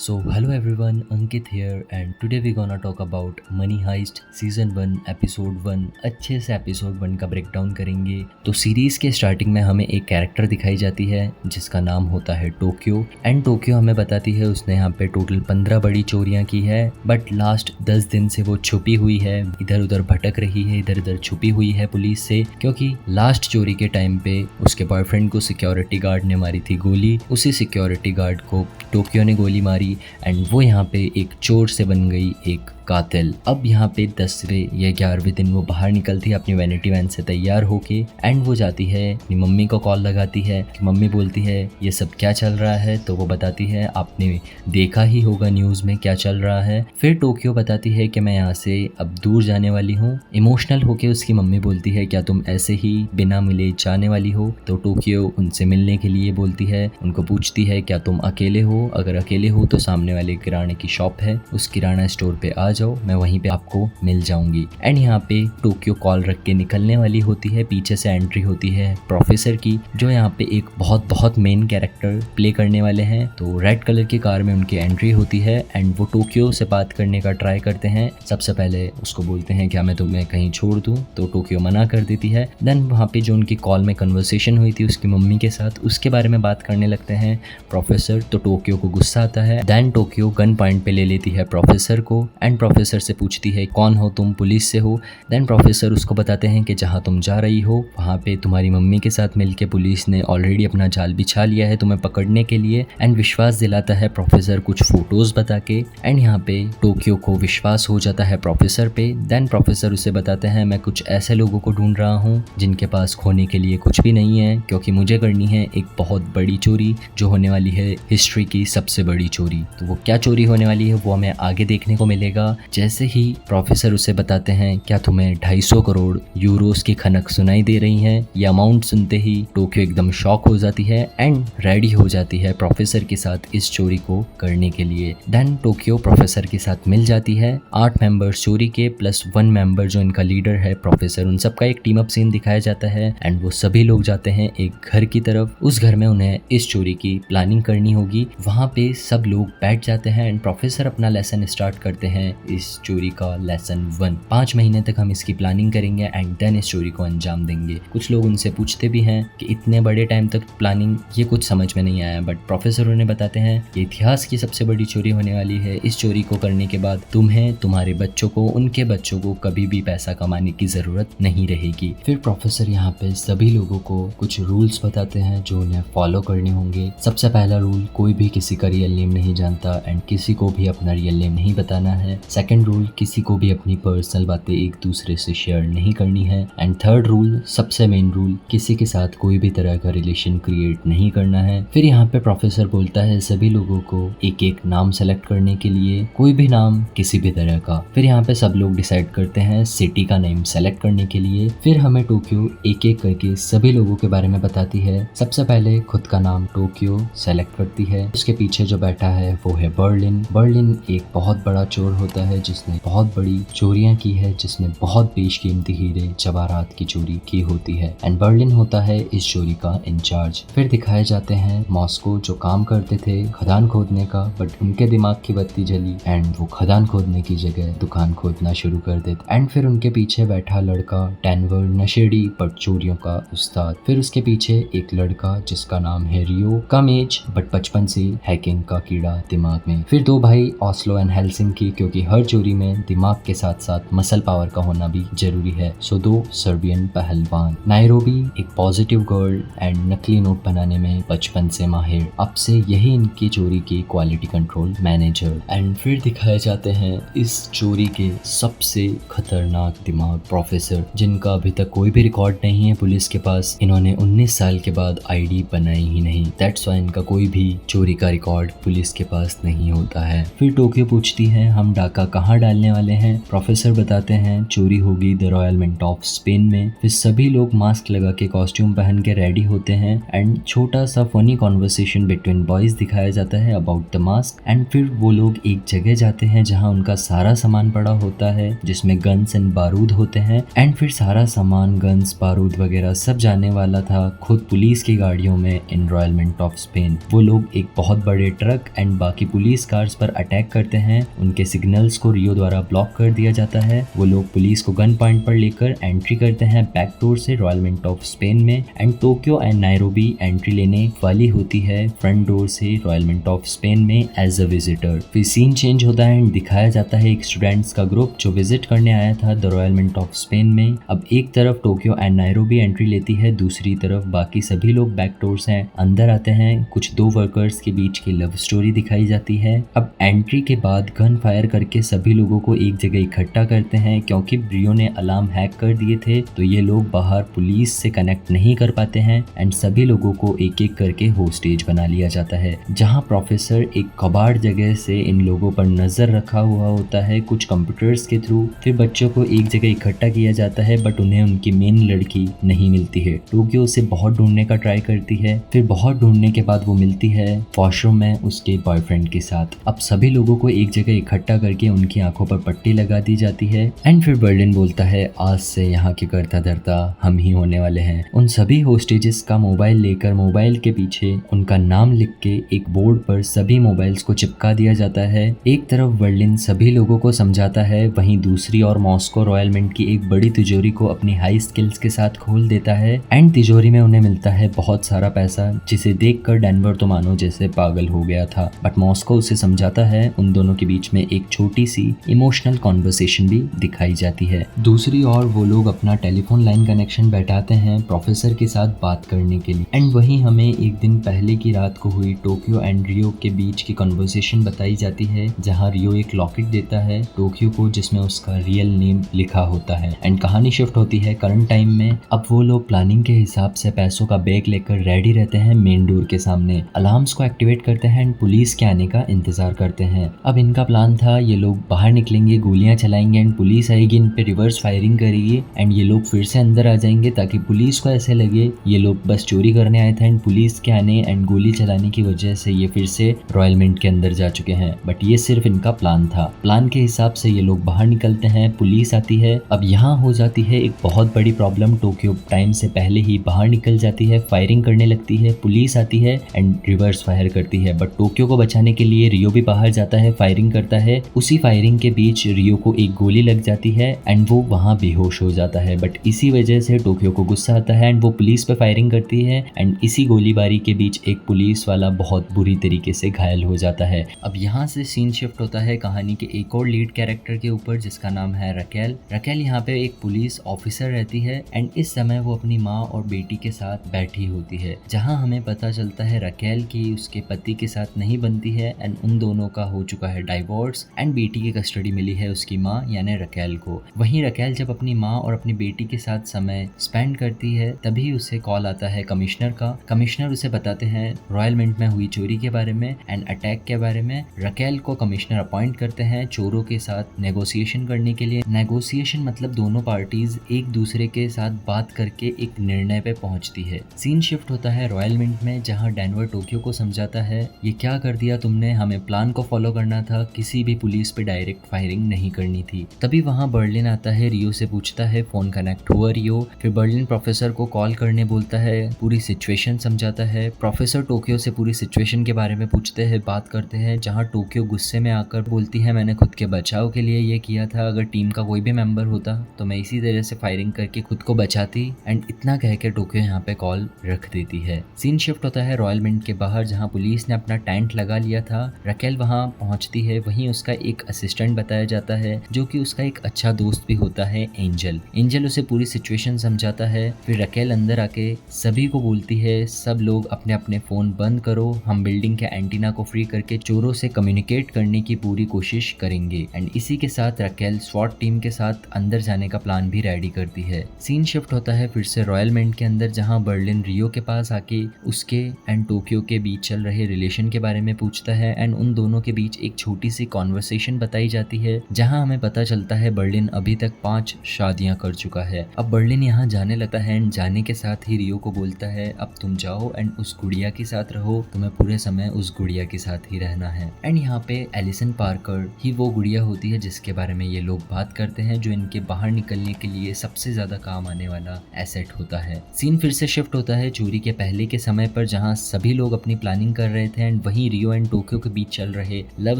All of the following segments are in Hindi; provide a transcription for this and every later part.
Hello everyone, Ankit here and today we're gonna talk about Money Heist Season 1 Episode 1। अच्छे से एपिसोड 1 का ब्रेक डाउन करेंगे। तो सीरीज के स्टार्टिंग में हमें एक कैरेक्टर दिखाई जाती है जिसका नाम होता है टोक्यो एंड टोक्यो हमें बताती है उसने यहाँ पे टोटल 15 बड़ी चोरियां की है, बट लास्ट 10 दिन से वो छुपी हुई है, इधर उधर भटक रही है, इधर उधर छुपी हुई है पुलिस से, क्योंकि लास्ट चोरी के टाइम पे उसके बॉयफ्रेंड को सिक्योरिटी गार्ड ने मारी थी गोली। उसी सिक्योरिटी गार्ड को टोक्यो ने गोली मारी एंड वो यहाँ पे एक चोर से बन गई एक कातिल। अब यहाँ पे 10वें या 11वें दिन वो बाहर निकलती है अपनी वैनिटी वैन से तैयार होके एंड वो जाती है अपनी मम्मी को कॉल लगाती है कि मम्मी बोलती है ये सब क्या चल रहा है, तो वो बताती है आपने देखा ही होगा न्यूज़ में क्या चल रहा है। फिर टोक्यो बताती है कि मैं यहाँ से अब दूर जाने वाली हूँ। इमोशनल होके उसकी मम्मी बोलती है क्या तुम ऐसे ही बिना मिले जाने वाली हो, तो टोक्यो उनसे मिलने के लिए बोलती है, उनको पूछती है क्या तुम अकेले हो, अगर अकेले हो तो सामने वाले किराने की शॉप है उस किराना स्टोर पे आ जाओ, मैं वहीं पे आपको मिल जाऊंगी। एंड यहाँ पे टोक्यो कॉल रख के निकलने वाली होती है, पीछे से एंट्री होती है प्रोफेसर की जो यहाँ पे एक बहुत बहुत मेन कैरेक्टर प्ले करने वाले हैं। तो रेड कलर की कार में उनकी एंट्री होती है एंड वो टोक्यो से बात करने का ट्राई करते हैं। सबसे पहले उसको बोलते हैं क्या मैं तुम्हें कहीं छोड़ दूं, तो टोक्यो मना कर देती है। देन वहाँ पे जो उनकी कॉल में कन्वर्सेशन हुई थी उसकी मम्मी के साथ, उसके बारे में बात करने लगते हैं प्रोफेसर। तो टोक्यो को गुस्सा आता है। देन टोक्यो गन पॉइंट पे ले लेती है प्रोफेसर को एंड प्रोफेसर से पूछती है कौन हो तुम, पुलिस से हो। देन प्रोफेसर उसको बताते हैं कि जहाँ तुम जा रही हो वहाँ पे तुम्हारी मम्मी के साथ मिलके पुलिस ने ऑलरेडी अपना जाल बिछा लिया है तुम्हें पकड़ने के लिए। एंड विश्वास दिलाता है प्रोफेसर कुछ फोटोज बता के एंड यहाँ पे टोक्यो को विश्वास हो जाता है प्रोफेसर पे। देन प्रोफेसर उसे बताते हैं मैं कुछ ऐसे लोगों को ढूंढ रहा हूँ जिनके पास खोने के लिए कुछ भी नहीं है, क्योंकि मुझे करनी है एक बहुत बड़ी चोरी जो होने वाली है हिस्ट्री की सबसे बड़ी चोरी। तो वो क्या चोरी होने वाली है वो हमें आगे देखने को मिलेगा। जैसे ही प्रोफेसर उसे बताते हैं क्या तुम्हें 250 करोड़ यूरोस की खनक सुनाई दे रही है, ये अमाउंट सुनते ही टोक्यो एकदम शॉक हो जाती है एंड रेडी हो जाती है प्रोफेसर के साथ इस चोरी को करने के लिए। देन टोक्यो प्रोफेसर के साथ मिल जाती है। 8 मेंबर चोरी के प्लस 1 मेंबर जो इनका लीडर है प्रोफेसर, उन सबका एक टीम अप सीन दिखाया जाता है एंड वो सभी लोग जाते हैं एक घर की तरफ। उस घर में उन्हें इस चोरी की प्लानिंग करनी होगी। वहाँ पे सब लोग बैठ जाते हैं एंड प्रोफेसर अपना लेसन स्टार्ट करते हैं इस चोरी का लेसन 1। 5 महीने तक हम इसकी प्लानिंग करेंगे एंड देन इस चोरी को अंजाम देंगे। कुछ लोग उनसे पूछते भी हैं कि इतने बड़े टाइम तक प्लानिंग, ये कुछ समझ में नहीं आया, बट प्रोफेसर उन्हें बताते हैं ये इतिहास की सबसे बड़ी चोरी होने वाली है। इस चोरी को करने के बाद तुम्हें, तुम्हारे बच्चों को, उनके बच्चों को कभी भी पैसा कमाने की जरूरत नहीं रहेगी। फिर प्रोफेसर यहाँ पे सभी लोगों को कुछ रूल्स बताते हैं जो उन्हें फॉलो करने होंगे। सबसे पहला रूल, कोई भी किसी का रियल नेम नहीं जानता एंड किसी को भी अपना रियल नेम नहीं बताना है। सेकंड रूल, किसी को भी अपनी पर्सनल बातें एक दूसरे से शेयर नहीं करनी है। एंड थर्ड रूल, सबसे मेन रूल, किसी के साथ कोई भी तरह का रिलेशन क्रिएट नहीं करना है। फिर यहाँ पे प्रोफेसर बोलता है सभी लोगों को एक एक नाम सेलेक्ट करने के लिए, कोई भी नाम किसी भी तरह का। फिर यहाँ पे सब लोग डिसाइड करते हैं सिटी का नेम सेलेक्ट करने के लिए। फिर हमें टोक्यो एक एक करके सभी लोगों के बारे में बताती है। सबसे पहले खुद का नाम टोक्यो सेलेक्ट करती है। उसके पीछे जो बैठा है वो है बर्लिन। बर्लिन एक बहुत बड़ा चोर होता है जिसने बहुत बड़ी चोरियां की है, जिसने बहुत बेशकीमती हीरे जवाहरात की चोरी की होती है एंड बर्लिन होता है इस चोरी का इंचार्ज। फिर दिखाए जाते हैं मॉस्को जो काम करते थे खदान खोदने का, बट उनके दिमाग की बत्ती जली एंड वो खदान खोदने की जगह दुकान खोदना शुरू कर देते। एंड फिर उनके पीछे बैठा लड़का टैनवर, नशेड़ी बट चोरियों का उस्ताद। फिर उसके पीछे एक लड़का जिसका नाम है रियो, कम एज बट बचपन से हैकिंग का कीड़ा दिमाग में। फिर 2 भाई ऑस्लो एंड हेलसिंकी, क्योंकि हर चोरी में दिमाग के साथ साथ मसल पावर का होना भी जरूरी है, सो 2 सर्बियन पहलवान। नायरोबी एक पॉजिटिव गर्ल एंड नकली नोट बनाने में बचपन से माहिर, अब से यही इनकी चोरी की क्वालिटी कंट्रोल मैनेजर। एंड फिर दिखाए जाते हैं इस चोरी के सबसे खतरनाक दिमाग प्रोफेसर, जिनका अभी तक कोई भी रिकॉर्ड नहीं है पुलिस के पास। इन्होंने 19 साल के बाद आईडी बनाई ही नहीं, दैट्स व्हाई इनका कोई भी चोरी का रिकॉर्ड पुलिस के पास नहीं होता है। फिर टोक्यो पूछती है हम डाका सिक्का कहाँ डालने वाले हैं। प्रोफेसर बताते हैं चोरी होगी the royal mint of Spain में। फिर सभी लोग मास्क लगा के कॉस्ट्यूम पहन के रेडी होते हैं एंड छोटा सा फनी कॉन्वर्सेशन बिटवीन बॉयज दिखाया जाता है अबाउट द मास्क। एंड फिर वो लोग एक जगह जाते हैं जहाँ उनका सारा सामान पड़ा होता है जिसमें गन्स एंड बारूद होते हैं। एंड फिर सारा सामान गन्स बारूद वगैरह सब जाने वाला था खुद पुलिस की गाड़ियों में इन रॉयल मिंट ऑफ स्पेन। वो लोग एक बहुत बड़े ट्रक एंड बाकी पुलिस कार्स पर अटैक करते हैं। उनके सिग्नल्स को रियो द्वारा ब्लॉक कर दिया जाता है। वो लोग पुलिस को गन पॉइंट पर लेकर एंट्री करते हैं बैक डोर से रॉयल मिंट ऑफ स्पेन में। And Tokyo and Nairobi entry लेने वाली होती है फ्रंट डोर से रॉयल मिंट ऑफ स्पेन में एज अ विजिटर। फिर सीन चेंज होता है एंड दिखाया जाता है एक स्टूडेंट्स का ग्रुप जो विजिट करने आया था the royal mint of Spain में। अब एक तरफ टोक्यो एंड नायरोबी एंट्री लेती है, दूसरी तरफ बाकी सभी लोग बैक डोर से अंदर आते हैं। कुछ दो वर्कर्स के बीच की लव स्टोरी दिखाई जाती है। अब एंट्री के बाद गन फायर करके सभी लोगों को एक जगह इकट्ठा करते हैं क्योंकि रियो ने अलार्म हैक कर दिए थे तो ये लोग बाहर पुलिस से कनेक्ट नहीं कर पाते हैं। एंड सभी लोगों को एक एक करके होस्टेज बना लिया जाता है जहां प्रोफेसर एक कबाड़ जगह से इन लोगों पर नजर रखा हुआ होता है कुछ कंप्यूटर्स के थ्रू। फिर बच्चों को एक जगह इकट्ठा किया जाता है बट उन्हें उनकी मेन लड़की नहीं मिलती है। टोक्यो उसे बहुत ढूंढने का ट्राई करती है। फिर बहुत ढूंढने के बाद वो मिलती है वॉशरूम में उसके बॉयफ्रेंड के साथ। अब सभी लोगों को एक जगह इकट्ठा करके उनकी आंखों पर पट्टी लगा दी जाती है। एंड फिर बर्लिन बोलता है आज से यहाँ के करता धरता हम ही होने वाले हैं। उन सभी होस्टेजेस का मोबाइल लेकर मोबाइल के पीछे उनका नाम लिख के एक बोर्ड पर सभी मोबाइल्स को चिपका दिया जाता है। एक तरफ बर्लिन सभी लोगों को समझाता है, वहीं दूसरी ओर मॉस्को रॉयल मिंट की एक बड़ी तिजोरी को अपनी हाई स्किल्स के साथ खोल देता है। एंड तिजोरी में उन्हें मिलता है बहुत सारा पैसा जिसे देखकर डेनवर तो मानो जैसे पागल हो गया था। बट मॉस्को उसे समझाता है। उन दोनों के बीच में एक छोटी सी इमोशनल कॉन्वर्सेशन भी दिखाई जाती है। दूसरी ओर वो लोग अपना टेलीफोन लाइन कनेक्शन बैठाते हैं प्रोफेसर के साथ बात करने के लिए। एंड वहीं हमें एक दिन पहले की रात को हुई टोक्यो एंड रियो के बीच की कॉन्वर्सेशन बताई जाती है जहां रियो एक लॉकेट देता है टोक्यो को जिसमें उसका रियल नेम लिखा होता है। एंड कहानी शिफ्ट होती है करंट टाइम में। अब वो लोग प्लानिंग के हिसाब से पैसों का बैग लेकर रेडी रहते हैं मेन डोर के सामने। अलार्म्स को एक्टिवेट करते हैं एंड पुलिस के आने का इंतजार करते हैं। अब इनका प्लान था ये लोग बाहर निकलेंगे, गोलियां चलाएंगे एंड पुलिस आएगी, इन पे रिवर्स फायरिंग करेगी एंड ये लोग फिर से अंदर आ जाएंगे ताकि पुलिस को ऐसे लगे ये लोग बस चोरी करने आए थे एंड पुलिस के आने एंड गोली चलाने की वजह से ये फिर से रॉयल मिंट के अंदर जा चुके हैं। बट ये सिर्फ इनका प्लान था। प्लान के हिसाब से ये लोग बाहर निकलते हैं, पुलिस आती है। अब यहाँ हो जाती है एक बहुत बड़ी प्रॉब्लम। टोक्यो टाइम से पहले ही बाहर निकल जाती है, फायरिंग करने लगती है, पुलिस आती है एंड रिवर्स फायर करती है। बट टोक्यो को बचाने के लिए रियो भी बाहर जाता है, फायरिंग करता है। उसी फायरिंग के बीच रियो को एक गोली लग जाती है एंड वो वहाँ बेहोश हो जाता है। बट इसी वजह से टोक्यो को गुस्सा आता है एंड वो पुलिस पे फायरिंग करती है एंड इसी गोलीबारी के बीच एक पुलिस वाला बहुत बुरी तरीके से घायल हो जाता है। अब यहाँ से सीन शिफ्ट होता है कहानी के एक और लीड कैरेक्टर के ऊपर जिसका नाम है रकेल। रकेल यहाँ पे एक पुलिस ऑफिसर रहती है एंड इस समय वो अपनी माँ और बेटी के साथ बैठी होती है जहाँ हमें पता चलता है रकेल की उसके पति के साथ नहीं बनती है एंड उन दोनों का हो चुका है डाइवोर्स एंड बेटी की कस्टडी मिली है उसकी माँ यानी रकेल को। वहीं रकेल जब अपनी माँ और अपनी बेटी के साथ समय स्पेंड करती है तभी उसे कॉल आता है कमिश्नर का। कमिश्नर उसे बताते हैं रॉयल मिंट में हुई चोरी के बारे में एंड अटैक के बारे में। रकेल को कमिश्नर अपॉइंट करते हैं चोरों के साथ नेगोशिएशन करने के लिए। नेगोशिएशन मतलब दोनों पार्टीज एक दूसरे के साथ बात करके एक निर्णय पे पहुंचती है। सीन शिफ्ट होता है रॉयल मिंट में जहां डेनवर टोक्यो को समझाता है ये क्या कर दिया तुमने, हमें प्लान को फॉलो करना था, किसी भी पुलिस पे डायरेक्ट फायरिंग नहीं करनी थी। तभी वहां बर्लिन आता है, रियो से पूछता है फोन कनेक्ट हुआ रियो। फिर बर्लिन प्रोफेसर को कॉल करने बोलता है, पूरी सिचुएशन समझाता है। प्रोफेसर टोक्यो से पूरी सिचुएशन के बारे में पूछते हैं, बात करते हैं जहां टोक्यो गुस्से में आकर बोलती है मैंने खुद के बचाव के लिए ये किया था, अगर टीम का कोई भी मेंबर होता तो मैं इसी तरह से फायरिंग करके खुद को बचाती। एंड इतना कह के टोक्यो यहाँ पे कॉल रख देती है। सीन शिफ्ट होता है रॉयल मिंट के बाहर जहाँ पुलिस ने अपना टेंट लगा लिया था। रकेल वहाँ पहुँचती है, वहीं उसका एक असिस्टेंट बताया जाता है जो कि उसका एक अच्छा दोस्त भी होता है एंजल। एंजल उसे पूरी सिचुएशन समझाता है। फिर रकेल अंदर आके सभी को बोलती है सब लोग अपने अपने फोन बंद करो, हम बिल्डिंग के एंटीना को फ्री करके चोरों से कम्युनिकेट करने की पूरी कोशिश करेंगे। एंड इसी के साथ रकेल स्वॉट टीम के साथ अंदर जाने का प्लान भी रेडी करती है। सीन शिफ्ट होता है फिर से रॉयल मिंट के अंदर जहां बर्लिन रियो के पास आके उसके एंड टोक्यो के बीच चल रहे रिलेशन के बारे में पूछता है एंड उन दोनों के बीच एक छोटी सी कॉन्वर्सेशन सिचुएशन बताई जाती है जहाँ हमें पता चलता है बर्लिन अभी तक 5 शादियां कर चुका है। अब बर्लिन यहाँ जाने लगता है एंड जाने के साथ ही रियो को बोलता है अब तुम जाओ एंड उस गुड़िया के साथ रहो, तुम्हें पूरे समय उस गुड़िया के साथ ही रहना है। एंड यहाँ पे एलिसन पार्कर ही वो गुड़िया होती है जिसके बारे में ये लोग बात करते हैं, जो इनके बाहर निकलने के लिए सबसे ज्यादा काम आने वाला एसेट होता है। सीन फिर से शिफ्ट होता है चोरी के पहले के समय पर, जहाँ सभी लोग अपनी प्लानिंग कर रहे थे एंड वहीं रियो एंड टोक्यो के बीच चल रहे लव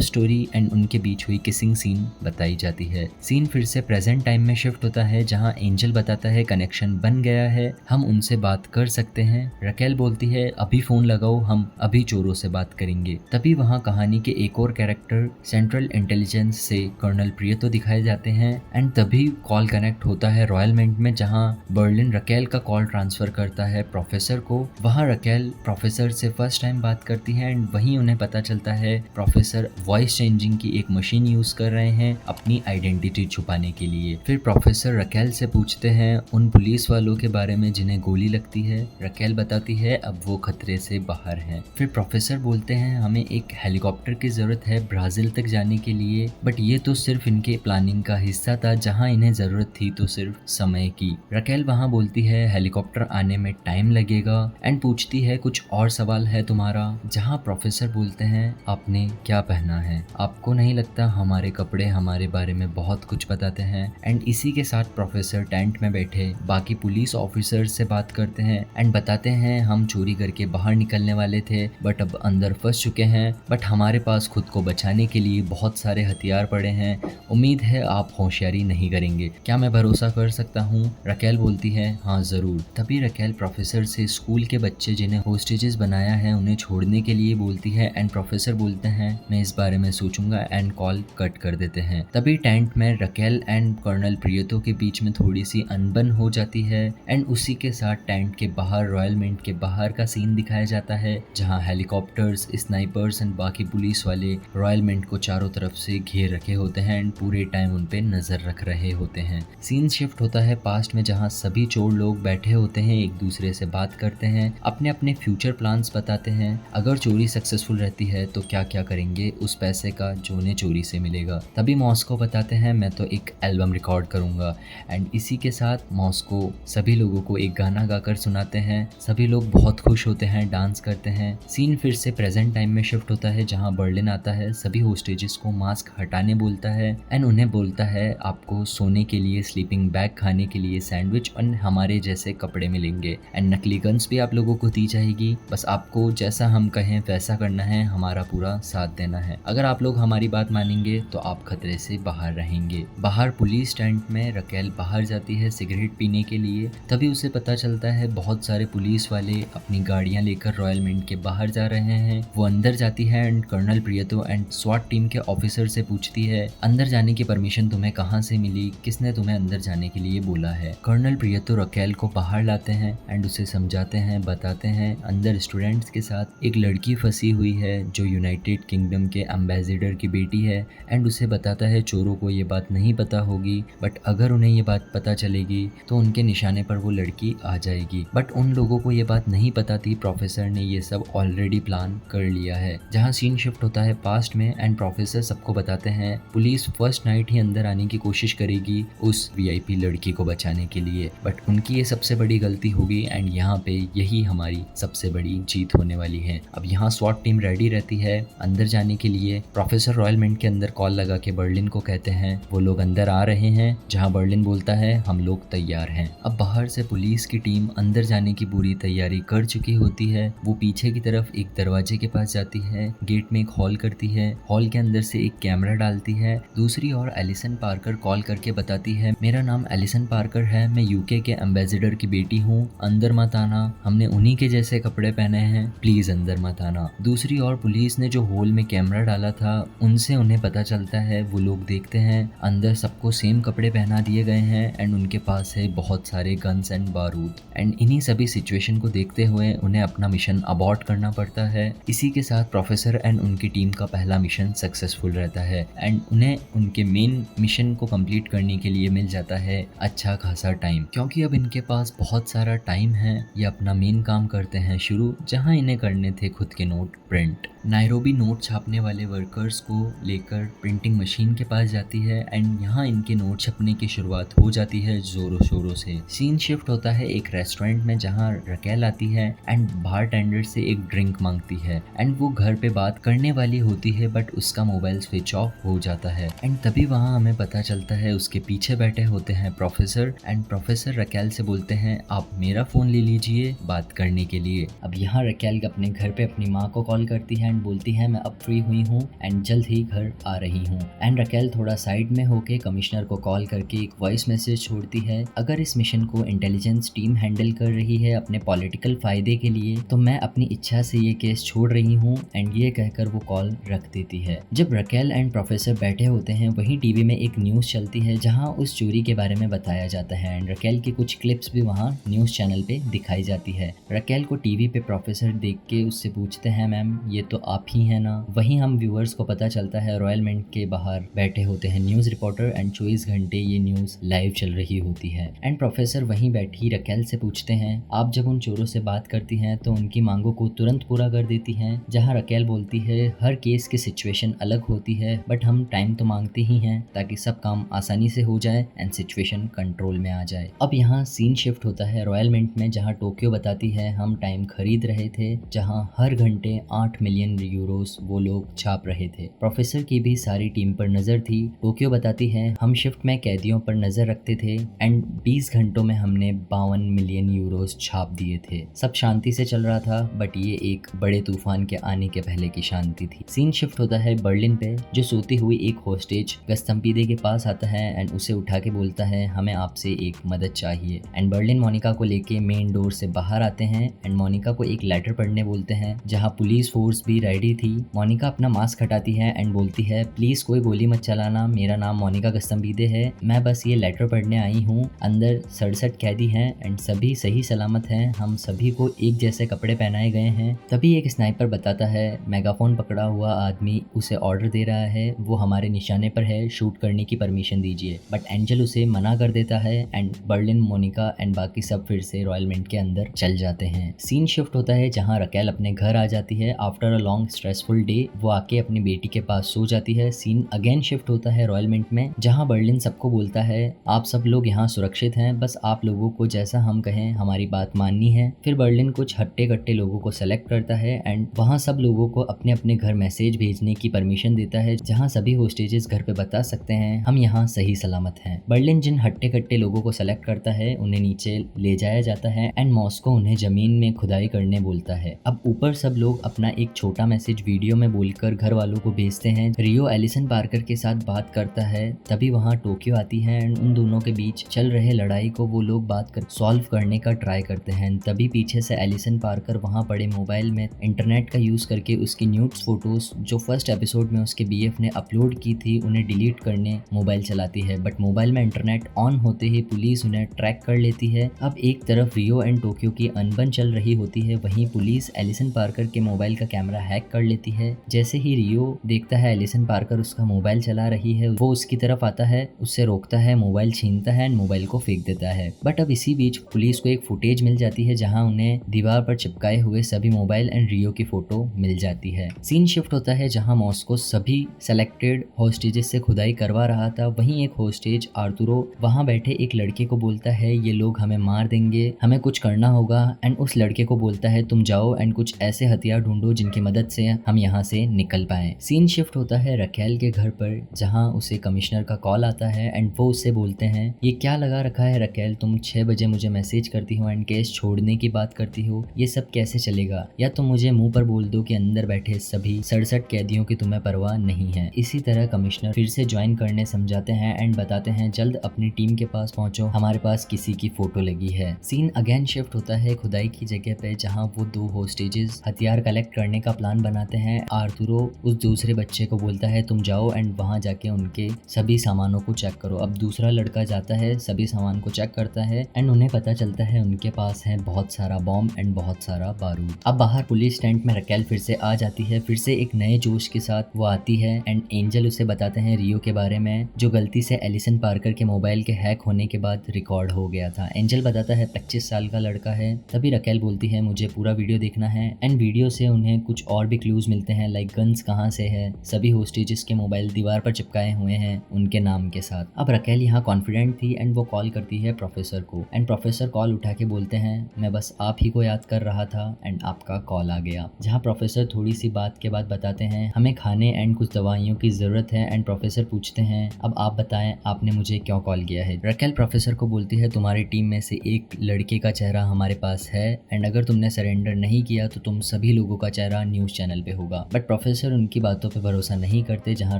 स्टोरी एंड उनके बीच हुई किसिंग सीन बताई जाती है। सीन फिर से प्रेजेंट टाइम में शिफ्ट होता है जहाँ एंजल बताता है कनेक्शन बन गया है, हम उनसे बात कर सकते हैं। रकेल बोलती है अभी फोन लगाओ, हम अभी चोरों से बात करेंगे। तभी वहाँ कहानी के एक और कैरेक्टर सेंट्रल इंटेलिजेंस से कर्नल प्रियतो दिखाए जाते हैं एंड तभी कॉल कनेक्ट होता है रॉयल मिंट में, जहाँ बर्लिन रकेल का कॉल ट्रांसफर करता है प्रोफेसर को। वहाँ रकेल प्रोफेसर से फर्स्ट टाइम बात करती है एंड वहीं उन्हें पता चलता है प्रोफेसर वॉइस चेंजिंग की एक मशीन यूज कर रहे हैं अपनी आइडेंटिटी छुपाने के लिए। फिर प्रोफेसर रकेल से पूछते हैं उन पुलिस वालों के बारे में जिन्हें गोली लगती है। रकेल बताती है अब वो खतरे से बाहर हैं। फिर प्रोफेसर बोलते हैं हमें एक हेलीकॉप्टर की जरूरत है ब्राजील तक जाने के लिए, बट ये तो सिर्फ इनके प्लानिंग का हिस्सा था, जहाँ इन्हें जरूरत थी तो सिर्फ समय की। रकेल वहाँ बोलती है हेलीकॉप्टर आने में टाइम लगेगा एंड पूछती है कुछ और सवाल है तुम्हारा, जहाँ प्रोफेसर बोलते हैं आपने क्या पहना है, आपको नहीं लगता हमारे कपड़े हमारे बारे में बहुत कुछ बताते हैं। एंड इसी के साथ प्रोफेसर टेंट में बैठे बाकी पुलिस ऑफिसर से बात करते हैं एंड बताते हैं हम चोरी करके बाहर निकलने वाले थे बट अब अंदर फंस चुके हैं, बट हमारे पास खुद को बचाने के लिए बहुत सारे हथियार पड़े हैं, उम्मीद है आप होशियारी नहीं करेंगे, क्या मैं भरोसा कर सकता हूँ। रकेल बोलती है हाँ जरूर। तभी रकेल प्रोफेसर से स्कूल के बच्चे जिन्हें होस्टेजेस बनाया है उन्हें छोड़ने के लिए बोलती है एंड प्रोफेसर बोलते हैं मैं इस बारे में सोचूंगा एंड कॉल कट कर देते हैं। तभी टेंट में रकेल एंड कर्नल प्रियतो के बीच में थोड़ी सी अनबन हो जाती है एंड उसी के साथ टेंट के बाहर रॉयल मिंट के बाहर का सीन दिखाया जाता है, जहाँ हेलीकॉप्टर्स, स्नाइपर्स एंड बाकी पुलिस वाले रॉयल मिंट को चारों तरफ से घेर रखे होते हैं एंड पूरे टाइम उन पे नजर रख रहे होते हैं। सीन शिफ्ट होता है पास्ट में, जहाँ सभी चोर लोग बैठे होते हैं, एक दूसरे से बात करते हैं, अपने अपने फ्यूचर प्लान्स बताते हैं, अगर चोरी सक्सेसफुल रहती है तो क्या क्या करेंगे उस पैसे का जो उन्हें चोरी से मिलेगा। तभी मॉस्को बताते हैं मैं तो एक एल्बम रिकॉर्ड करूंगा एंड इसी के साथ मॉस्को सभी लोगों को एक गाना गाकर सुनाते हैं, सभी लोग बहुत खुश होते हैं, डांस करते हैं। सीन फिर से प्रेजेंट टाइम में शिफ्ट होता है जहां बर्लिन आता है, सभी होस्टेजेस को मास्क हटाने बोलता है एंड उन्हें बोलता है आपको सोने के लिए स्लीपिंग बैग, खाने के लिए सैंडविच और हमारे जैसे कपड़े मिलेंगे एंड नकली गन्स भी आप लोगों को दी जाएगी, बस आपको जैसा हम कहें वैसा करना है, हमारा पूरा साथ देना है, अगर आप लोग हमारी बात मानेंगे तो आप खतरे से बाहर रहेंगे। बाहर पुलिस टेंट में रकेल बाहर जाती है सिगरेट पीने के लिए, तभी उसे पता चलता है बहुत सारे पुलिस वाले अपनी गाड़ियां लेकर रॉयल मिंट के बाहर जा रहे हैं। वो अंदर जाती है एंड कर्नल प्रियतो एंड स्वाट टीम के ऑफिसर से पूछती है अंदर जाने की परमिशन तुम्हें कहाँ से मिली, किसने तुम्हें अंदर जाने के लिए बोला है। कर्नल प्रियतो रकेल को बाहर लाते हैं एंड उसे समझाते हैं, बताते हैं अंदर स्टूडेंट्स के साथ एक लड़की फंसी हुई है जो यूनाइटेड किंगडम के एम्बेसडर की बेटी है एंड उसे बताता है चोरों को ये बात नहीं पता होगी, बट अगर उन्हें ये बात पता चलेगी तो उनके निशाने पर वो लड़की आ जाएगी, बट उन लोगों को ये बात नहीं पता थी प्रोफेसर ने ये सब ऑलरेडी प्लान कर लिया है। जहाँ सीन शिफ्ट होता है पास्ट में एंड प्रोफेसर सबको बताते हैं पुलिस फर्स्ट नाइट ही अंदर आने की कोशिश करेगी उस वीआईपी लड़की को बचाने के लिए, बट उनकी ये सबसे बड़ी गलती होगी एंड यहाँ पे यही हमारी सबसे बड़ी जीत होने वाली है। अब यहाँ स्वॉट टीम रेडी रहती है अंदर जाने के लिए। प्रोफेसर रॉयल मिंट के अंदर कॉल लगा के बर्लिन को कहते हैं वो लोग अंदर आ रहे हैं, जहाँ बर्लिन बोलता है हम लोग तैयार हैं। अब बाहर से पुलिस की टीम अंदर जाने की पूरी तैयारी कर चुकी होती है, वो पीछे की तरफ एक दरवाजे के पास जाती है, गेट में एक हॉल करती है, हॉल के अंदर से एक कैमरा डालती है। दूसरी ओर एलिसन पार्कर कॉल करके बताती है मेरा नाम एलिसन पार्कर है, मैं यूके के एम्बेसडर की बेटी हूँ, अंदर मत आना, हमने उन्हीं के जैसे कपड़े पहने हैं, प्लीज अंदर मत आना। दूसरी ओर पुलिस ने जो हॉल में कैमरा डाला था उनसे उन्हें पता चलता है, वो लोग देखते हैं अंदर सबको सेम कपड़े पहना दिए गए हैं एंड उनके पास है बहुत सारे गन्स एंड बारूद एंड इन्हीं सभी सिचुएशन को देखते हुए उन्हें अपना मिशन अबॉर्ट करना पड़ता है। इसी के साथ प्रोफेसर एंड उनकी टीम का पहला मिशन सक्सेसफुल रहता है एंड उन्हें उनके मेन मिशन को कंप्लीट करने के लिए मिल जाता है अच्छा खासा टाइम, क्योंकि अब इनके पास बहुत सारा टाइम है, ये अपना मेन काम करते हैं शुरू, जहां इन्हें करने थे खुद के नोट प्रिंट। नायरोबी नोट छापने वाले वर्कर्स को लेकर प्रिंटिंग मशीन के पास जाती है एंड यहाँ इनके नोट छपने की शुरुआत हो जाती है जोरों शोरों से। सीन शिफ्ट होता है एक रेस्टोरेंट में जहाँ रकेल आती है एंड बार टेंडर से एक ड्रिंक मांगती है एंड वो घर पे बात करने वाली होती है बट उसका मोबाइल स्विच ऑफ हो जाता है एंड तभी वहाँ हमें पता चलता है उसके पीछे बैठे होते हैं प्रोफेसर एंड प्रोफेसर रकेल से बोलते हैं आप मेरा फ़ोन ले लीजिए बात करने के लिए। अब यहाँ रकेल अपने घर पे अपनी माँ को कॉल करती है एंड बोलती है मैं अब फ्री हुई हूँ एंड जल्द ही घर आ रही हूँ एंड रकेल थोड़ा साइड में होके कमिश्नर को कॉल करके एक वॉइस मैसेज छोड़ती है, अगर इस मिशन को इंटेलिजेंस टीम हैंडल कर रही है अपने पॉलिटिकल फायदे के लिए तो मैं अपनी इच्छा से ये केस छोड़ रही हूँ एंड ये कहकर वो कॉल रख देती है। जब रकेल एंड प्रोफेसर बैठे होते हैं वहीं टीवी में एक न्यूज़ चलती है जहाँ उस चोरी के बारे में बताया जाता है एंड रकेल की कुछ क्लिप्स भी वहाँ न्यूज़ चैनल पे दिखाई जाती है। रकेल को टीवी पे प्रोफेसर देख के उससे पूछते हैं मैम ये तो आप ही है ना। वहीं हम व्यूअर्स को पता चलता है रॉयल मिंट के बाहर बैठे होते हैं न्यूज़ रिपोर्टर एंड 24 घंटे ये न्यूज़ लाइव चल रही होती है एंड प्रोफेसर वहीं बैठी रकेल से पूछते हैं आप जब उन चोरों से बात करती हैं तो उनकी मांगों को तुरंत पूरा कर देती हैं, जहां रकेल बोलती है हर केस की सिचुएशन अलग होती है बट हम टाइम तो मांगते ही हैं ताकि सब काम आसानी से हो जाए एंड सिचुएशन कंट्रोल में आ जाए। अब यहाँ सीन शिफ्ट होता है रॉयल मिंट में जहाँ टोक्यो बताती है हम टाइम खरीद रहे थे जहाँ हर घंटे 8 मिलियन यूरोस वो लोग छाप रहे थे। प्रोफेसर की भी सारी टीम पर नजर थी। टोक्यो बताती है हम शिफ्ट में कैदियों पर नजर रखते थे एंड 20 घंटों में हमने 52 मिलियन यूरोस छाप दिए थे। सब शांति से चल रहा था बट ये एक बड़े तूफान के आने के पहले की शांति थी। सीन शिफ्ट होता है बर्लिन पे जो सोती हुई एक होस्टेज गस्तम्पीदे के पास आता है एंड उसे उठा के बोलता है हमें आपसे एक मदद चाहिए एंड बर्लिन मोनिका को लेके मेन डोर से बाहर आते हैं एंड मोनिका को एक लेटर पढ़ने बोलते हैं जहाँ पुलिस फोर्स भी रेडी थी। मोनिका अपना मास्क हटाती है एंड बोलती है प्लीज कोई गोली मत चलाना, मेरा नाम मोनिका गस्तम्पीदे है, मैं बस ये लेटर पढ़ने आई हूँ। अंदर 67 कैदी हैं एंड सभी सही सलामत हैं, हम सभी को एक जैसे कपड़े पहनाए गए हैं। तभी एक स्नाइपर बताता है मेगाफोन पकड़ा हुआ आदमी उसे ऑर्डर दे रहा है, वो हमारे निशाने पर है, शूट करने की परमिशन दीजिए। बट एंजल उसे मना कर देता है एंड बर्लिन, मोनिका एंड बाकी सब फिर से रॉयल मिंट के अंदर चल जाते हैं। सीन शिफ्ट होता है जहाँ रकेल अपने घर आ जाती है after a long stressful day. वो आके अपनी बेटी के पास सो जाती है। सीन अगेन शिफ्ट होता है रॉयल मिंट में जहाँ बर्लिन सबको बोलता है आप सब लोग यहाँ सुरक्षित हैं, बस आप लोगों को जैसा हम कहें हमारी बात माननी है। फिर बर्लिन कुछ हट्टे कट्टे लोगों को सेलेक्ट करता है एंड वहाँ सब लोगों को अपने अपने घर मैसेज भेजने की परमिशन देता है जहाँ सभी होस्टेजेस घर पे बता सकते हैं हम यहाँ सही सलामत हैं। बर्लिन जिन हट्टे कट्टे लोगों को सेलेक्ट करता है उन्हें नीचे ले जाया जाता है एंड मॉस्को उन्हें जमीन में खुदाई करने बोलता है। अब ऊपर सब लोग अपना एक छोटा मैसेज वीडियो में बोलकर घर वालों को भेजते हैं। रियो एलिसन पार्कर के साथ बात करता है, तभी वहाँ टोक्यो आती है एंड उन दोनों के बीच चल रहे लड़ाई को वो लोग बात कर सॉल्व करने का ट्राई करते हैं। तभी पीछे से एलिसन पार्कर वहाँ पड़े मोबाइल में इंटरनेट का यूज करके उसकी न्यूड्स फोटोज जो फर्स्ट एपिसोड में उसके बीएफ ने अपलोड की थी उन्हें डिलीट करने मोबाइल चलाती है। बट मोबाइल में इंटरनेट ऑन होते ही पुलिस उन्हें ट्रैक कर लेती है। अब एक तरफ रियो एंड टोक्यो की अनबन चल रही होती है, वहीं पुलिस एलिसन पार्कर के मोबाइल का कैमरा हैक कर लेती है। जैसे ही रियो देखता है एलिसन पार्कर उसका मोबाइल चला रही है, वो उसकी तरफ आता है, उससे रोकता है, मोबाइल छीनता है एंड मोबाइल को फेंक देता है। बट अब इसी बीच पुलिस को एक फुटेज मिल जाती है जहां उन्हें दीवार पर चिपकाए हुए सभी मोबाइल एंड रियो की फोटो मिल जाती है। सीन शिफ्ट होता है जहां मॉस्को सभी सेलेक्टेड होस्टेजेस से खुदाई करवा रहा था। वहीं एक होस्टेज आर्तुरो वहां बैठे एक लड़के को बोलता है ये लोग हमें मार देंगे, हमें कुछ करना होगा एंड उस लड़के को बोलता है तुम जाओ एंड कुछ ऐसे हथियार ढूंढो जिनकी मदद से हम यहाँ से निकल पाए। सीन शिफ्ट होता है रकेल के घर पर जहाँ उसे कमिश्नर का कॉल आता है एंड वो उससे बोलते हैं ये क्या लगा रखा है रकेल, तुम 6 बजे मुझे मैसेज करती हो एंड केस छोड़ने की बात करती हो, ये सब कैसे चलेगा? या तो मुझे मुंह पर बोल दो कि अंदर बैठे सभी 67 कैदियों की तुम्हें परवाह नहीं है। इसी तरह कमिश्नर फिर से ज्वाइन करने समझाते हैं एंड बताते हैं जल्द अपनी टीम के पास पहुंचो, हमारे पास किसी की फोटो लगी है। सीन अगेन शिफ्ट होता है खुदाई की जगह पे जहाँ वो 2 होस्टेजेस हथियार कलेक्ट करने का प्लान बनाते हैं। आर्तुरो उस दूसरे बच्चे को बोलता है तुम जाओ एंड वहां जाके उनके सभी सामानों को चेक करो। अब दूसरा लड़का जाता है, सभी सामान को चेक करता है एंड उन्हें पता चलता है उनके पास है बहुत सारा बॉम्ब एंड बहुत सारा बारूद। अब बाहर पुलिस टेंट में रकेल फिर से आ जाती है, फिर से एक नए जोश के साथ वो आती है एंड एंजल उसे बताते हैं रियो के बारे में जो गलती से एलिसन पार्कर के मोबाइल के हैक होने के बाद रिकॉर्ड हो गया था। एंजल बताता है 25 साल का लड़का है। तभी रकेल बोलती है मुझे पूरा वीडियो देखना है एंड वीडियो से उन्हें कुछ और भी क्लूज मिलते हैं, लाइक गन्स कहाँ से है, सभी होस्टेजेस के मोबाइल दीवार पर चिपकाए हुए हैं उनके नाम के साथ। अब रकेल यहाँ कॉन्फिडेंट थी एंड वो कॉल करती है प्रोफेसर को एंड प्रोफेसर कॉल उठा के बोलते हैं मैं बस आप ही को याद कर रहा था एंड आपका कॉल आ गया। जहाँ प्रोफेसर थोड़ी सी बात के बाद बताते हैं हमें खाने एंड कुछ दवाइयों की जरूरत है एंड प्रोफेसर पूछते हैं अब आप बताएं आपने मुझे क्यों कॉल किया है। रकेल प्रोफेसर को बोलती है तुम्हारी टीम में से एक लड़के का चेहरा हमारे पास है एंड अगर तुमने सरेंडर नहीं किया तो तुम सभी लोगों का चेहरा न्यूज चैनल पे होगा। बट प्रोफेसर उनकी बातों पे भरोसा नहीं करते। जहाँ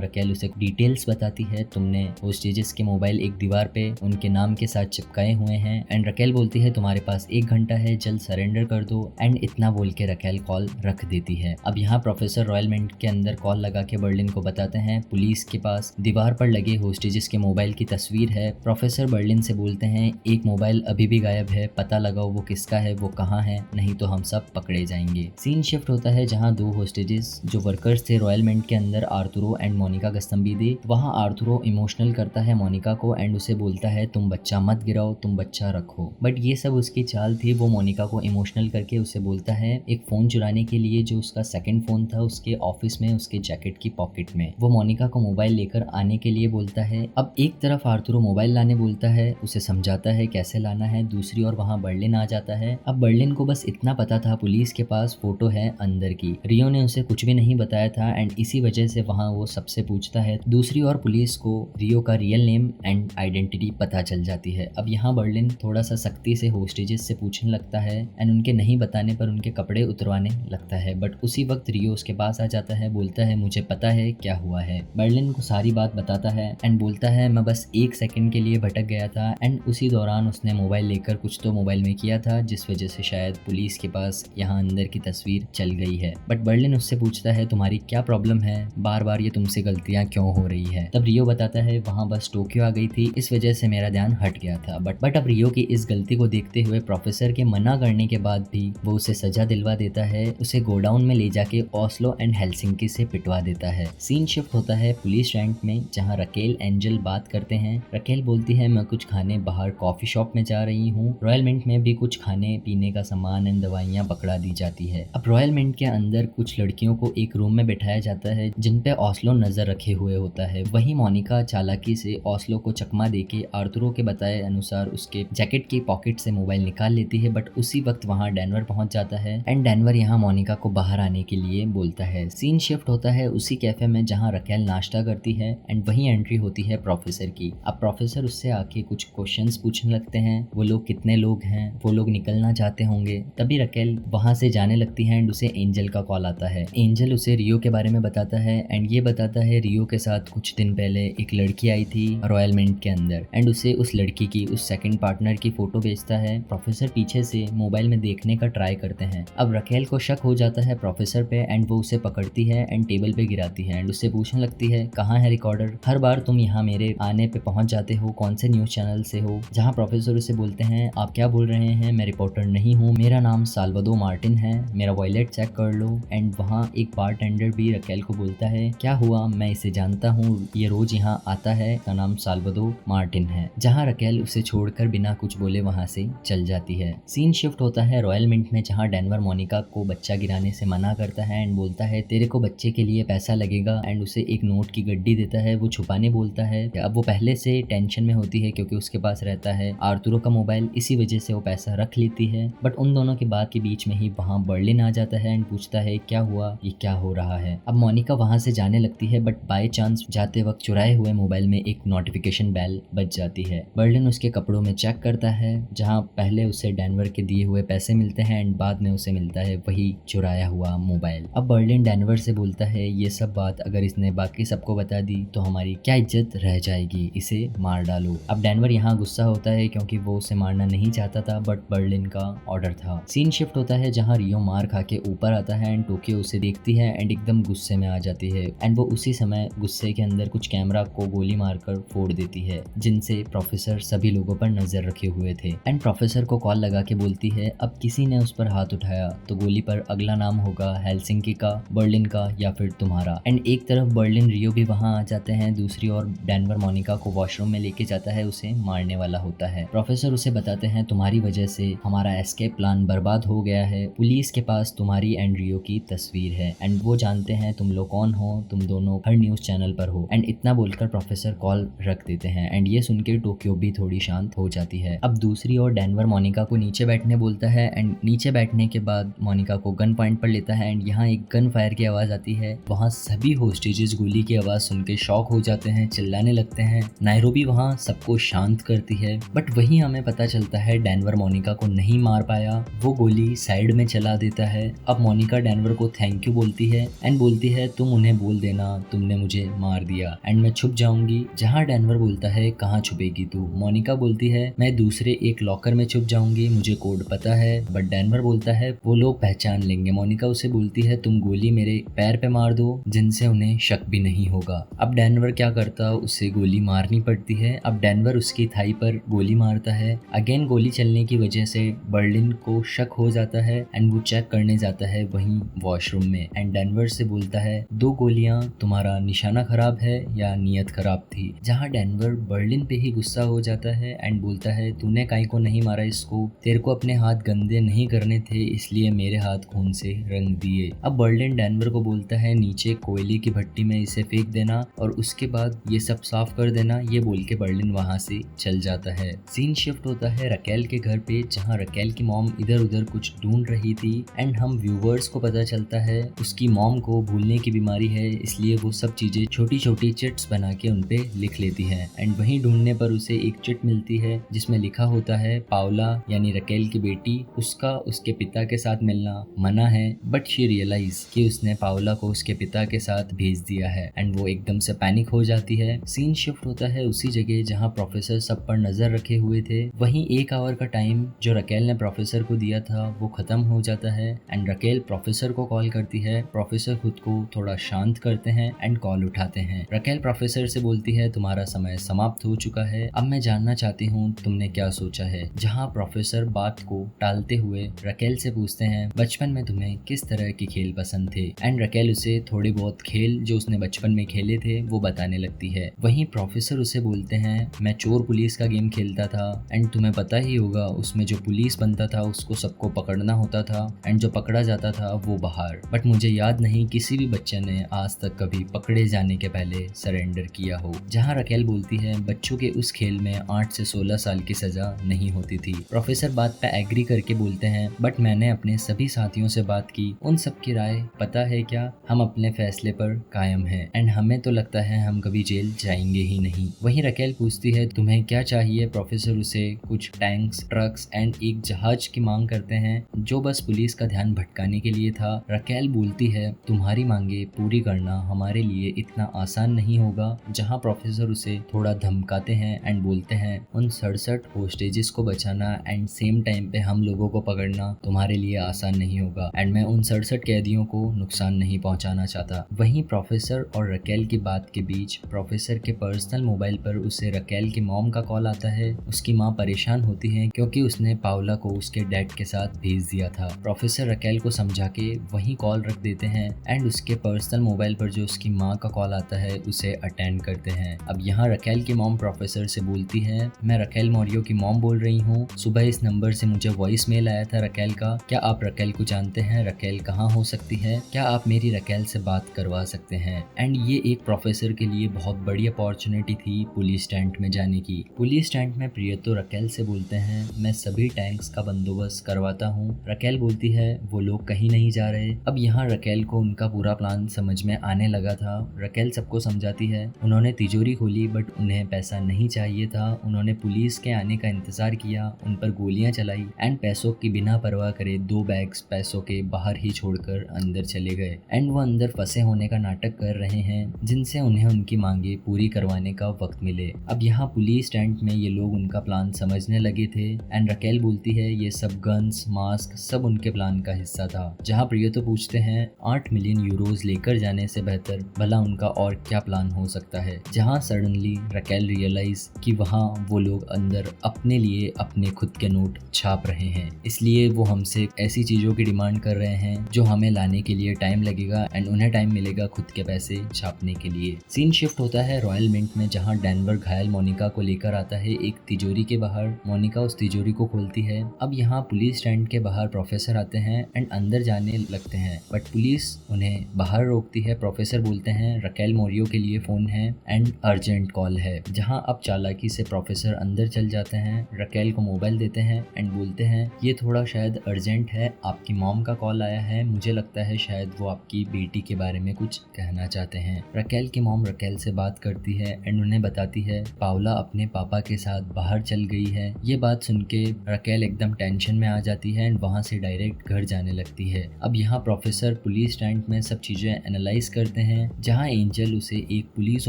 रकेल उसे डिटेल्स बताती है तुमने होस्टेजेस के मोबाइल एक दीवार पे उनके नाम के साथ चिपकाए हुए हैं एंड रकेल बोलती है तुम्हारे पास 1 घंटा है, जल्द सरेंडर कर दो एंड इतना बोल के रकेल कॉल रख देती है। अब यहाँ प्रोफेसर रॉयल मिंट के अंदर कॉल लगा के बर्लिन को बताते हैं पुलिस के पास दीवार पर लगे होस्टेजेस के मोबाइल की तस्वीर है। प्रोफेसर बर्लिन से बोलते हैं एक मोबाइल अभी भी गायब है, पता लगाओ वो किसका है, वो कहाँ है, नहीं तो हम सब पकड़े जाएंगे। सीन शिफ्ट होता है जहाँ 2 होस्टेजेस जो वर्कर्स थे रॉयल मिंट के अंदर आर्थुरो एंड मोनिका गस्तम्बीदे, वहाँ आर्थुरो इमोशनल करता है मोनिका को एंड उसे बोलता है तुम बच्चा मत गिराओ, तुम बच्चा रखो। बट ये सब उसकी चाल थी। वो मोनिका को इमोशनल करके उसे बोलता है एक फोन चुराने के लिए जो उसका सेकंड फोन था उसके ऑफिस में उसके जैकेट की पॉकेट में। वो मोनिका को मोबाइल लेकर आने के लिए बोलता है। अब एक तरफ आर्थुरो मोबाइल लाने बोलता है, उसे समझाता है कैसे लाना है, दूसरी ओर वहाँ बर्लिन आ जाता है। अब बर्लिन को बस इतना पता था पुलिस के पास फोटो है अंदर की, रियो ने उसे कुछ भी नहीं बताया था एंड इसी वजह से वहाँ वो सबसे पूछता है। दूसरी ओर पुलिस को रियो का रियल नेम एंड आइडेंटिटी पता चल जाती है। अब यहाँ बर्लिन थोड़ा सा सख्ती से होस्टेजेस से पूछने लगता है एंड उनके नहीं बताने पर उनके कपड़े उतरवाने लगता है। बट उसी वक्त रियो उसके पास आ जाता है, बोलता है मुझे पता है क्या हुआ है। बर्लिन को सारी बात बताता है एंड बोलता है मैं बस 1 सेकंड के लिए भटक गया था एंड उसी दौरान उसने मोबाइल लेकर कुछ तो मोबाइल में किया था जिस वजह से शायद पुलिस के पास यहाँ अंदर की तस्वीर चल गई है। बट बर्लिन उससे पूछता है तुम्हारी क्या प्रॉब्लम है, बार बार ये तुमसे गलतियां क्यों हो रही है। तब रियो बताता है वहाँ बस टोक्यो आ गई थी, इस वजह से मेरा ध्यान हट गया था। बट अब रियो की इस गलती को देखते हुए प्रोफेसर के मना करने के बाद भी वो उसे सजा दिलवा देता है, उसे गोडाउन में ले जाके ओस्लो एंड हेलसिंकी से पिटवा देता है। सीन शिफ्ट होता है पुलिस रैंक में जहाँ रकेल एंजल बात करते हैं। रकेल बोलती है मैं कुछ खाने बाहर कॉफी शॉप में जा रही हूँ। रॉयल मिंट में भी कुछ खाने पीने का सामान एंड दवाइयाँ पकड़ा दी जाती है। अब रॉयल मिंट के अंदर कुछ लड़कियों को एक रूम में बिठाया जाता है जिन पे ओस्लो नजर रखे हुए होता है। वही मोनिका चालाकी से ओस्लो को चकमा देके आर्थुरो के बताए अनुसार उसके जैकेट की पॉकेट से मोबाइल निकाल लेती है। बट उसी वक्त वहाँ डेनवर पहुंच जाता है एंड डेनवर यहाँ मोनिका को बाहर आने के लिए बोलता है। सीन शिफ्ट होता है उसी कैफे में जहाँ रकेल नाश्ता करती है एंड वही एंट्री होती है प्रोफेसर की। अब प्रोफेसर उससे आके कुछ क्वेश्चंस पूछने लगते हैं, वो लोग कितने लोग हैं, वो लोग निकलना चाहते होंगे। तभी रकेल वहाँ से जाने लगती है एंड उसे एंजल का कॉल आता है। एंजल उसे रियो के बारे में बताता है एंड ये बताता है रियो के साथ कुछ दिन पहले एक लड़की आई थी रॉयल मिंट के अंदर एंड उसे उस लड़की की उस सेकंड पार्टनर की फोटो भेजता है। प्रोफेसर पीछे से मोबाइल में देखने का ट्राई करते हैं। अब रकेल को शक हो जाता है प्रोफेसर पे एंड वो उसे पकड़ती है एंड टेबल पे गिराती है एंड उससे पूछने लगती है कहाँ है रिकॉर्डर, हर बार तुम यहाँ मेरे आने पे पहुंच जाते हो, कौन से न्यूज चैनल से हो। जहाँ प्रोफेसर उसे बोलते हैं आप क्या बोल रहे हैं, मैं रिपोर्टर नहीं हूँ, मेरा नाम साल्वाडोर मार्टिन है, मेरा वॉलेट चेक कर लो। एंड वहाँ एक बारटेंडर भी रकेल को बोलता है क्या हुआ, मैं इसे जानता हूँ, ये रोज यहाँ आता है, का नाम साल्वाडोर मार्टिन है। जहाँ रकेल उसे छोड़कर बिना कुछ बोले वहाँ से चल जाती है। सीन शिफ्ट होता है रॉयल मिंट में जहाँ डेनवर मोनिका को बच्चा गिराने से मना करता है एंड बोलता है तेरे को बच्चे के लिए पैसा लगेगा एंड उसे एक नोट की गड्डी देता है। वो छुपाने बोलता है। अब वो पहले से टेंशन में होती है क्योंकि उसके पास रहता है आर्थुरो का मोबाइल, इसी वजह से वो पैसा रख लेती है। बट उन दोनों की बात के बीच में ही वहाँ बर्लिन आ जाता है एंड पूछता है क्या हुआ, ये क्या हो रहा है। अब मोनिका वहाँ से जाने लगती है बट बाय चांस जाते वक्त चुराए हुए मोबाइल में एक नोटिफिकेशन बेल बज जाती है। बर्लिन उसके कपड़ों में चेक करता है जहाँ पहले उसे डेनवर के दिए हुए पैसे मिलते हैं एंड बाद में उसे मिलता है वही चुराया हुआ मोबाइल। अब बर्लिन डेनवर से बोलता है ये सब बात अगर इसने बाकी सबको बता दी तो हमारी क्या इज्जत रह जाएगी, इसे मार डालो। अब डेनवर यहाँ गुस्सा होता है क्योंकि वो उसे मारना नहीं चाहता था बट बर्लिन का ऑर्डर था। सीन शिफ्ट होता है जहाँ रियो मार खा के ऊपर आता है एंड टोक्यो उसे देखती है एंड एकदम गुस्से में आ जाती है एंड वो उसी समय गुस्से के अंदर कुछ कैमरा को गोली मारकर फोड़ देती है जिनसे प्रोफेसर सभी लोगों पर नजर रखे हुए थे। एंड प्रोफेसर को कॉल लगा के बोलती है अब किसी ने उस पर हाथ उठाया तो गोली पर अगला नाम होगा हेलसिंकी का, बर्लिन का या फिर तुम्हारा। एंड एक तरफ बर्लिन रियो भी वहाँ आ जाते हैं, दूसरी ओर डेनवर मोनिका को वॉशरूम में लेके जाता है, उसे मारने वाला होता है। प्रोफेसर उसे बताते हैं तुम्हारी वजह से हमारा एस्केप प्लान बर्बाद हो गया है, पुलिस के पास तुम्हारी एंड रियो की तस्वीर है एंड वो जानते हैं तुम लोग कौन हो, तुम दोनों हर न्यूज़ चैनल पर हो। एंड इतना बोलकर प्रोफेसर कॉल रख देते हैं एंड ये सुन के टोक्यो भी थोड़ी शांत हो जाती है। अब दूसरी ओर डेनवर मोनिका को नीचे बैठने बोलता है एंड नीचे बैठने के बाद मोनिका को गन पॉइंट पर लेता है एंड यहाँ एक गन फायर की आवाज़ आती है। वहाँ सभी होस्टेजेस गोली की आवाज़ सुन के शॉक हो जाते हैं, चिल्लाने लगते हैं। नायरोबी वहाँ सबको शांत करती है, बट वहीं हमें पता चलता है डेनवर मोनिका को नहीं मार पाया, वो गोली साइड में चला देता है। अब मोनिका डेनवर को थैंक यू बोलती है एंड बोलती है तुम उन्हें बोल देना तुमने मुझे मार दिया एंड मैं छुप जाऊंगी। जहाँ डेनवर बोलता है कहाँ छुपेगी तू, मोनिका बोलती है मैं दूसरे एक लॉकर में छुप जाऊंगी, मुझे कोड पता है। बट डेनवर बोलता है वो लोग पहचान लेंगे। मोनिका उसे बोलती है तुम गोली मेरे पैर पे मार दो जिनसे उन्हें शक भी नहीं होगा। अब डेनवर क्या करता, उसे गोली मारनी पड़ती है। अब डेनवर उसकी थाई पर गोली मारता है। अगेन गोली चलने की वजह से बर्लिन को शक हो जाता है एंड वो चेक करने जाता है वहीं वॉशरूम में एंड डेनवर से बोलता है 2 गोलियां, तुम्हारा निशाना खराब है या नीयत खराब थी। जहां डेनवर बर्लिन पे ही गुस्सा हो जाता है एंड बोलता है तूने काई को नहीं मारा इसको, तेरे को अपने हाथ गंदे नहीं करने थे इसलिए मेरे हाथ खून से रंग दिए। अब बर्लिन डेनवर को बोलता है नीचे कोयले की भट्टी में इसे फेंक देना और उसके बाद ये सब साफ कर देना। ये बोल के बर्लिन वहां से चल जाता है। सीन शिफ्ट होता है रकेल के घर पे, जहाँ रकेल की मॉम इधर उधर कुछ ढूंढ रही थी एंड हम व्यूवर्स को पता चलता है उसकी मॉम को भूलने की बीमारी है, इसलिए वो सब चीजें छोटी छोटी चिट्स बना के उनपे लिख लेती है। एंड वहीं ढूंढने पर उसे एक चिट मिलती है जिसमें लिखा होता है पाउला यानी रकेल की बेटी, उसका उसके पिता के साथ मिलना मना है। बट शी रियलाइज कि उसने पाउला को उसके पिता के साथ भेज दिया है एंड वो एकदम से पैनिक हो जाती है। सीन शिफ्ट होता है उसी जगह जहाँ प्रोफेसर सब पर नजर रखे हुए थे। वहीं 1 आवर का टाइम जो रकेल ने प्रोफेसर को दिया था वो खत्म हो जाता है एंड रकेल प्रोफेसर को कॉल करती है। प्रोफेसर खुद को थोड़ा शांत करते हैं एंड कॉल उठाते हैं। रकेल प्रोफेसर से बोलती है तुम्हारा समय समाप्त हो चुका है, अब मैं जानना चाहती हूँ तुमने क्या सोचा है। जहाँ प्रोफेसर बात को टालते हुए रकेल से पूछते हैं बचपन में तुम्हें किस तरह के खेल पसंद थे एंड रकेल उसे थोड़े बहुत खेल जो उसने बचपन में खेले थे वो बताने लगती है। वहीं प्रोफेसर उसे बोलते हैं मैं चोर पुलिस का गेम खेलता था एंड तुम्हें पता ही होगा उसमें जो पुलिस बनता था उसको सबको पकड़ना होता था एंड जो पकड़ा जाता था वो बाहर। बट मुझे याद नहीं किसी भी बच्चे ने आज तक कभी पकड़े जाने के पहले सरेंडर किया हो। जहाँ रकेल बोलती है बच्चों के उस खेल में 8 से 16 साल की सजा नहीं होती थी। प्रोफेसर बात पे एग्री करके बोलते हैं बट मैंने अपने सभी साथियों से बात की, उन सब की राय पता है क्या, हम अपने फैसले पर कायम हैं एंड हमें तो लगता है हम कभी जेल जाएंगे ही नहीं। वहीं रकेल पूछती है तुम्हें क्या चाहिए। प्रोफेसर उसे कुछ टैंक्स, ट्रक्स एंड एक जहाज की मांग करते हैं जो बस पुलिस का ध्यान भटकाने के लिए था। रकेल बोलती है तुम्हारी मांगे पूरी करना हमारे लिए इतना आसान नहीं होगा। जहां प्रोफेसर उसे थोड़ा धमकाते हैं एंड बोलते हैं उन 67 होस्टेजेस को बचाना एंड सेम टाइम पे हम लोगों को पकड़ना तुम्हारे लिए आसान नहीं होगा एंड मैं उन 67 कैदियों को नुकसान नहीं पहुंचाना चाहता। वहीं प्रोफेसर और रकेल की बात के बीच प्रोफेसर के पर्सनल मोबाइल पर उसे रकेल की मॉम का कॉल आता है। उसकी माँ परेशान होती है क्योंकि उसने पाउला को उसके डैड के साथ भेज दिया था। प्रोफेसर रकेल को समझा के वहीं कॉल रख देते हैं एंड उसके पर्सनल मोबाइल पर जो उसकी माँ का कॉल आता है उसे अटेंड करते हैं। अब यहाँ रकेल की मॉम प्रोफेसर से बोलती है मैं रकेल मौर्य की मॉम बोल रही हूँ, सुबह इस नंबर से मुझे वॉइस मेल आया था रकेल का, क्या आप रकेल को जानते हैं, रकेल कहाँ हो सकती है, क्या आप मेरी रकेल से बात करवा सकते हैं। एंड ये एक प्रोफेसर के लिए बहुत बड़ी अपॉर्चुनिटी थी पुलिस टेंट में जाने की। पुलिस टेंट में प्रियतो रकेल से बोलते हैं मैं सभी टैंक्स का बंदोबस्त करवाता हूँ। रकेल बोलती है वो लोग कहीं नहीं जा रहे। अब यहाँ रकेल को उनका पूरा प्लान समझ में आने लगा था। रकेल सबको समझाती है उन्होंने तिजोरी खोली बट उन्हें पैसा नहीं चाहिए था, उन्होंने पुलिस के आने का इंतजार किया, उन पर गोलियां चलाई एंड पैसों की बिना परवाह करे 2 बैग्स पैसों के बाहर ही छोड़कर अंदर चले गए एंड वो अंदर फंसे होने का नाटक कर रहे हैं जिनसे उन्हें उनकी मांगे पूरी करवाने का वक्त मिले। अब यहाँ पुलिस टेंट में ये लोग उनका प्लान समझने लगे थे एंड रकेल बोलती है ये सब गन्स, मास्क सब उनके प्लान का हिस्सा था। जहाँ प्रियतो पूछते हैं 8 मिलियन यूरोज लेकर जाने से बेहतर भला उनका और क्या प्लान हो सकता है। जहाँ सडनली रकेल रियलाइज कि वहाँ वो लोग अंदर अपने लिए अपने खुद के नोट छाप रहे हैं, इसलिए वो हमसे ऐसी चीजों की डिमांड कर रहे हैं जो हमें लाने के लिए टाइम लगेगा एंड उन्हें टाइम मिलेगा खुद के पैसे छापने के लिए। सीन शिफ्ट होता है रॉयल मिंट में, जहाँ डेनवर घायल मोनिका को लेकर आता है एक तिजोरी के बाहर। मोनिका उस तिजोरी को खोलती है। अब यहाँ पुलिस स्टैंड के बाहर प्रोफेसर आते हैं एंड अंदर जाने जाने लगते हैं, बट पुलिस उन्हें बाहर रोकती है। प्रोफेसर बोलते हैं रकेल मोरियो के लिए फ़ोन है एंड अर्जेंट कॉल है। जहां अब चालाकी से प्रोफेसर अंदर चल जाते हैं, रकेल को मोबाइल देते हैं एंड बोलते हैं ये थोड़ा शायद अर्जेंट है, आपकी मॉम का कॉल आया है, मुझे लगता है शायद वो आपकी बेटी के बारे में कुछ कहना चाहते हैं। रकेल की मॉम रकेल से बात करती है एंड उन्हें बताती है पाउला अपने पापा के साथ बाहर चल गई है। ये बात सुन के रकेल एकदम टेंशन में आ जाती है एंड वहाँ से डायरेक्ट घर जाने लगती है। अब यहाँ प्रोफेसर पुलिस स्टैंड में सब चीजें एनालाइज करते हैं, जहाँ एंजल उसे एक पुलिस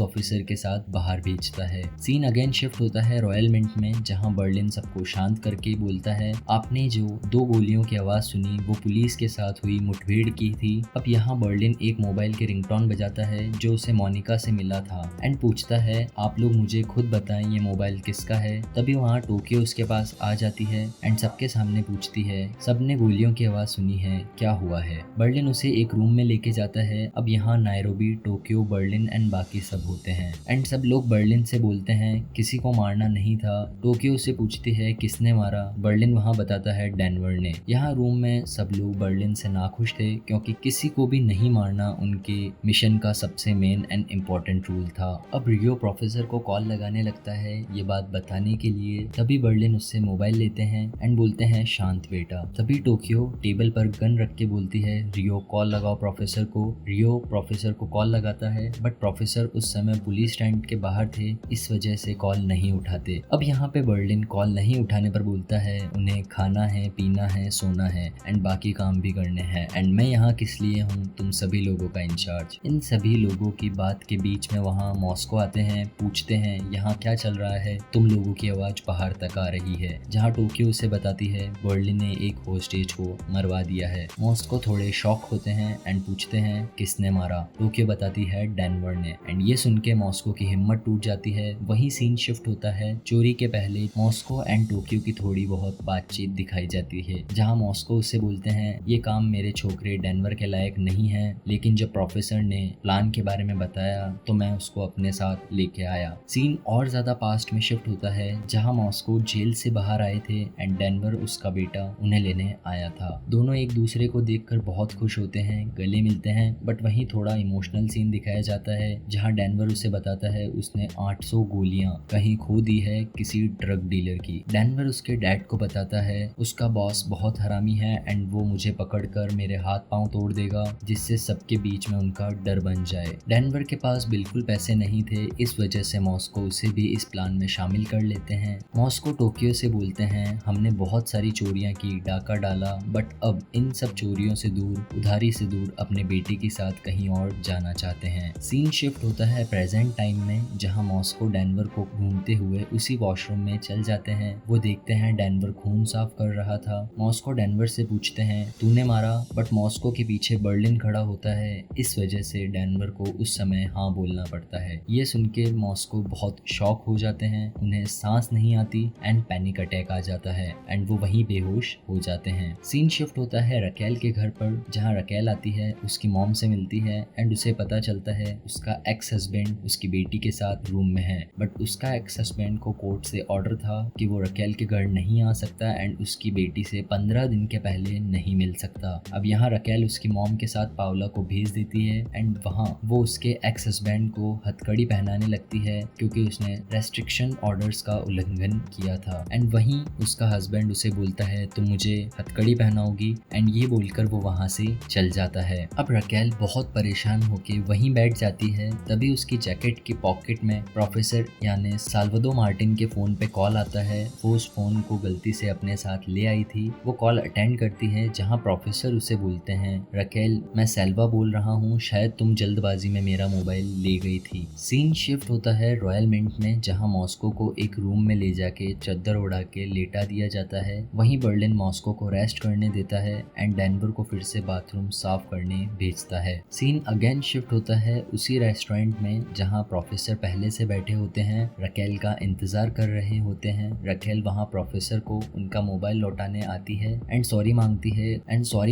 ऑफिसर के साथ बाहर भेजता है। सीन अगेन शिफ्ट होता है रॉयल मिंट में, जहाँ बर्लिन सबको शांत करके बोलता है आपने जो 2 गोलियों की आवाज सुनी वो पुलिस के साथ हुई मुठभेड़ की थी। अब यहाँ बर्लिन एक मोबाइल के रिंगटोन बजाता है जो उसे मोनिका से मिला था एंड पूछता है आप लोग मुझे खुद बताएं ये मोबाइल किसका है। तभी वहाँ टोक्यो उसके पास आ जाती है एंड सबके सामने पूछती है सबने गोलियों की आवाज सुनी है, क्या हुआ है। बर्लिन उसे एक रूम में लेके जाता है। अब यहाँ नायरोबी, टोक्यो, बर्लिन एंड बाकी सब होते हैं एंड सब लोग बर्लिन से बोलते हैं किसी को मारना नहीं था। टोक्यो से पूछती है किसने मारा, बर्लिन वहाँ बताता है डेनवर ने। यहाँ रूम में सब लोग बर्लिन से नाखुश थे क्योंकि किसी को भी नहीं मारना उनके मिशन का सबसे मेन एंड इम्पोर्टेंट रूल था। अब रियो प्रोफेसर को कॉल लगाने लगता है ये बात बताने के लिए। तभी बर्लिन उससे मोबाइल लेते हैं एंड बोलते हैं शांत बेटा। तभी टोक्यो टेबल पर गन रख के बोलती है रियो कॉल लगाओ प्रोफेसर को। रियो प्रोफेसर को कॉल लगाता है बट प्रोफेसर उस समय पुलिस स्टैंड के बाहर थे, इस वजह से कॉल नहीं उठाते। अब यहाँ पे बर्लिन कॉल नहीं उठाने पर बोलता है उन्हें खाना है, पीना है, सोना है एंड बाकी काम भी करने हैं एंड मैं यहाँ किस लिए हूँ, तुम सभी लोगों का इंचार्ज। इन सभी लोगों की बात के बीच में वहाँ मॉस्को आते हैं, पूछते हैं यहाँ क्या चल रहा है, तुम लोगों की आवाज बाहर तक आ रही है। जहाँ टोक्यो उसे बताती है बर्लिन ने एक होस्टेज को मरवा दिया है। मॉस्को थोड़े शॉक होते हैं एंड पूछते हैं किसने मारा। टोक्यो बताती है डेनवर ने एंड ये सुन के मॉस्को की हिम्मत टूट जाती है। वही सीन शिफ्ट होता है चोरी के पहले मॉस्को एंड टोक्यो की थोड़ी बहुत बातचीत दिखाई जाती है, जहाँ मॉस्को उससे बोलते हैं ये काम मेरे छोकरे डेनवर के लायक नहीं है, लेकिन जब प्रोफेसर ने प्लान के बारे में बताया तो मैं उसको अपने साथ लेके आया। सीन और ज्यादा पास्ट में शिफ्ट होता है जहाँ मॉस्को जेल से बाहर आए थे एंड डेनवर उसका बेटा उन्हें लेने आया था। दोनों एक दूसरे को देखकर बहुत खुश होते हैं, गले मिलते हैं, बट वहीं थोड़ा इमोशनल सीन दिखाया जाता है जहाँ डेनवर उसे बताता है उसने 800 गोलियां कहीं खो दी है किसी ड्रग डीलर की। डेनवर उसके डैड को बताता है उसका बॉस बहुत हरामी है एंड वो मुझे पकड़कर मेरे हाथ पांव तोड़ देगा, जिससे सबके बीच में उनका डर बन जाए। डेनवर के पास बिल्कुल पैसे नहीं थे, इस वजह से मॉस्को उसे भी इस प्लान में शामिल कर लेते हैं। मॉस्को टोक्यो से बोलते हैं हमने बहुत सारी चोरियां की, डाका डाला, बट अब इन सब चोरियों से दूर, उधारी से दूर अपने बेटे के साथ कहीं और जाना चाहते हैं। सीन शिफ्ट होता है प्रेजेंट टाइम में, जहां मॉस्को डेनवर को घूमते हुए उसी वॉशरूम में चल जाते हैं। वो देखते हैं डेनवर खून साफ कर रहा था। मॉस्को डेनवर से पूछते हैं तूने मारा, बट मॉस्को के पीछे बर्लिन खड़ा होता है, इस वजह से डेनवर को उस समय हाँ बोलना पड़ता है। ये सुन के मॉस्को बहुत शॉक हो जाते हैं, उन्हें सांस नहीं आती एंड पैनिक अटैक आ जाता है एंड वो वहीं बेहोश हो जाते हैं। सीन शिफ्ट होता है रकेल के घर पर, जहाँ रकेल आती है, उसकी मॉम से मिलती है एंड उसे पता चलता है उसका एक्स हस्बैंड उसकी बेटी के साथ रूम में है, बट उसका एक्स हस्बैंड को कोर्ट से ऑर्डर था कि वो रकेल के घर नहीं आ सकता एंड उसकी बेटी से 15 दिन के पहले नहीं मिल सकता। अब यहाँ रकेल उसकी मॉम के साथ पाउला को भेज देती है एंड वहाँ वो उसके एक्स हस्बैंड को हथकड़ी पहनाने लगती है क्योंकि उसने रेस्ट्रिक्शन ऑर्डर्स का उल्लंघन किया था एंड वहीं उसका हस्बैंड उसे बोलता है तुम मुझे हथकड़ी पहनाओगी एंड ये बोलकर वो वहाँ से चल जाता है। अब रकेल बहुत परेशान होके वहीं बैठ जाती है। तभी उसकी जैकेट की पॉकेट में प्रोफेसर यानी साल्वाडो मार्टिन के फोन पे कॉल आता है। वो उस फोन को गलती से अपने साथ ले आई थी। वो कॉल अटेंड करती है जहाँ प्रोफेसर उसे बोलते हैं रकेल मैं सेल्वा बोल रहा हूँ, शायद तुम जल्दबाजी में मेरा मोबाइल ले गई थी। सीन शिफ्ट होता है रॉयल मिंट में, जहाँ मॉस्को को एक रूम में ले जाके चद्दर उड़ा के लेटा दिया जाता है। वहीं बर्लिन मॉस्को को रेस्ट करने देता है एंड डेनवर को फिर से बाथरूम साफ करने भेजता है। सीन अगेन शिफ्ट होता है उसी रेस्टोरेंट में जहाँ प्रोफेसर पहले से बैठे होते हैं, रकेल का इंतजार कर रहे होते हैं। रकेल वहाँ प्रोफेसर को उनका मोबाइल लौटाने आती है एंड सॉरी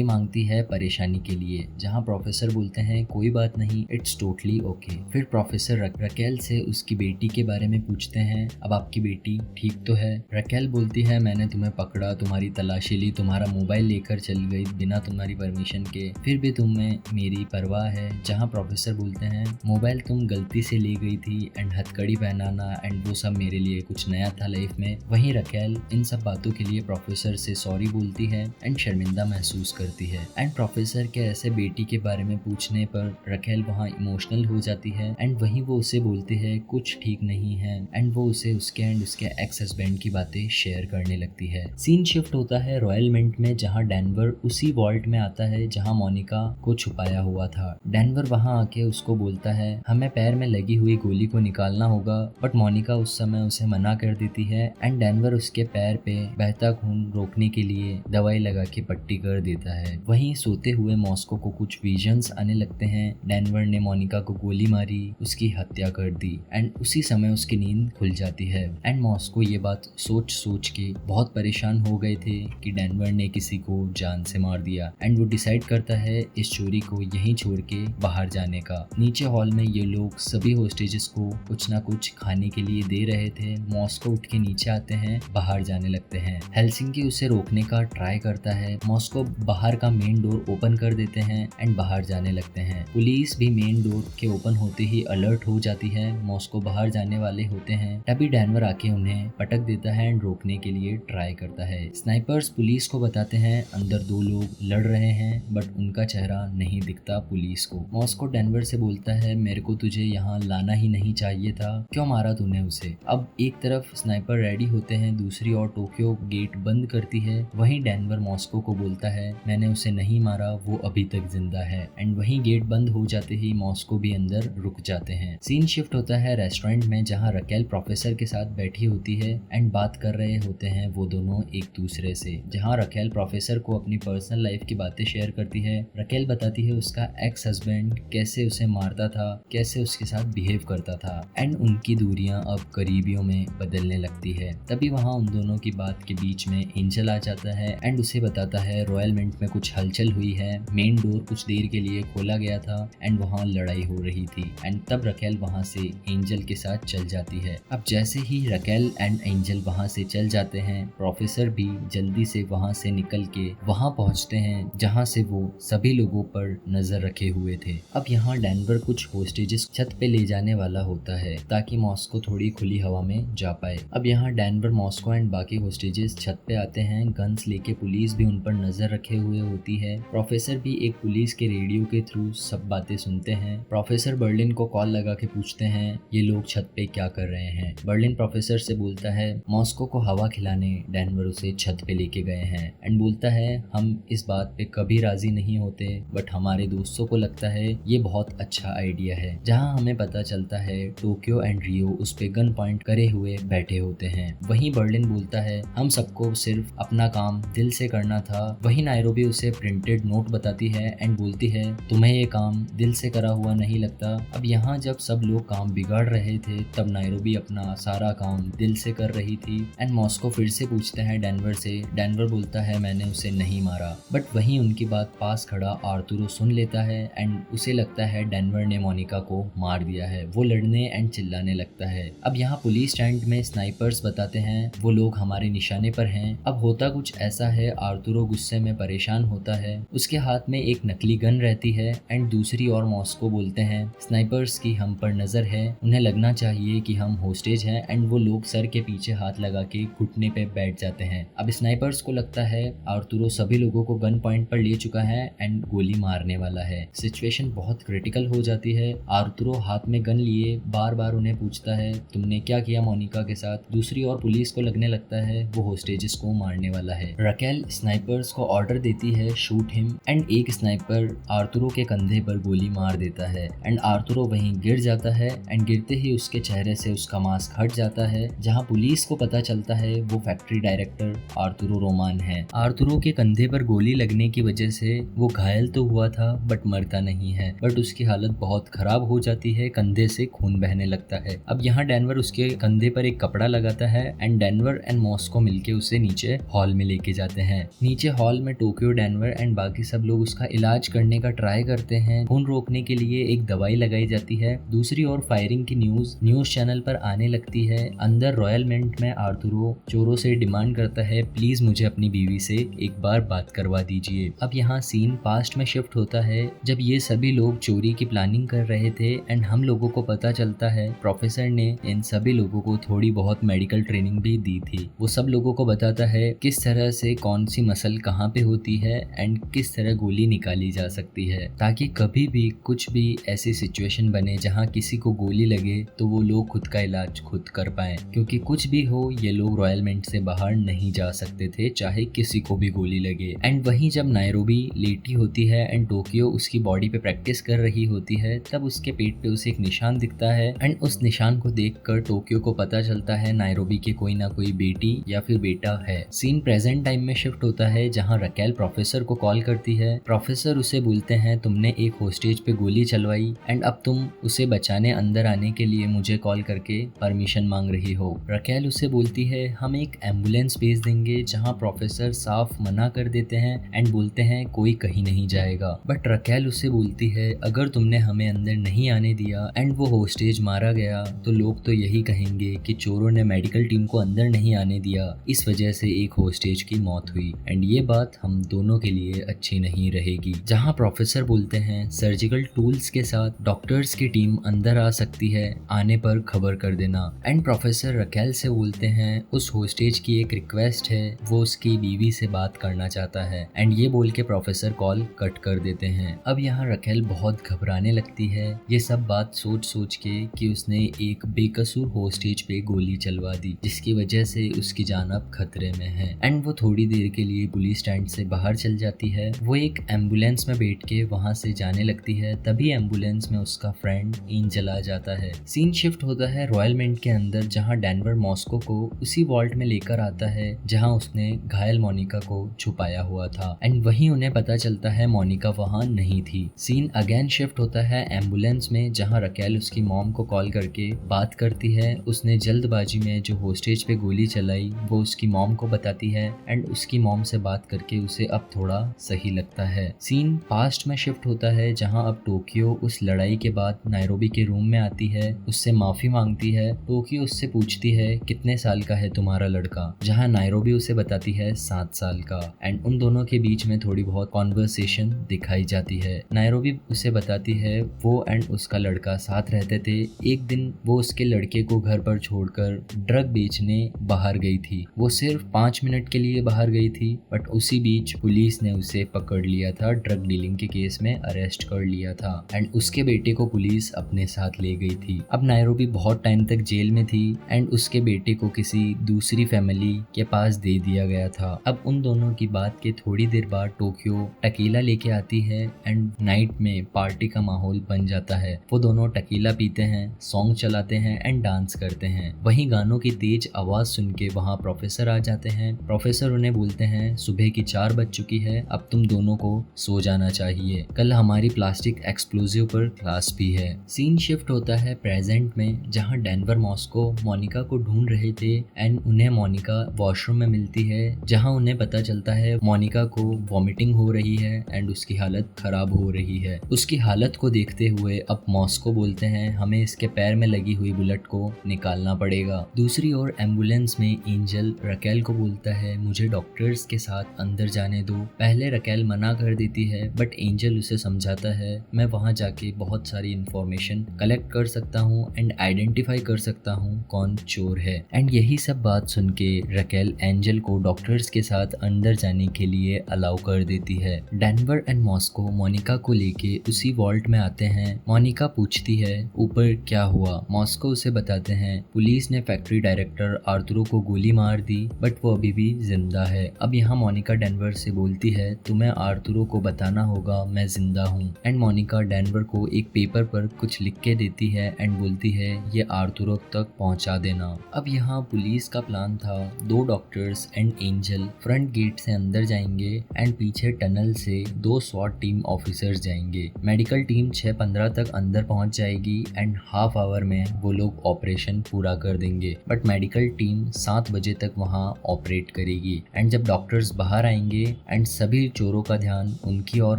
मांगती है परेशानी के लिए, जहाँ प्रोफेसर बोलते हैं कोई बात नहीं, इट्स टोटली ओके। फिर प्रोफेसर रकेल से उसकी बेटी के बारे में पूछते हैं अब आपकी बेटी ठीक तो है। रकेल बोलती है मैंने तुम्हें पकड़ा, तुम्हारी तलाशी ली, तुम्हारा मोबाइल लेकर चल गई बिना तुम्हारी परमिशन के, फिर भी तुम्हें मेरी परवाह है। जहाँ प्रोफेसर बोलते हैं मोबाइल तुम गलती से ले गई थी एंड हथकड़ी पहनाना एंड वो सब मेरे लिए कुछ नया था लाइफ में। वहीं रकेल इन सब बातों के लिए प्रोफेसर से सॉरी बोलती है एंड शर्मिंदा महसूस करती है। एंड प्रोफेसर के ऐसे बेटी के बारे में पूछने पर रकेल वहाँ इमोशनल हो जाती है एंड वहीं वो उसे बोलती है कुछ ठीक नहीं है एंड वो उसे उसके एंड उसके एक्स हस्बैंड की बातें शेयर करने लगती है। सीन शिफ्ट होता है रॉयल मिंट में, जहाँ डेनवर उसी वॉल्ट में आता है जहाँ मोनिका को छुपाया हुआ था। डेनवर वहाँ आके उसको बोलता है हमें पैर में लगी हुई गोली को निकालना होगा, बट मोनिका उस समय उसे मना कर देती है एंड डेनवर उसके पैर पे बहता खून रोकने के लिए दवाई लगा के पट्टी कर देता है। वहीं सोते हुए मॉस्को को कुछ विजन्स आने लगते हैं। डेनवर ने मोनिका को गोली मारी, उसकी हत्या कर दी एंड उसी समय उसकी नींद खुल जाती है। एंड मॉस्को ये बात सोच सोच के बहुत परेशान हो गए थे कि डेनवर ने किसी को जान से मार दिया एंड वो डिसाइड करता है इस चोरी को यहीं छोड़ के बाहर जाने का। नीचे हॉल में ये लोग सभी होस्टेजेस को कुछ ना कुछ खाने के लिए दे रहे थे। मॉस्को उठ के नीचे आते हैं, बाहर जाने लगते हैं। हेल्सिंकी उसे रोकने का ट्राई करता है। मॉस्को बाहर का मेन डोर ओपन कर देते हैं एंड बाहर जाने लगते हैं। पुलिस भी मेन डोर के ओपन होते ही अलर्ट हो जाती है। मॉस्को बाहर जाने वाले होते हैं, तभी डेनवर आके उन्हें पटक देता है एंड रोकने के लिए ट्राई करता है। स्नाइपर्स पुलिस को बताते हैं अंदर 2 लोग लड़ रहे हैं, बट उनका चेहरा नहीं दिखता पुलिस को। मॉस्को डेनवर से बोलता है मेरे को तुझे यहाँ लाना ही नहीं चाहिए था, क्यों मारा तूने उसे। अब एक तरफ स्नाइपर रेडी होते हैं, दूसरी ओर टोक्यो गेट बंद करती है। वहीं डेनवर मॉस्को को बोलता है मैंने उसे नहीं मारा, वो अभी तक जिंदा है। एंड वहीं गेट बंद हो जाते ही मॉस्को भी अंदर रुक जाते हैं। सीन शिफ्ट होता है रेस्टोरेंट में, जहाँ रकेल प्रोफेसर के साथ बैठी होती है एंड बात कर रहे होते हैं वो दोनों एक दूसरे से। जहाँ रकेल प्रोफेसर को अपनी पर्सनल लाइफ की बातें शेयर करती है। रकेल बताती है उसका एक्स हस्बैंड कैसे उसे मारता था, कैसे उसके साथ बिहेव करता था एंड उनकी दूरियां अब करीबियों में बदलने लगती है। तभी वहाँ उन दोनों की बात के बीच में एंजल आ जाता है एंड उसे बताता है रॉयल मिंट में कुछ हलचल हुई है, मेन डोर कुछ देर के लिए खोला गया था एंड वहाँ लड़ाई हो रही थी। एंड तब रकेल वहाँ से एंजल के साथ चल जाती है। अब जैसे ही रकेल एंड एंजल वहाँ से चल जाते हैं, प्रोफेसर भी जल्दी से वहाँ से निकल के वहाँ पहुँचते हैं जहाँ से वो सभी लोगों पर नजर रखे हुए थे। अब यहाँ डेनवर कुछ होस्टेजेस छत पे ले जाने वाला होता है ताकि मॉस्को थोड़ी खुली हवा में जा पाए। अब यहाँ डेनवर, मॉस्को एंड बाकी होस्टेजेस छत पे आते हैं, गन्स लेके। पुलिस भी उन पर नजर रखे हुए होती है। प्रोफेसर भी एक पुलिस के रेडियो के थ्रू सब बातें सुनते हैं। प्रोफेसर बर्लिन को कॉल लगा के पूछते हैं ये लोग छत पे क्या कर रहे हैं। बर्लिन प्रोफेसर से बोलता है मॉस्को को हवा खिलाने डेनवर उसे छत पे लेके गए हैं एंड बोलता है हम इस बात पे कभी राजी नहीं होते, बट हमारे दोस्तों को लगता है ये बहुत अच्छा आइडिया है। जहाँ हमें पता चलता है टोक्यो एंड रियो उस पे गन पॉइंट करे हुए बैठे होते हैं। वहीं बर्लिन बोलता है हम सबको सिर्फ अपना काम दिल से करना था। वहीं नायरोबी उसे प्रिंटेड नोट बताती है एंड बोलती है तुम्हें ये काम दिल से करा हुआ नहीं लगता। अब यहाँ जब सब लोग काम बिगाड़ रहे थे तब नायरोबी अपना सारा काम दिल से कर रही थी। एंड मॉस्को फिर से पूछता है डेनवर से। डेनवर बोलता है मैंने उसे नहीं मारा, बट वहीं उनकी बात पास खड़ा आर्तुरो सुन लेता है एंड उसे लगता है डेनवर ने मोनिका को मार दिया है। वो लड़ने एंड चिल्लाने लगता है। अब यहाँ पुलिस स्टैंड में स्नाइपर्स बताते हैं वो लोग हमारे निशाने पर हैं। अब होता कुछ ऐसा है, आर्तुरो गुस्से में परेशान होता है, उसके हाथ में एक नकली गन रहती है एंड दूसरी ओर मॉस्को बोलते हैं स्नाइपर्स की हम पर नजर है, उन्हें लगना चाहिए कि हम होस्टेज हैं। एंड वो लोग सर के पीछे हाथ लगा के घुटने पे बैठ जाते हैं। अब स्नाइपर्स को लगता है आर्तुरो सभी लोगों को गन पॉइंट पर ले चुका है एंड गोली मारने वाला है। सिचुएशन बहुत क्रिटिकल हो जाती है। आर्तुरो हाथ में गन लिए बार बार उन्हें पूछता है तुमने क्या किया मोनिका के साथ। दूसरी ओर पुलिस को लगने लगता है वो होस्टेजेस को मारने वाला है। रकेल स्नाइपर्स को ऑर्डर देती है शूट हिम एंड एक स्नाइपर आर्तुरो के कंधे पर गोली मार देता है एंड आर्तुरो वहीं गिर जाता है एंड गिरते ही उसके चेहरे से उसका मास्क हट जाता है। जहां पुलिस को पता चलता है वो फैक्ट्री डायरेक्टर आर्तुरो रोमान है। आर्तुरो के कंधे पर गोली लगने की वजह से वो घायल तो हुआ था बट मरता नहीं है, बट उसकी हालत बहुत खराब हो जाती है, कंधे से खून बहने लगता है। अब यहाँ डेनवर उसके कंधे पर एक कपड़ा लगाता है एंड डेनवर एंड मॉस्को मिलके उसे नीचे हॉल में लेके जाते हैं। नीचे हॉल में टोक्यो, डेनवर एंड बाकी सब लोग उसका इलाज करने का ट्राई करते हैं। खून रोकने के लिए एक दवाई लगाई जाती है। दूसरी ओर फायरिंग की न्यूज चैनल पर आने लगती है। अंदर रॉयल मिंट में आर्तुरो चोरों से डिमांड करता है प्लीज मुझे अपनी बीवी से एक बार बात करवा दीजिए। अब यहाँ सीन पास्ट में शिफ्ट होता है जब ये सभी लोग चोरी की प्लानिंग कर रहे थे एंड हम लोगों को पता चलता है प्रोफेसर ने इन सभी लोगों को थोड़ी बहुत मेडिकल ट्रेनिंग भी दी थी। वो सब लोगों को बताता है किस तरह से कौन सी मसल कहाँ पे होती है एंड किस तरह गोली निकाली जा सकती है, ताकि कभी भी कुछ भी ऐसी सिचुएशन बने जहाँ किसी को गोली लगे तो वो लोग खुद का इलाज खुद कर पाए, क्योंकि कुछ भी हो ये लोग रॉयल मिंट से बाहर नहीं जा सकते थे चाहे किसी को भी गोली लगे। एंड वहीं जब नायरोबी लेटी होती है एंड टोक्यो उसकी बॉडी पे प्रैक्टिस कर रही होती है तब उसके पेट पे उसे एक निशान दिखता है एंड उस निशान को देखकर टोक्यो को पता चलता है नायरोबी के कोई ना कोई बेटी या फिर बेटा है। सीन प्रेजेंट टाइम में शिफ्ट होता है जहाँ रकेल प्रोफेसर को कॉल करती है। प्रोफेसर उसे बोलते हैं तुमने एक होस्टेज पे गोली चलवाई एंड अब तुम उसे बचाने अंदर आने के लिए मुझे कॉल करके परमिशन मांग रही हो। रकेल उसे बोलती है हम एक एम्बुलेंस भेज देंगे, जहाँ प्रोफेसर साफ मना कर देते हैं एंड बोलते हैं कोई कहीं नहीं जाएगा। बट रकेल उसे बोलती है अगर तुमने हमें अंदर नहीं आने दिया एंड वो होस्टेज मारा गया तो लोग तो यही कहेंगे कि चोरों ने मेडिकल टीम को अंदर नहीं आने दिया, इस वजह से एक होस्टेज की मौत हुई एंड ये बात हम दोनों के लिए अच्छी नहीं रहेगी। जहाँ प्रोफेसर बोलते हैं सर्जिकल टूल्स के साथ डॉक्टर्स की टीम अंदर आ सकती है, आने पर खबर कर देना। एंड प्रोफेसर रकेल से बोलते हैं उस होस्टेज की एक रिक्वेस्ट है, वो उसकी बीवी से बात करना चाहता है एंड ये बोल के प्रोफेसर कॉल कट कर देते हैं। अब यहाँ रकेल बहुत घबराने लगती है ये सब बात सोच सोच के कि उसने एक बेकसूर होस्टेज पे गोली चलवा दी जिसकी वजह से उसकी जान अब खतरे में है। एंड वो थोड़ी देर के लिए पुलिस स्टैंड से बाहर चल जाती है। वो एक एम्बुलेंस में बैठ के वहां से जाने लगती है, तभी एम्बुलेंस में उसका फ्रेंड एंजल आ जाता है। सीन शिफ्ट होता है रॉयल मिंट के अंदर जहाँ डेनवर मॉस्को को उसी वॉल्ट में लेकर आता है जहाँ उसने घायल मोनिका को छुपाया हुआ था एंड वहीं उन्हें पता चलता है मोनिका वहां नहीं थी। सीन अगेन शिफ्ट होता है एम्बुलेंस में जहाँ रकेल उसकी मॉम को कॉल करके बात करती है। उसने जल्दबाजी में जो होस्टेज पे गोली चलाई वो उसकी मॉम को बताती है एंड उसकी मॉम से बात करके उसे अब थोड़ा सही लगता है। सीन पास्ट में शिफ्ट होता है जहां अब टोक्यो उस लड़ाई के बाद नायरोबी के रूम में आती है, उससे माफी मांगती है। टोक्यो उससे पूछती है कितने साल का है तुम्हारा लड़का, जहां नायरोबी उसे बताती है 7 साल का एंड उन दोनों के बीच में थोड़ी बहुत कॉन्वर्सेशन दिखाई जाती है। नायरोबी उसे बताती है वो एंड उसका लड़का साथ रहते थे। एक दिन वो उसके लड़के को घर पर छोड़कर ड्रग बेचने बाहर गई थी। वो सिर्फ 5 मिनट के लिए बाहर गई थी बट उसी बीच पुलिस ने उसे पकड़ लिया था, ड्रग डीलिंग के केस में अरेस्ट कर लिया था एंड उसके बेटे को पुलिस अपने साथ ले गई थी। अब नायरोबी बहुत टाइम तक जेल में थी एंड उसके बेटे को किसी दूसरी फैमिली के पास दे दिया गया था। अब उन दोनों की बात के थोड़ी देर बाद टोक्यो टकीला लेके आती है एंड नाइट में पार्टी का माहौल बन जाता है। वो दोनों टकीला पीते हैं, सॉन्ग चलाते हैं एंड डांस करते हैं। वहीं गानों की तेज आवाज सुन के वहाँ प्रोफेसर आ जाते हैं। प्रोफेसर उन्हें बोलते हैं सुबह की 4 बज चुकी है, अब तुम दोनों को सो जाना चाहिए, कल हमारी प्लास्टिक एक्सप्लोजिव पर क्लास भी है। सीन शिफ्ट होता है प्रेजेंट में जहाँ डेनवर मॉस्को मोनिका को ढूंढ रहे थे एंड उन्हें मोनिका वॉशरूम में मिलती है जहाँ उन्हें पता चलता है मोनिका को वॉमिटिंग हो रही है एंड उसकी हालत खराब हो रही है। उसकी हालत को देखते हुए अब मॉस्को बोलते हैं हमें इसके पैर में लगी हुई बुलेट को निकालना पड़ेगा। दूसरी ओर एम्बुलेंस में एंजल रकेल को बोलता है मुझे डॉक्टर्स के साथ अंदर जाने दो। पहले रकेल मना कर देती है बट एंजल उसे समझाता है मैं वहां जाके बहुत सारी इंफॉर्मेशन कलेक्ट कर सकता हूँ एंड आइडेंटिफाई कर सकता हूँ कौन चोर है। एंड यही सब बात सुन के रकेल एंजल को डॉक्टर्स के साथ अंदर जाने के लिए अलाउ कर देती है। डेनवर एंड मॉस्को मोनिका को लेके उसी वॉल्ट में आते हैं। मोनिका पूछती है ऊपर क्या हुआ। मॉस्को उसे बताते हैं पुलिस ने फैक्ट्री डायरेक्टर आर्थुरो को गोली मार दी बट वो अभी भी जिंदा है। अब यहाँ मोनिका डेनवर से बोलती है तुम्हें आर्थुरो को बताना होगा मैं जिंदा हूँ एंड मोनिका डेनवर को एक पेपर पर कुछ लिख के देती है एंड बोलती है ये आर्थुरो तक पहुँचा देना। अब यहाँ पुलिस का प्लान था 2 doctors and angel front gate से अंदर जाएंगे एंड पीछे टनल से 2 स्वॉट टीम ऑफिसर्स जाएंगे। मेडिकल टीम 6:15 तक अंदर पहुंच जाएगी एंड हाफ आवर में वो लोग ऑपरेशन पूरा कर देंगे बट मेडिकल टीम 7 बजे तक वहां ऑपरेट करेगी। एंड जब डॉक्टर्स बाहर आएंगे एंड सभी चोरों का ध्यान उनकी ओर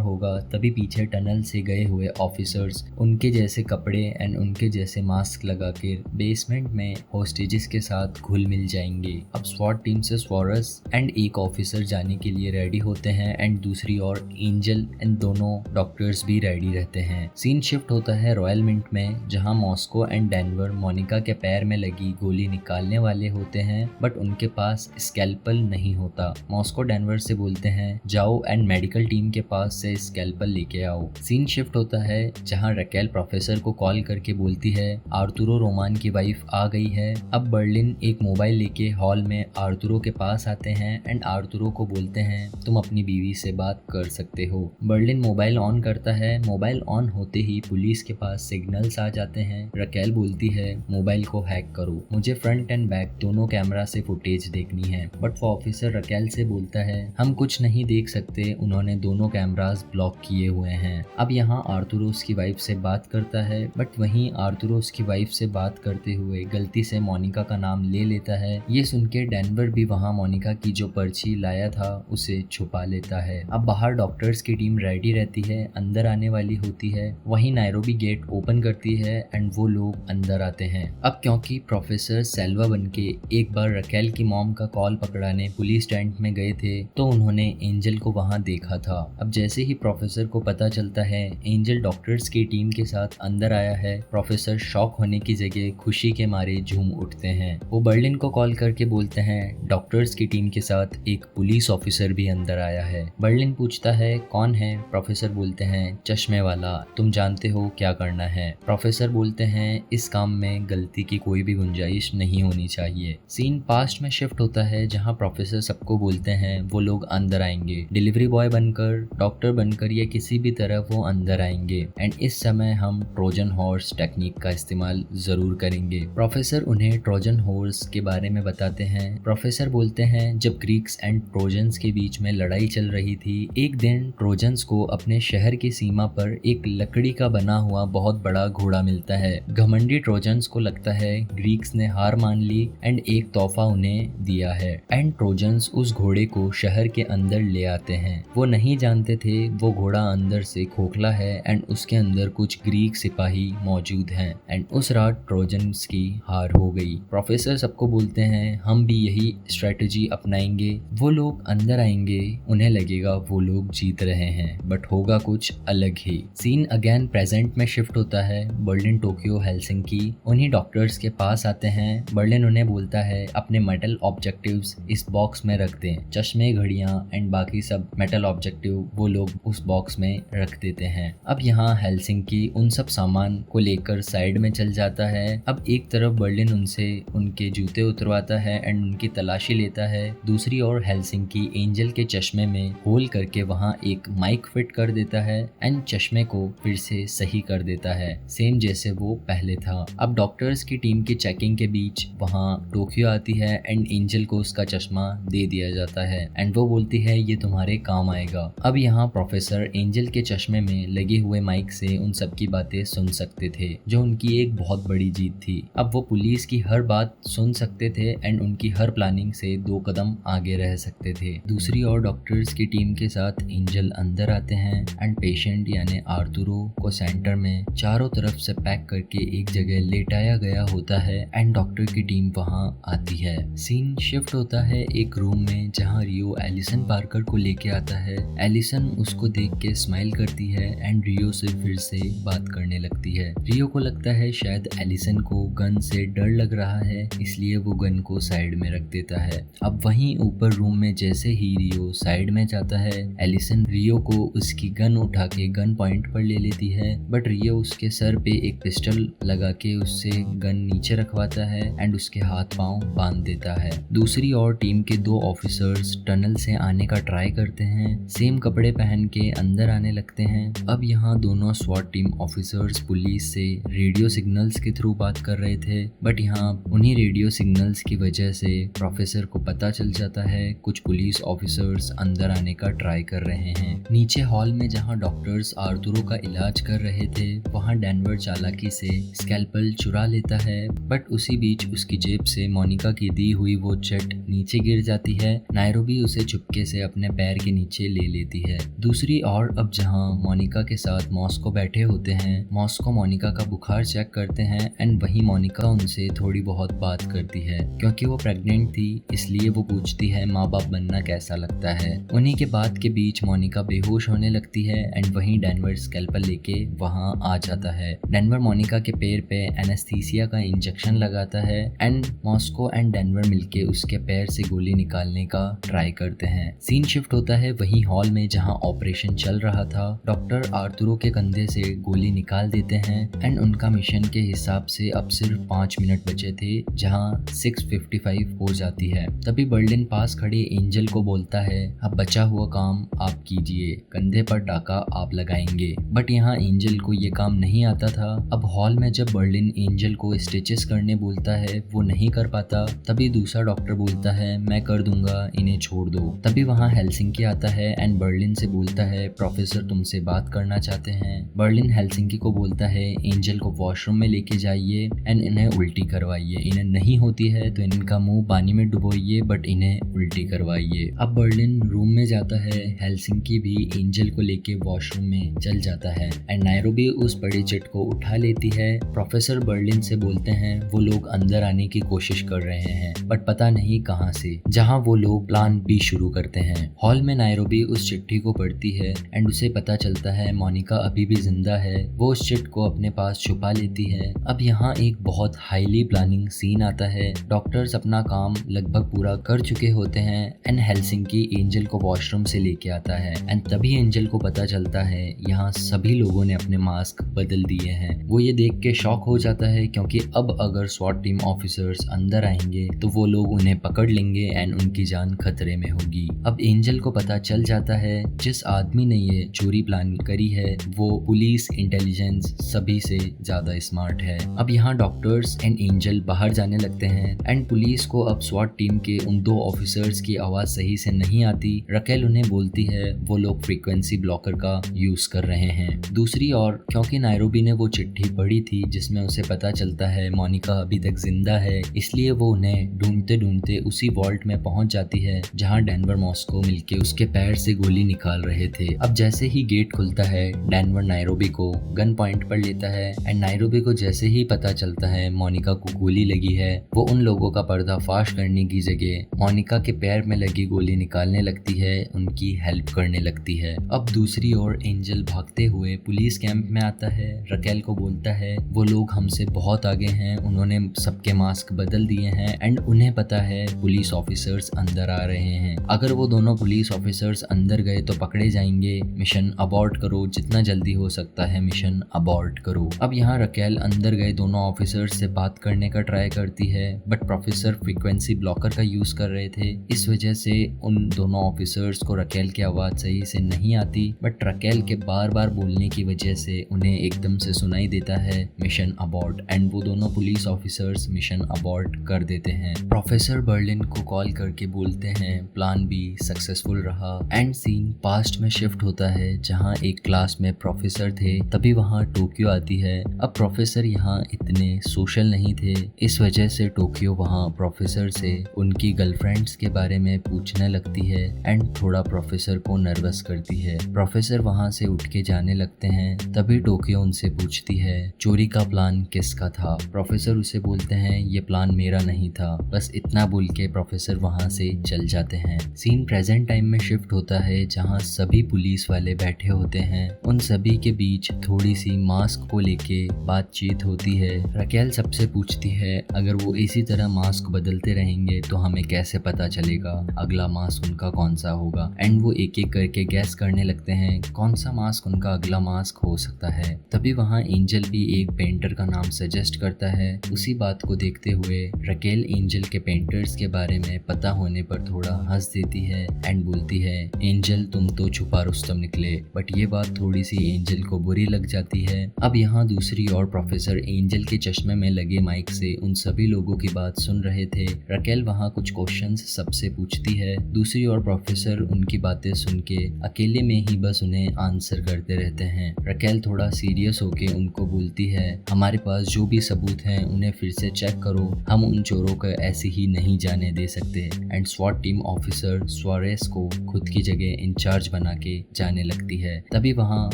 होगा तभी पीछे टनल से गए हुए ऑफिसर्स उनके जैसे कपड़े एंड उनके जैसे मास्क लगा कर बेसमेंट में होस्टेजेस के साथ घुल मिल जाएंगे। अब स्वॉट टीम से स्वॉरस एंड एक ऑफिसर जाने के लिए रेडी रेडी होते हैं एंड दूसरी ओर एंजल एंड दोनों डॉक्टर्स भी रेडी रहते हैं। सीन शिफ्ट होता है रॉयल मिंट में, जहां मॉस्को एंड डेनवर मोनिका के पैर में लगी गोली निकालने वाले होते हैं, बट उनके पास स्कैल्पल नहीं होता। मॉस्को डेनवर से बोलते हैं जाओ एंड मेडिकल टीम के पास से स्कैल्पल लेके आओ। सीन शिफ्ट होता है जहां रकेल प्रोफेसर को कॉल करके बोलती है आर्थुरो रोमान की वाइफ आ गई है। अब बर्लिन एक मोबाइल लेके हॉल में आर्थुरो के पास आते हैं एंड आर्थुरो को बोलते हैं तुम अपनी बीवी से बात कर सकते हो। बर्लिन मोबाइल ऑन करता है। मोबाइल ऑन होते ही पुलिस के पास सिग्नल्स आ जाते हैं। रकेल बोलती है मोबाइल को हैक करो, मुझे फ्रंट एंड बैक दोनों कैमरा से फुटेज देखनी है। बट वो ऑफिसर रकेल से बोलता है हम कुछ नहीं देख सकते, उन्होंने दोनों कैमरास ब्लॉक किए हुए हैं। अब यहाँ आर्थुरो उसकी वाइफ से बात करता है, बट वहीं आर्थुरो उसकी वाइफ से बात करते हुए गलती से मोनिका का नाम ले लेता है। ये सुन के डेनवर भी वहाँ मोनिका की जो पर्ची लाया था उसे छुपा लेता है। अब बाहर डॉक्टर्स की टीम रेडी रहती है, अंदर आने वाली होती है। वहीं नायरोबी गेट ओपन करती है एंड वो लोग अंदर आते हैं। अब क्योंकि प्रोफेसर सेल्वा बनके एक बार रकेल की मॉम का कॉल पकड़ाने पुलिस टेंट में गए थे, तो उन्होंने एंजल को वहां देखा था। अब जैसे ही प्रोफेसर को पता चलता है एंजल डॉक्टर्स की टीम के साथ अंदर आया है, प्रोफेसर शॉक होने की जगह खुशी के मारे झूम उठते हैं। वो बर्लिन को कॉल करके बोलते हैं डॉक्टर्स की टीम के साथ एक पुलिस ऑफिसर भी अंदर आया है। बर्लिन पूछता है कौन है? प्रोफेसर बोलते हैं चश्मे वाला, तुम जानते हो क्या करना है। प्रोफेसर बोलते हैं इस काम में गलती की कोई भी गुंजाइश नहीं होनी चाहिए। सीन पास्ट में शिफ्ट होता है जहां प्रोफेसर सबको बोलते हैं वो लोग अंदर आएंगे, डिलीवरी बॉय बनकर, डॉक्टर बनकर या किसी भी तरह वो अंदर आएंगे एंड इस समय हम ट्रोजन हॉर्स टेक्निक का इस्तेमाल जरूर करेंगे। प्रोफेसर उन्हें ट्रोजन हॉर्स के बारे में बताते हैं। प्रोफेसर बोलते हैं जब ग्रीक्स एंड ट्रोजन्स के बीच में लड़ाई चल रही थी, एक दिन ट्रोजन्स को अपने शहर की सीमा पर एक लकड़ी का बना हुआ बहुत बड़ा घोड़ा मिलता है। घमंडी ट्रोजन्स को लगता है ग्रीक्स ने हार मान ली एंड एक तोहफा उन्हें दिया है एंड ट्रोजन्स उस घोड़े को शहर के अंदर ले आते हैं। वो नहीं जानते थे वो घोड़ा अंदर से खोखला है एंड उसके अंदर कुछ ग्रीक सिपाही मौजूद हैं एंड उस रात ट्रोजन्स की हार हो गई। प्रोफेसर सबको बोलते हैं हम भी यही स्ट्रेटजी अपनाएंगे। वो लोग अंदर आएंगे, उन्हें लगेगा वो लोग जीत रहे हैं, बट होगा कुछ अलग ही। सीन अगेन प्रेजेंट में शिफ्ट होता है। बर्लिन, टोक्यो, हेलसिंकी उन्हीं डॉक्टर्स के पास आते हैं। बर्लिन उन्हें बोलता है अपने मेटल ऑब्जेक्टिव्स इस बॉक्स में रख दें। चश्मे, घड़ियां एंड बाकी सब मेटल ऑब्जेक्टिव वो लोग उस बॉक्स में रख देते हैं। अब यहाँ हेलसिंकी उन सब सामान को लेकर साइड में चल जाता है। अब एक तरफ बर्लिन उनसे उनके जूते उतरवाता है एंड उनकी तलाशी लेता है। दूसरी ओर हेलसिंकी एंजल के चश्मे में होल करके वहाँ एक माइक फिट कर देता है एंड चश्मे को फिर से सही कर देता है, सेम जैसे वो पहले था। अब डॉक्टर्स की टीम की चेकिंग के बीच वहाँ टोक्यो आती है एंड एंजल को उसका चश्मा दे दिया जाता है एंड वो बोलती है ये तुम्हारे काम आएगा। अब यहाँ प्रोफेसर एंजल के चश्मे में लगे हुए माइक से उन सब की बातें सुन सकते थे, जो उनकी एक बहुत बड़ी जीत थी। अब वो पुलिस की हर बात सुन सकते थे एंड उनकी हर प्लानिंग से 2 कदम आगे रह सकते थे। दूसरी ओर डॉक्टर्स की टीम के साथ एंजल अंदर आते हैं एंड पेशेंट यानी आर्थुरो को सेंटर में चारों तरफ से पैक करके एक जगह लेटाया गया होता है एंड डॉक्टर की टीम वहां आती है। सीन शिफ्ट होता है एक रूम में जहां रियो एलिसन पार्कर को लेके आता है। एलिसन उसको देख के स्माइल करती है एंड रियो से फिर से बात करने लगती है। रियो को लगता है शायद एलिसन को गन से डर लग रहा है, इसलिए वो गन को साइड में रख देता है। अब वहीं ऊपर रूम में जैसे ही रियो साइड में जाता है, एलिसन रियो को उसकी गन उठा के गन पॉइंट पर ले लेती है, बट रियो उसके सर पे एक पिस्टल लगा के उससे गन नीचे रखवाता है एंड उसके हाथ पांव बांध देता है। दूसरी ओर टीम के 2 ऑफिसर्स टनल से आने का ट्राई करते हैं, सेम कपड़े पहन के अंदर आने लगते हैं। अब यहाँ दोनों स्वॉट टीम ऑफिसर्स पुलिस से रेडियो सिग्नल्स के थ्रू बात कर रहे थे, बट यहाँ उन्हीं रेडियो सिग्नल्स की वजह से प्रोफेसर को पता चल जाता है कुछ पुलिस ऑफिसर्स अंदर आने का ट्राई कर रहे हैं। नीचे हॉल में जहाँ डॉक्टर्स आर्थुरो का इलाज कर रहे थे, वहाँ डेनवर चालाकी से स्कैल्पल चुरा लेता है, बट उसी बीच उसकी जेब से मोनिका की दी हुई वो चट नीचे गिर जाती है। नायरोबी उसे चुपके से अपने पैर के नीचे ले लेती है। दूसरी ओर अब जहाँ मोनिका के साथ मॉस्को बैठे होते हैं, मॉस्को मोनिका का बुखार चेक करते हैं एंड वहीं मोनिका उनसे थोड़ी बहुत बात करती है। क्योंकि वो प्रेग्नेंट थी इसलिए वो पूछती है माँ बाप बनना कैसा लगता लगता है। उन्हीं के बात के बीच मोनिका बेहोश होने लगती है एंड वहीं डेनवर स्कैल्पल लेके वहां आ जाता है। डेनवर मोनिका के पैर पे एनेस्थीसिया का इंजेक्शन लगाता है एंड मॉस्को एंड डेनवर मिलके उसके पैर से गोली निकालने का ट्राई करते हैं। सीन शिफ्ट होता है वही हॉल में जहां ऑपरेशन चल रहा था। डॉक्टर आर्थुरो के कंधे से गोली निकाल देते हैं एंड उनका मिशन के हिसाब से अब सिर्फ 5 मिनट बचे थे, जहां 6:55 हो जाती है। तभी बर्लिन पास खड़े एंजल को बोलता है, अब बचा हुआ काम आप कीजिए, कंधे पर टाका आप लगाएंगे। बट यहाँ एंजल को ये काम नहीं आता था। अब हॉल में जब बर्लिन एंजल को स्टिचेस करने बोलता है वो नहीं कर पाता। तभी दूसरा डॉक्टर बोलता है मैं कर दूंगा, इन्हें छोड़ दो। तभी वहाँ हेलसिंकी आता है एंड बर्लिन से बोलता है प्रोफेसर तुमसे बात करना चाहते हैं। बर्लिन हेलसिंकी को बोलता है एंजल को वॉशरूम में लेके जाइए एंड इन्हें उल्टी करवाइए। इन्हें नहीं होती है तो इनका मुंह पानी में डुबोइए बट इन्हें उल्टी करवाइए। अब बर्लिन रूम में जाता है, हेलसिंकी भी एंजल को लेके वॉशरूम में चल जाता है एंड नायरोबी उस बड़ी चिट को उठा लेती है। प्रोफेसर बर्लिन से बोलते हैं वो लोग अंदर आने की कोशिश कर रहे हैं बट पता नहीं कहां से, जहां वो लोग प्लान बी शुरू करते हैं। हॉल में नायरोबी उस चिट्ठी को पढ़ती है एंड उसे पता चलता है मोनिका अभी भी जिंदा है। वो उस चिट को अपने पास छुपा लेती है। अब यहाँ एक बहुत हाईली प्लानिंग सीन आता है। डॉक्टर्स अपना काम लगभग पूरा कर चुके होते हैं एंड हेलसिंकी एंजल को वॉशरूम से लेके आता है एंड तभी एंजल को पता चलता है यहाँ सभी लोगों ने अपने मास्क बदल दिए हैं। वो ये देख के शॉक हो जाता है क्योंकि अब अगर स्वॉट टीम ऑफिसर्स अंदर आएंगे तो वो लोग उन्हें पकड़ लेंगे एंड उनकी जान खतरे में होगी। अब एंजल को पता चल जाता है जिस आदमी ने ये चोरी प्लान करी है वो पुलिस इंटेलिजेंस सभी से ज्यादा स्मार्ट है। अब यहाँ डॉक्टर्स एंड एंजल बाहर जाने लगते हैं एंड पुलिस को अब स्वॉट टीम के उन 2 ऑफिसर्स की आवाज सही से नहीं आती। रकेल उन्हें बोलती है वो लोग फ्रीक्वेंसी ब्लॉकर का यूज कर रहे हैं। दूसरी ओर क्योंकि नायरोबी ने वो चिट्ठी पढ़ी थी जिसमें उसे पता चलता है मोनिका अभी तक जिंदा है, इसलिए वो उन्हें ढूंढते ढूंढते उसी वॉल्ट में पहुंच जाती है जहां डेनवर मॉस्को मिलके उसके पैर से गोली निकाल रहे थे। अब जैसे ही गेट खुलता है डेनवर नायरोबी को गन पॉइंट पर लेता है एंड नायरोबी को जैसे ही पता चलता है मोनिका को गोली लगी है, वो उन लोगों का पर्दाफाश करने की जगह मोनिका के पैर में लगी गोली निकालने लगती है, उनकी हेल्प करने लगती है। अब दूसरी ओर एंजल भागते हुए पुलिस कैंप में आता है। रकेल को बोलता है वो लोग हमसे बहुत आगे हैं, उन्होंने सबके मास्क बदल दिए हैं एंड उन्हें पता है पुलिस ऑफिसर्स अंदर आ रहे हैं। अगर वो दोनों पुलिस ऑफिसर्स अंदर गए तो पकड़े जाएंगे। मिशन अबॉर्ट करो, जितना जल्दी हो सकता है मिशन अबॉर्ट करो। अब यहाँ रकेल अंदर गए दोनों ऑफिसर्स से बात करने का ट्राई करती है बट प्रोफेसर फ्रीक्वेंसी ब्लॉकर का यूज कर रहे थे, इस वजह से उन दोनों ऑफिसर्स को रकेल की आवाज सही से नहीं आती। बट रकेल के बार बार बोलने की वजह से उन्हें एकदम से सुनाई देता है मिशन अबॉर्ट एंड वो दोनों पुलिस ऑफिसर्स मिशन अबॉर्ट कर देते हैं। प्रोफेसर बर्लिन को कॉल करके बोलते हैं प्लान बी सक्सेसफुल रहा एंड सीन पास्ट में शिफ्ट होता है जहां एक क्लास में प्रोफेसर थे। तभी वहां टोक्यो आती है। अब प्रोफेसर यहाँ इतने सोशल नहीं थे, इस वजह से टोक्यो वहाँ प्रोफेसर से उनकी गर्लफ्रेंड्स के बारे में पूछने लगती है एंड थोड़ा प्रोफेसर को नर्वस करती है। प्रोफेसर वहाँ से उठ के जाने लगते हैं। तभी टोक्यो उनसे पूछती है चोरी का प्लान किसका था। प्रोफेसर उसे बोलते हैं ये प्लान मेरा नहीं था, बस इतना बोल के प्रोफेसर वहाँ से चल जाते हैं। सीन प्रेजेंट टाइम में शिफ्ट होता है जहाँ सभी पुलिस वाले बैठे होते हैं। उन सभी के बीच थोड़ी सी मास्क को लेके बातचीत होती है। रकेल सबसे पूछती है अगर वो इसी तरह मास्क बदलते रहेंगे तो हमें कैसे पता चलेगा अगला मास्क उनका कौन सा होगा एंड वो एक एक करके गैस करने लगते हैं कौन सा मास्क उनका अगला मास्क हो सकता है। तभी वहाँ एंजल भी एक पेंटर का नाम सजेस्ट करता है। उसी बात को देखते हुए रकेल एंजल के पेंटर्स के बारे में पता होने पर थोड़ा हंस देती है एंड बोलती है एंजल तुम तो छुपा रुस्तम निकले। बट ये बात थोड़ी सी एंजल को बुरी लग जाती है। अब यहाँ दूसरी ओर प्रोफेसर एंजल के चश्मे में लगे माइक से उन सभी लोगों की बात सुन रहे थे। रकेल वहाँ कुछ क्वेश्चंस सबसे पूछती है। दूसरी ओर प्रोफेसर उनकी बातें सुन के अकेले में ही बस उन्हें आंसर करते रहते हैं। रकेल थोड़ा सीरियस होके उनको बोलती है हमारे पास जो भी सबूत हैं उन्हें फिर से चेक करो, हम उन चोरों को ऐसे ही नहीं जाने दे सकते एंड स्वॉट टीम ऑफिसर सुआरेस को खुद की जगह इंचार्ज बना के जाने लगती है। तभी वहाँ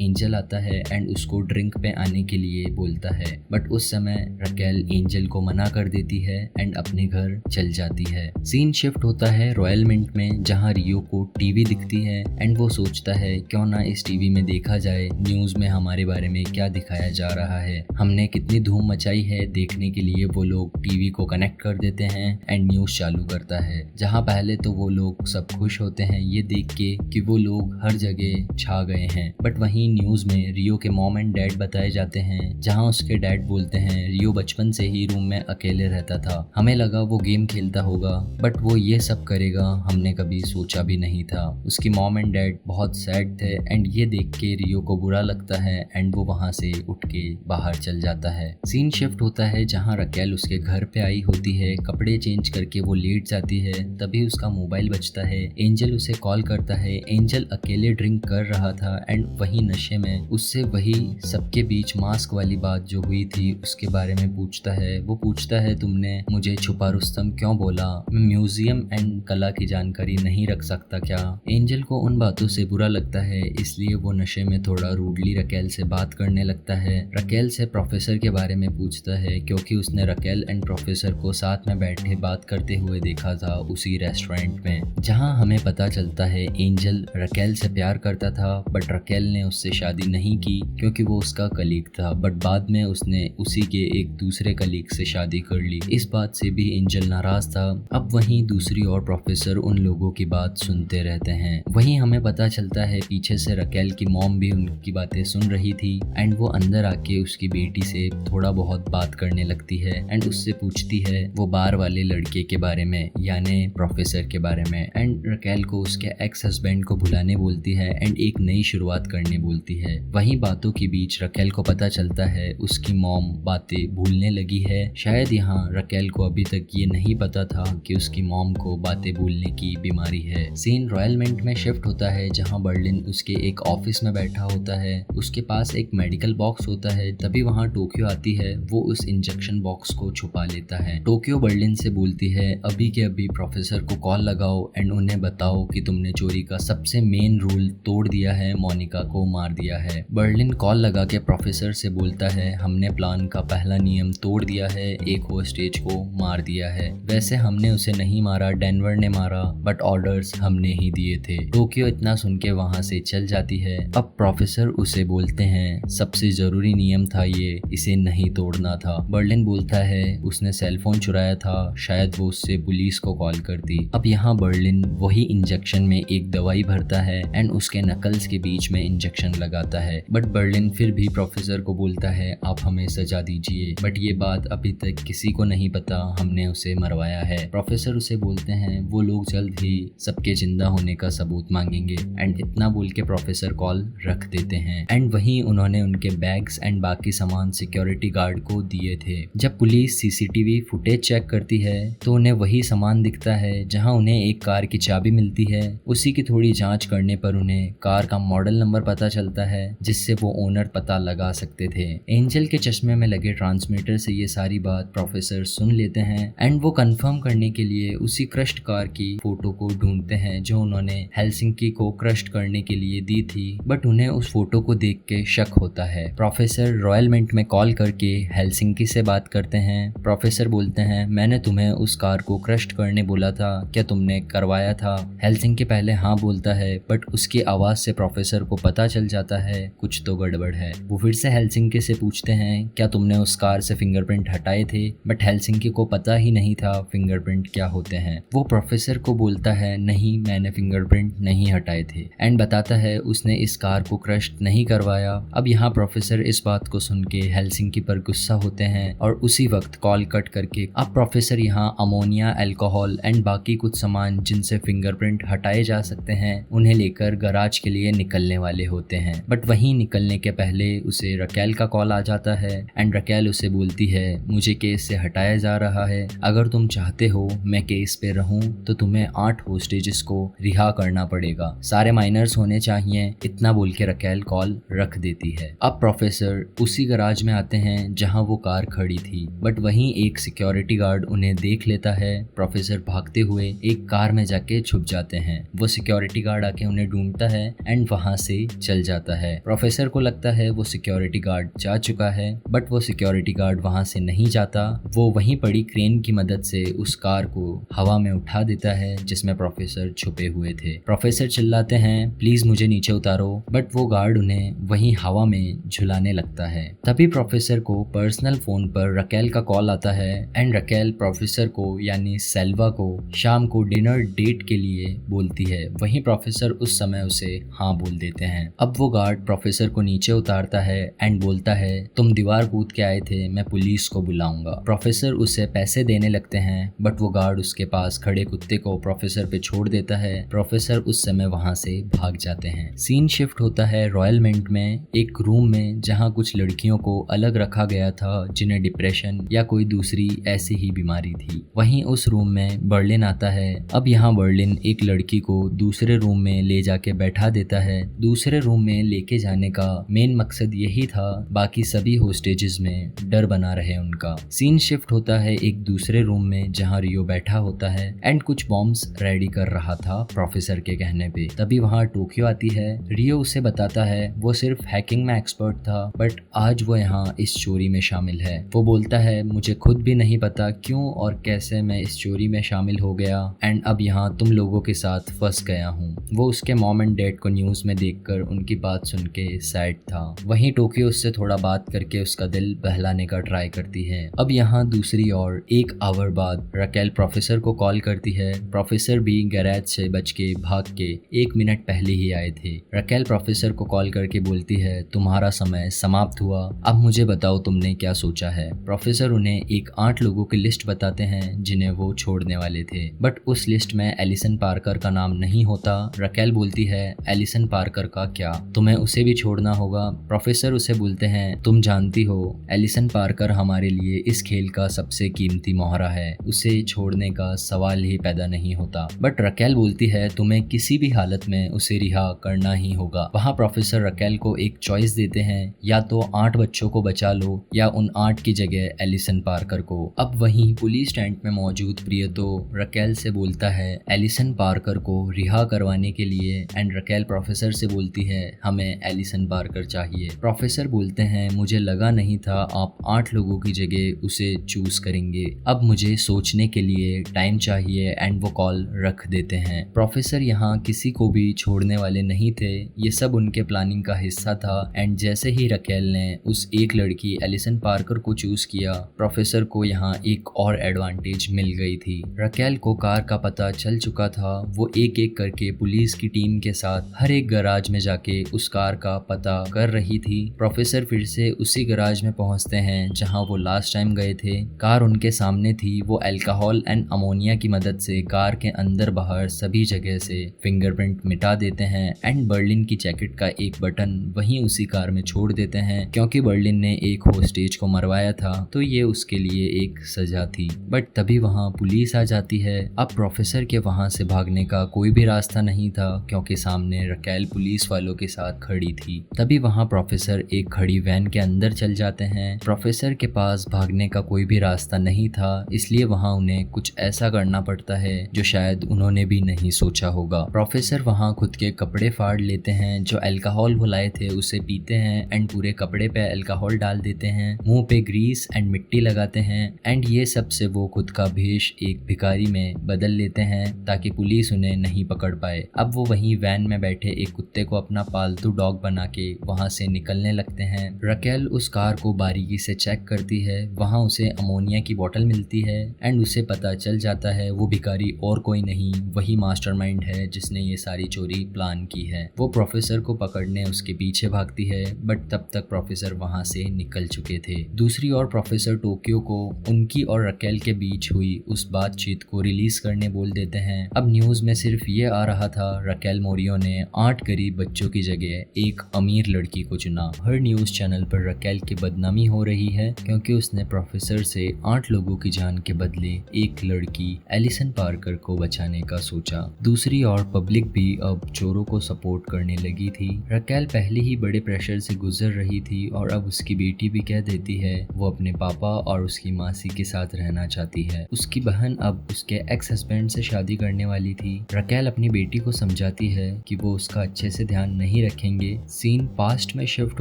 एंजल आता है एंड उसको ड्रिंक पे आने के लिए बोलता है बट उस समय रकेल एंजल को मना कर देती है एंड अपने घर चल जाती है। सीन शिफ्ट होता है रॉयल मिंट में जहाँ रियो को टीवी दिखती है एंड वो सोचता है क्यों ना इस टीवी में देखा जाए न्यूज में हमारे बारे में क्या दिखाया जा रहा है। हमने कितनी धूम मचाई है देखने के लिए वो लोग टीवी को कनेक्ट कर देते हैं एंड न्यूज चालू करता है, जहाँ पहले तो वो लोग सब खुश होते हैं ये देख के कि वो लोग हर जगह छा गए हैं। बट वहीं न्यूज में रियो के मॉम एंड डैड बताए जाते हैं, जहाँ उसके डैड बोलते हैं रियो बचपन से ही रूम में अकेले रहता था, हमें लगा वो गेम खेलता होगा बट वो ये सब करेगा हमने कभी सोचा भी नहीं था। उसकी मॉम एंड डैड बहुत सैड थे एंड ये देख के रियो को बुरा लगता है एंड वो वहाँ से उठ के बाहर चल जाता है। सीन शिफ्ट होता है जहाँ रकेल उसके घर पे आई होती है, कपड़े चेंज करके वो लेट जाती है, तभी उसका मोबाइल बजता है। एंजल उसे कॉल करता है। एंजल अकेले ड्रिंक कर रहा था एंड वही नशे में उससे वही सबके बीच मास्क वाली बात जो हुई थी उसके बारे में पूछता है। वो पूछता है तुमने मुझे छुपा रुस्तम क्यों बोला, मैं म्यूजियम एंड कला की जानकारी नहीं रख सकता क्या। एंजल को उन बातों से बुरा लगता है, इसलिए वो नशे में थोड़ा रूडली रकेल से बात करने लगता है। रकेल से प्रोफेसर के बारे में पूछता है क्योंकि उसने रकेल एंड प्रोफेसर को साथ में बैठे बात करते हुए देखा था उसी रेस्टोरेंट में, जहां हमें पता चलता है एंजल रकेल से प्यार करता था बट रकेल ने उससे शादी नहीं की क्योंकि वो उसका कलीग था, बट बाद में उसने उसी के एक दूसरे कलीग से शादी कर ली। इस बात से भी एंजल नाराज था। अब वहीं दूसरी ओर प्रोफेसर उन लोगों की बात सुनते रहते हैं। वहीं हमें पता चलता है पीछे से रकेल की मॉम भी उनकी बातें सुन रही थी एंड वो अंदर आके उसकी बेटी से थोड़ा बहुत बात करने लगती है एंड उससे पूछती है वो बार वाले लड़के के बारे में यानी प्रोफेसर के बारे में एंड रकेल को उसके एक्स हस्बैंड को भुलाने बोलती है एंड एक नई शुरुआत करने बोलती है। वहीं बातों के बीच रकेल को पता चलता है उसकी मॉम बातें भूलने लगी है। शायद यहाँ रकेल को अभी तक ये नहीं पता था कि उसकी मॉम को बातें भूलने की बीमारी है। सीन रॉयल मिंट में शिफ्ट होता है जहाँ बर्लिन उसके एक ऑफिस में बैठा होता है, उसके पास एक मेडिकल बॉक्स होता है। तभी वहाँ टोक्यो आती है, वो उस इंजेक्शन बॉक्स को छुपा लेता है। टोक्यो बर्लिन से बोलती है अभी के अभी प्रोफेसर को कॉल लगाओ एंड उन्हें बताओ कि तुमने चोरी का सबसे मेन रूल तोड़ दिया है, मोनिका को मार दिया है। बर्लिन कॉल लगा के प्रोफेसर से बोलता है हमने प्लान का पहला नियम तोड़ दिया है, एक होस्टेज को मार दिया है। वैसे हमने उसे नहीं मारा, डेनवर ने मारा, बट ऑर्डर्स हमने ही दिए थे। टोक्यो इतना सुन के वहाँ से चल जाती है। अब प्रोफेसर उसे बोलते हैं सबसे जरूरी नियम था ये, इसे नहीं तोड़ना था। बर्लिन बोलता है उसने सेलफोन चुराया था, शायद वो उससे पुलिस को कॉल करती। अब यहाँ बर्लिन वही इंजेक्शन में एक दवाई भरता है एंड उसके नकल्स के बीच में इंजेक्शन लगाता है, बट बर्लिन फिर भी प्रोफेसर को बोलता है आप हमें सजा दीजिए, बट ये बात अभी तक किसी को नहीं पता हमने उसे मरवाया है। प्रोफेसर उसे बोलते हैं वो लोग जल्द ही सबके जिंदा होने का सबूत मांगेंगे एंड इतना बोल के प्रोफेसर कॉल रख देते हैं एंड वहीं उन्होंने उनके बैग्स एंड बाकी सामान सिक्योरिटी गार्ड को दिए थे। जब पुलिस सीसीटीवी फुटेज चेक करती है तो उन्हें वही सामान दिखता है जहां उन्हें एक कार की चाबी मिलती है। उसी की थोड़ी जांच करने पर उन्हें कार का मॉडल नंबर पता चलता है जिससे वो ओनर पता लगा सकते थे। एंजल के चश्मे में लगे ट्रांसमीटर से ये सारी बात प्रोफेसर सुन लेते हैं एंड वो कंफर्म करने के लिए उसी क्रश्ड कार की फोटो को ढूंढते हैं जो उन्होंने हेलसिंकी को क्रश्ड करने के लिए दी थी, बट उन्हें उस फोटो को देख के शक होता है। प्रोफेसर रॉयल मिंट में कॉल करके हेलसिंकी से बात करते हैं। प्रोफेसर बोलते हैं मैंने तुम्हें उस कार को क्रश्ड करने बोला था, क्या तुमने करवाया था। हेलसिंकी पहले हाँ बोलता है बट उसकी आवाज से प्रोफेसर को पता चल जाता है कुछ तो गड़बड़ है। वो फिर से हेलसिंकी से पूछते हैं क्या तुमने उस कार से फिंगरप्रिंट हटाए थे, बट हेलसिंकी को पता ही नहीं था फिंगरप्रिंट क्या होते हैं। वो प्रोफेसर को बोलता है नहीं मैंने फिंगरप्रिंट नहीं हटाए थे एंड बताता है उसने इस कार को क्रश नहीं करवाया। अब यहाँ प्रोफेसर इस बात को सुन के हेलसिंकी पर गुस्सा होते हैं और उसी वक्त कॉल कट करके अब प्रोफेसर यहाँ अमोनिया, अल्कोहल एंड बाकी कुछ सामान जिनसे फिंगरप्रिंट हटाए जा सकते हैं उन्हें लेकर गराज के लिए निकलने वाले होते हैं। बट वहीं निकलने के पहले उसे रकेल का कॉल आ जाता है एंड रकेल उसे बोलती है मुझे केस से हटाया जा रहा है, अगर तुम चाहते हो मैं केस पे रहूं तो तुम्हें 8 होस्टेजेस को रिहा करना पड़ेगा, सारे माइनर्स होने चाहिए। इतना बोल के रकेल कॉल रख देती है। अब प्रोफेसर उसी गराज में आते हैं जहां वो कार खड़ी थी, बट वहीं एक सिक्योरिटी गार्ड उन्हें देख लेता है। प्रोफेसर भागते हुए एक कार में जाके छुप जाते हैं। वो सिक्योरिटी गार्ड आके उन्हें ढूंढता है एंड वहां से चल जाता है। प्रोफेसर को लगता है वो सिक्योरिटी गार्ड जा चुका है, बट वो सिक्योरिटी गार्ड वहां से नहीं जाता। वो वहीं पड़ी क्रेन की मदद से उस कार को हवा में उठा देता है जिसमें प्रोफेसर छुपे हुए थे। प्रोफेसर चिल्लाते हैं, प्लीज मुझे नीचे उतारो, बट वो गार्ड उन्हें वहीं हवा में झुलाने लगता है। तभी प्रोफेसर को पर्सनल फोन पर रकेल का कॉल आता है एंड रकेल प्रोफेसर को यानी सेल्वा को शाम को डिनर डेट के लिए बोलती है। वहीं प्रोफेसर उस समय उसे हाँ बोल देते हैं। अब वो गार्ड प्रोफेसर को नीचे उतारता है एंड बोलता है, तुम दीवार कूद के आए थे, मैं पुलिस को बुलाऊंगा। प्रोफेसर उसे पैसे देने लगते हैं, बट वो गार्ड उसके पास खड़े कुत्ते को प्रोफेसर पे छोड़ देता है। प्रोफेसर उस समय वहां से भाग जाते हैं। सीन शिफ्ट होता है रॉयल मिंट में, एक रूम में जहां कुछ लड़कियों को अलग रखा गया था जिन्हें डिप्रेशन या कोई दूसरी ऐसी ही बीमारी थी। वहीं उस रूम में बर्लिन आता है। अब यहाँ बर्लिन एक लड़की को दूसरे रूम में ले जाके बैठा देता है। दूसरे रूम में लेके जाने का मेन मकसद यही था बाकी सभी होस्टेजेस में डर बना रहे उनका। सीन शिफ्ट होता है एक दूसरे रूम में जहाँ रियो बैठा होता है एंड कुछ बॉम्ब्स रेडी कर रहा था प्रोफेसर के कहने पे। तभी वहाँ टोक्यो आती है। रियो उसे बताता है वो सिर्फ हैकिंग में एक्सपर्ट था, बट आज वो यहाँ इस चोरी में शामिल है। वो बोलता है, मुझे खुद भी नहीं पता क्यों और कैसे मैं इस चोरी में शामिल हो गया एंड अब यहाँ तुम लोगों के साथ फंस गया हूँ। वो उसके मॉम एंड डैड को न्यूज में देखकर उनकी बात सुन के सैड था। वहीं टोक्यो उससे थोड़ा बात करके उसका दिल बहलाने का ट्राई करती है। अब यहाँ दूसरी ओर एक आवर बाद रकेल प्रोफेसर को कॉल करती है। प्रोफेसर भी गैरेज से बच के भाग के 1 मिनट पहले ही आए थे। रकेल प्रोफेसर को कॉल करके बोलती है, तुम्हारा समय समाप्त हुआ, अब मुझे बताओ तुमने क्या सोचा है। प्रोफेसर उन्हें एक 8 लोगों की लिस्ट बताते हैं जिन्हें वो छोड़ने वाले थे, बट उस लिस्ट में एलिसन पार्कर का नाम नहीं होता। रकेल बोलती है, एलिसन पार्कर का क्या, तुम्हें उसे भी छोड़ना होगा। प्रोफेसर उसे बोलते हैं, तुम जानती हो एलिसन पार्कर हमारे लिए इस खेल का सबसे कीमती मोहरा है, उसे छोड़ने का सवाल ही पैदा नहीं होता। बट रकेल बोलती है, तुम्हें किसी भी हालत में उसे रिहा करना ही होगा। वहाँ प्रोफेसर रकेल को एक चॉइस देते हैं, या तो 8 बच्चों को बचा लो या उन 8 की जगह एलिसन पार्कर को। अब वहीं पुलिस स्टैंड में मौजूद प्रियतो रकेल से बोलता है एलिसन पार्कर को रिहा करवाने के लिए एंड रकेल प्रोफेसर से बोलती है, हमें एलिसन पार्कर चाहिए। प्रोफेसर बोलते हैं, मुझे लगा नहीं था आप 8 लोगों की जगह उसे चूज करेंगे, अब मुझे सोचने के लिए टाइम चाहिए एंड वो कॉल रख देते हैं। प्रोफेसर यहाँ किसी को भी छोड़ने वाले नहीं थे, ये सब उनके प्लानिंग का हिस्सा था एंड जैसे ही रकेल ने उस एक लड़की एलिसन पार्कर को चूज किया, प्रोफेसर को यहाँ एक और एडवांटेज मिल गई थी। रकेल को कार का पता चल चुका था। वो एक एक करके पुलिस की टीम के साथ हर एक गराज में जाके उस कार का पता कर रही थी। प्रोफेसर फिर से उसी गराज में पहुंचते हैं जहां वो लास्ट टाइम गए थे। कार उनके सामने थी। वो अल्कोहल एंड अमोनिया की मदद से कार के अंदर बाहर सभी जगह से फिंगरप्रिंट मिटा देते हैं एंड बर्लिन की जैकेट का एक बटन वहीं उसी कार में छोड़ देते हैं। क्योंकि बर्लिन ने एक होस्टेज को मरवाया था तो ये उसके लिए एक सजा थी। बट तभी वहाँ पुलिस आ जाती है। अब प्रोफेसर के वहाँ से भागने का कोई भी रास्ता नहीं था क्योंकि सामने रकेल पुलिस वालों के साथ खड़ी थी। तभी वहाँ प्रोफेसर एक खड़ी वैन के अंदर चल जाते हैं। प्रोफेसर के पास भागने का कोई भी रास्ता नहीं था, इसलिए वहाँ उन्हें कुछ ऐसा करना पड़ता है जो शायद उन्होंने भी नहीं सोचा होगा। प्रोफेसर वहाँ खुद के कपड़े फाड़ लेते हैं, जो अल्कोहल घुलाए थे उसे पीते हैं एंड पूरे कपड़े पे अल्कोहल डाल देते हैं, मुंह पे ग्रीस एंड मिट्टी लगाते हैं एंड ये सब से वो खुद का भेष एक भिखारी में बदल लेते हैं ताकि पुलिस उन्हें नहीं पकड़ पाए। अब वो वहीं वैन में बैठे एक कुत्ते को अपना पालतू डॉग बना के वहाँ से निकलने लगते हैं। रकेल उस कार को बारीकी से चेक करती है। वहाँ उसे अमोनिया की बोतल मिलती है एंड उसे पता चल जाता है वो भिखारी और कोई नहीं, वही मास्टरमाइंड है जिसने ये सारी चोरी प्लान की है। वो प्रोफेसर को पकड़ने उसके पीछे भागती है, बट तब तक प्रोफेसर वहाँ से निकल चुके थे। दूसरी ओर प्रोफेसर टोक्यो को उनकी और रकेल के बीच हुई उस बातचीत को रिलीज करने बोल देते हैं। अब न्यूज में सिर्फ ये आ रहा था रकेल मोरियो ने 8 गरीब बच्चों की जगह एक अमीर लड़की को चुना। हर न्यूज चैनल पर रकेल की बदनामी हो रही है क्योंकि उसने प्रोफेसर से 8 लोगों की जान के बदले एक लड़की एलिसन पार्कर को बचाने का सोचा। दूसरी ओर पब्लिक भी अब चोरों को सपोर्ट करने लगी थी। रकेल पहले ही बड़े प्रेशर से गुजर रही थी और अब उसकी बेटी भी कह देती है वो अपने पापा और उसकी मासी के साथ रहना चाहती है। उसकी बहन अब उसके एक्स हस्बैंड से शादी करने वाली थी। रकेल अपनी बेटी को समझाती है कि वो उसका अच्छे से ध्यान नहीं रखेंगे। सीन पास्ट में शिफ्ट